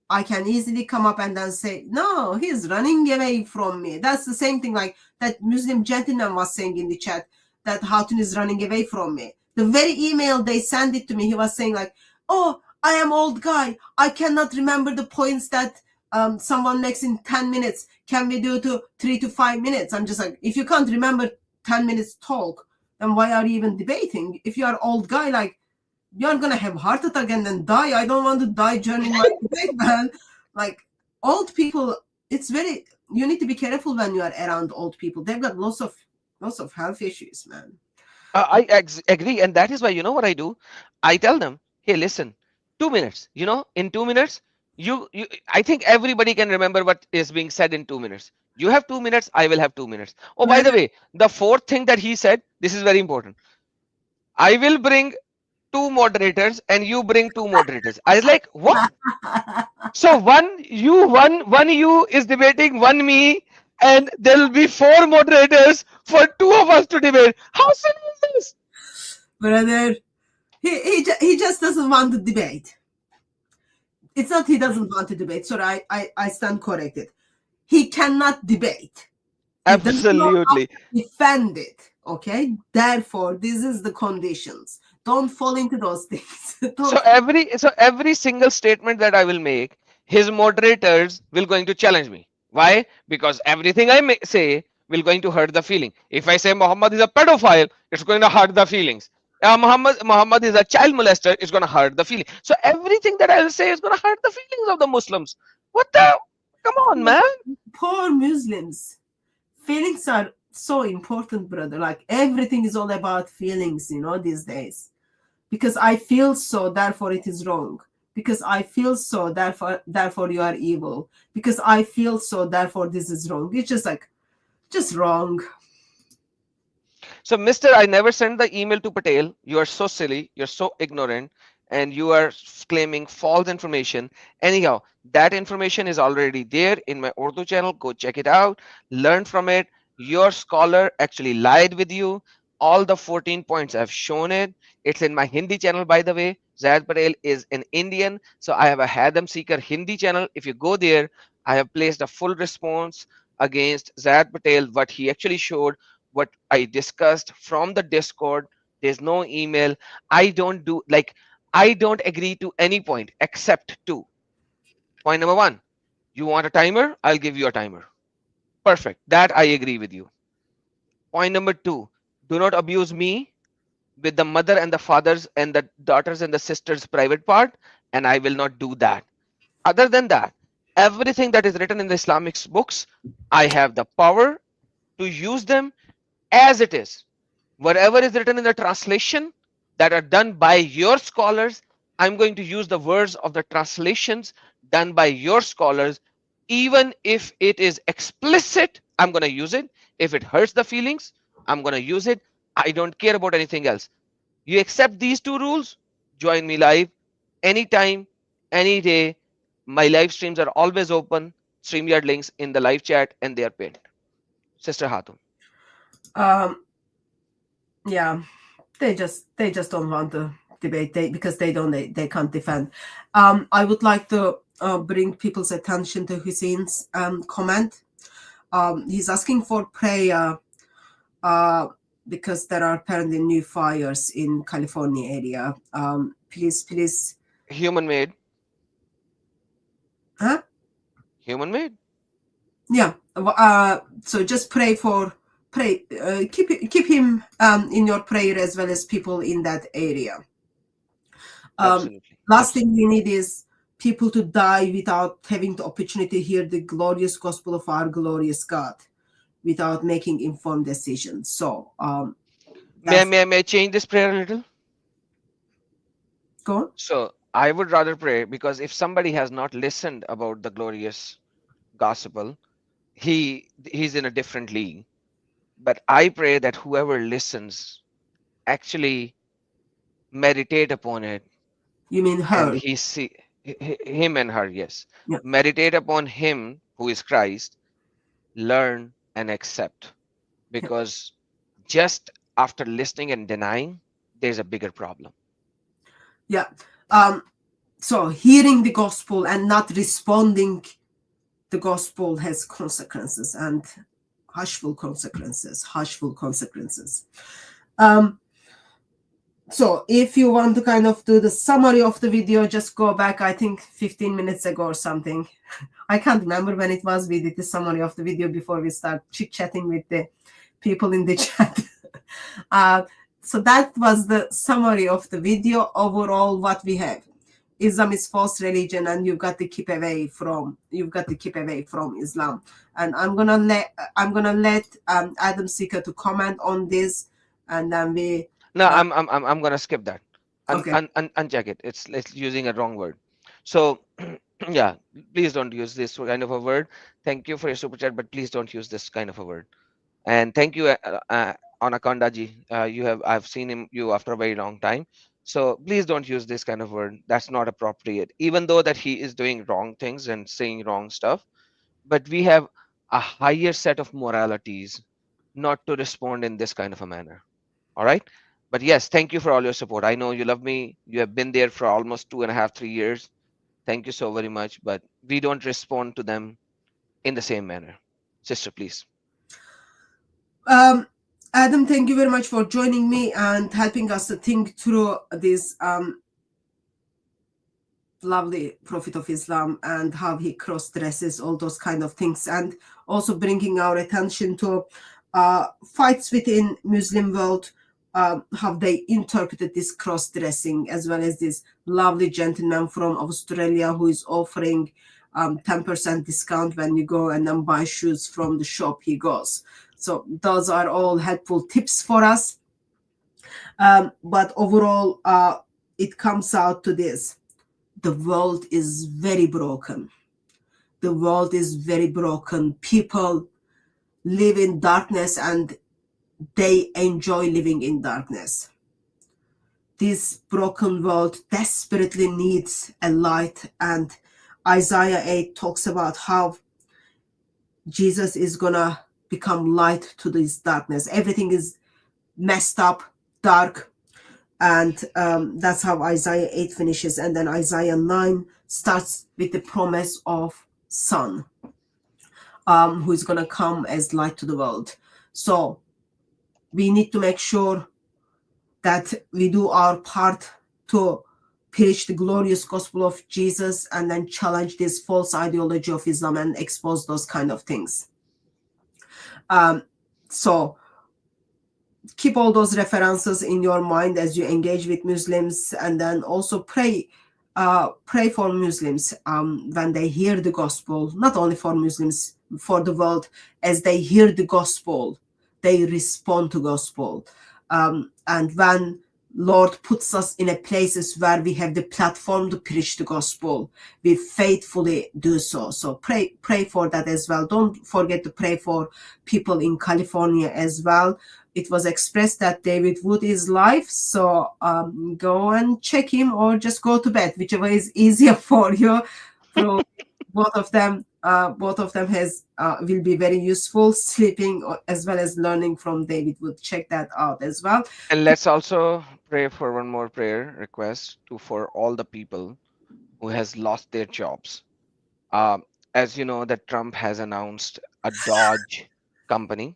I can easily come up and then say, no, he's running away from me. That's the same thing like that Muslim gentleman was saying in the chat, that Hatun is running away from me. The very email they sent it to me, he was saying like, oh, I am old guy. I cannot remember the points that someone makes in 10 minutes. Can we do to 3 to 5 minutes? I'm just like, if you can't remember 10 minutes talk, then why are you even debating? If you are old guy, like, you're gonna have heart attack and then die. I don't want to die during my debate, man. Like, old people, it's very, you need to be careful when you are around old people. They've got lots of health issues, man. I agree, and that is why, you know what I do? I tell them, hey, listen, 2 minutes. You know, in 2 minutes, you I think everybody can remember what is being said in 2 minutes. You have 2 minutes, I will have 2 minutes. Oh, by the way, the fourth thing that he said, this is very important. I will bring two moderators and you bring two moderators. I was like, what? So one you is debating, one me, and there will be four moderators for two of us to debate. How silly is this? Brother, he just doesn't want to debate. It's not he doesn't want to debate. Sorry, I stand corrected. He cannot debate. Absolutely. Defend it. Okay. Therefore, this is the conditions. Don't fall into those things. So every single statement that I will make, his moderators will going to challenge me. Why? Because everything I say will going to hurt the feeling. If I say Muhammad is a pedophile, it's going to hurt the feelings. Muhammad is a child molester, it's going to hurt the feeling. So everything that I will say is going to hurt the feelings of the Muslims. What the? Come on, man. Poor Muslims. Feelings are so important, brother. Like, everything is all about feelings, these days. Because I feel so, therefore it is wrong. Because I feel so, therefore you are evil. Because I feel so, therefore this is wrong. It's just wrong. So, Mr. I never sent the email to Patel. You are so silly. You're so ignorant. And you are claiming false information. Anyhow, that information is already there in my Urdu channel. Go check it out. Learn from it. Your scholar actually lied with you. All the 14 points, I've shown it. It's in my Hindi channel, by the way. Zahid Patel is an Indian. So I have a Hadam Seeker Hindi channel. If you go there, I have placed a full response against Zahid Patel, what he actually showed, what I discussed from the Discord. There's no email. I don't agree to any point except two. Point number one, you want a timer? I'll give you a timer. Perfect. That I agree with you. Point number two, do not abuse me with the mother and the fathers and the daughters and the sisters private part, and I will not do that. Other than that, everything that is written in the Islamic books, I have the power to use them as it is. Whatever is written in the translation that are done by your scholars, I'm going to use the words of the translations done by your scholars. Even if it is explicit, I'm going to use it. If it hurts the feelings, I'm going to use it. I don't care about anything else. You accept these two rules, join me live anytime, any day. My live streams are always open. StreamYard links in the live chat, and they are pinned. Sister Hatun. Yeah, they just don't want to debate because they can't defend. I would like to bring people's attention to Hussein's comment. He's asking for prayer because there are apparently new fires in California area. Please. Human made. Huh? Human made. Yeah. So just pray. Keep him in your prayer as well as people in that area. Absolutely. Last thing we need is people to die without having the opportunity to hear the glorious gospel of our glorious God, without making informed decisions. So, may I change this prayer a little? Go on. So I would rather pray, because if somebody has not listened about the glorious gospel, he's in a different league. But I pray that whoever listens actually meditate upon it. You mean her? And he see him and her, yes. Yeah. Meditate upon him who is Christ, learn and accept. Because just after listening and denying, there's a bigger problem. Yeah. So hearing the gospel and not responding the gospel has consequences, and harshful consequences. So if you want to kind of do the summary of the video, just go back, I think 15 minutes ago or something. I can't remember when it was we did the summary of the video before we start chit-chatting with the people in the chat. So that was the summary of the video. Overall, what we have: Islam is false religion, and you've got to keep away from Islam. And I'm gonna let Adam Seeker to comment on this, and then we. No, I'm gonna skip that. Okay. Uncheck it. It's using a wrong word. So yeah, please don't use this kind of a word. Thank you for your super chat, but please don't use this kind of a word. And thank you, Anacondaji. I've seen you after a very long time. So please don't use this kind of word. That's not appropriate. Even though that he is doing wrong things and saying wrong stuff, but we have a higher set of moralities not to respond in this kind of a manner. All right. But yes, thank you for all your support. I know you love me. You have been there for almost 2.5, 3 years. Thank you so very much. But we don't respond to them in the same manner. Sister, please. Adam, thank you very much for joining me and helping us to think through this lovely Prophet of Islam and how he cross-dresses, all those kind of things, and also bringing our attention to fights within Muslim world, how they interpreted this cross-dressing, as well as this lovely gentleman from Australia who is offering 10% discount when you go and then buy shoes from the shop he goes. So those are all helpful tips for us. But overall, it comes out to this: the world is very broken. The world is very broken. People live in darkness and they enjoy living in darkness. This broken world desperately needs a light, and Isaiah 8 talks about how Jesus is gonna become light to this darkness. Everything is messed up, dark, and that's how Isaiah 8 finishes. And then Isaiah 9 starts with the promise of Son, who is gonna come as light to the world. So we need to make sure that we do our part to preach the glorious gospel of Jesus and then challenge this false ideology of Islam and expose those kind of things. So keep all those references in your mind as you engage with Muslims, and then also pray for Muslims when they hear the gospel, not only for Muslims, for the world. As they hear the gospel, they respond to gospel. And when Lord puts us in a places where we have the platform to preach the gospel, we faithfully do so. So pray for that as well. Don't forget to pray for people in California as well. It was expressed that David Wood is live, so go and check him, or just go to bed, whichever is easier for you. From both of them has will be very useful. Sleeping as well as learning from David Wood. Check that out as well. And let's also pray for one more prayer request for all the people who has lost their jobs. Um, as you know, that Trump has announced a Dodge company.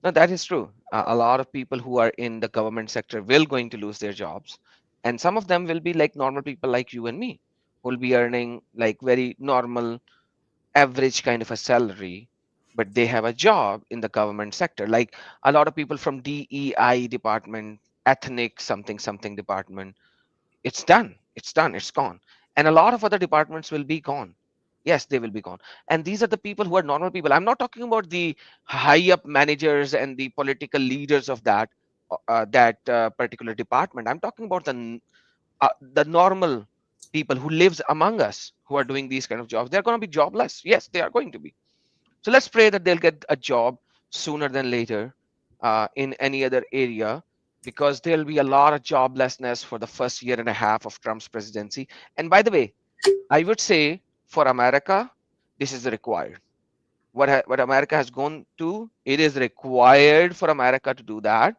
No, that is true. A lot of people who are in the government sector will going to lose their jobs, and some of them will be like normal people like you and me, who will be earning like very normal, average kind of a salary, but they have a job in the government sector. Like a lot of people from DEI department, ethnic something something department, it's done, it's done, it's gone. And a lot of other departments will be gone. Yes, they will be gone. And these are the people who are normal people. I'm not talking about the high up managers and the political leaders of that particular department. I'm talking about the normal people who lives among us, who are doing these kind of jobs. They're going to be jobless. Yes, they are going to be. So let's pray that they'll get a job sooner than later in any other area, because there'll be a lot of joblessness for the first year and a half of Trump's presidency. And by the way, I would say for America, this is required. What America has gone to, it is required for America to do that.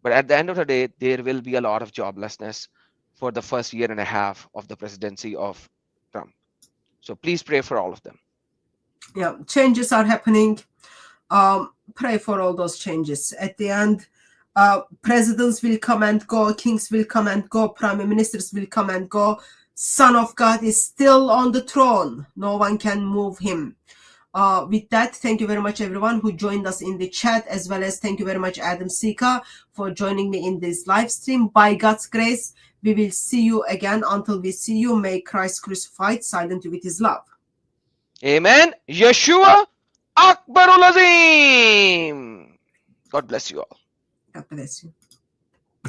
But at the end of the day, there will be a lot of joblessness for the first year and a half of the presidency of Trump. So please pray for all of them. Yeah, changes are happening. Pray for all those changes. At the end, presidents will come and go, kings will come and go, prime ministers will come and go. Son of God is still on the throne. No one can move him. With that, thank you very much, everyone who joined us in the chat, as well as thank you very much, Adam Sika, for joining me in this live stream. By God's grace, we will see you again. Until we see you, may Christ crucified silent you with his love. Amen. Yeshua Akbarul Azim. God bless you all. God bless you.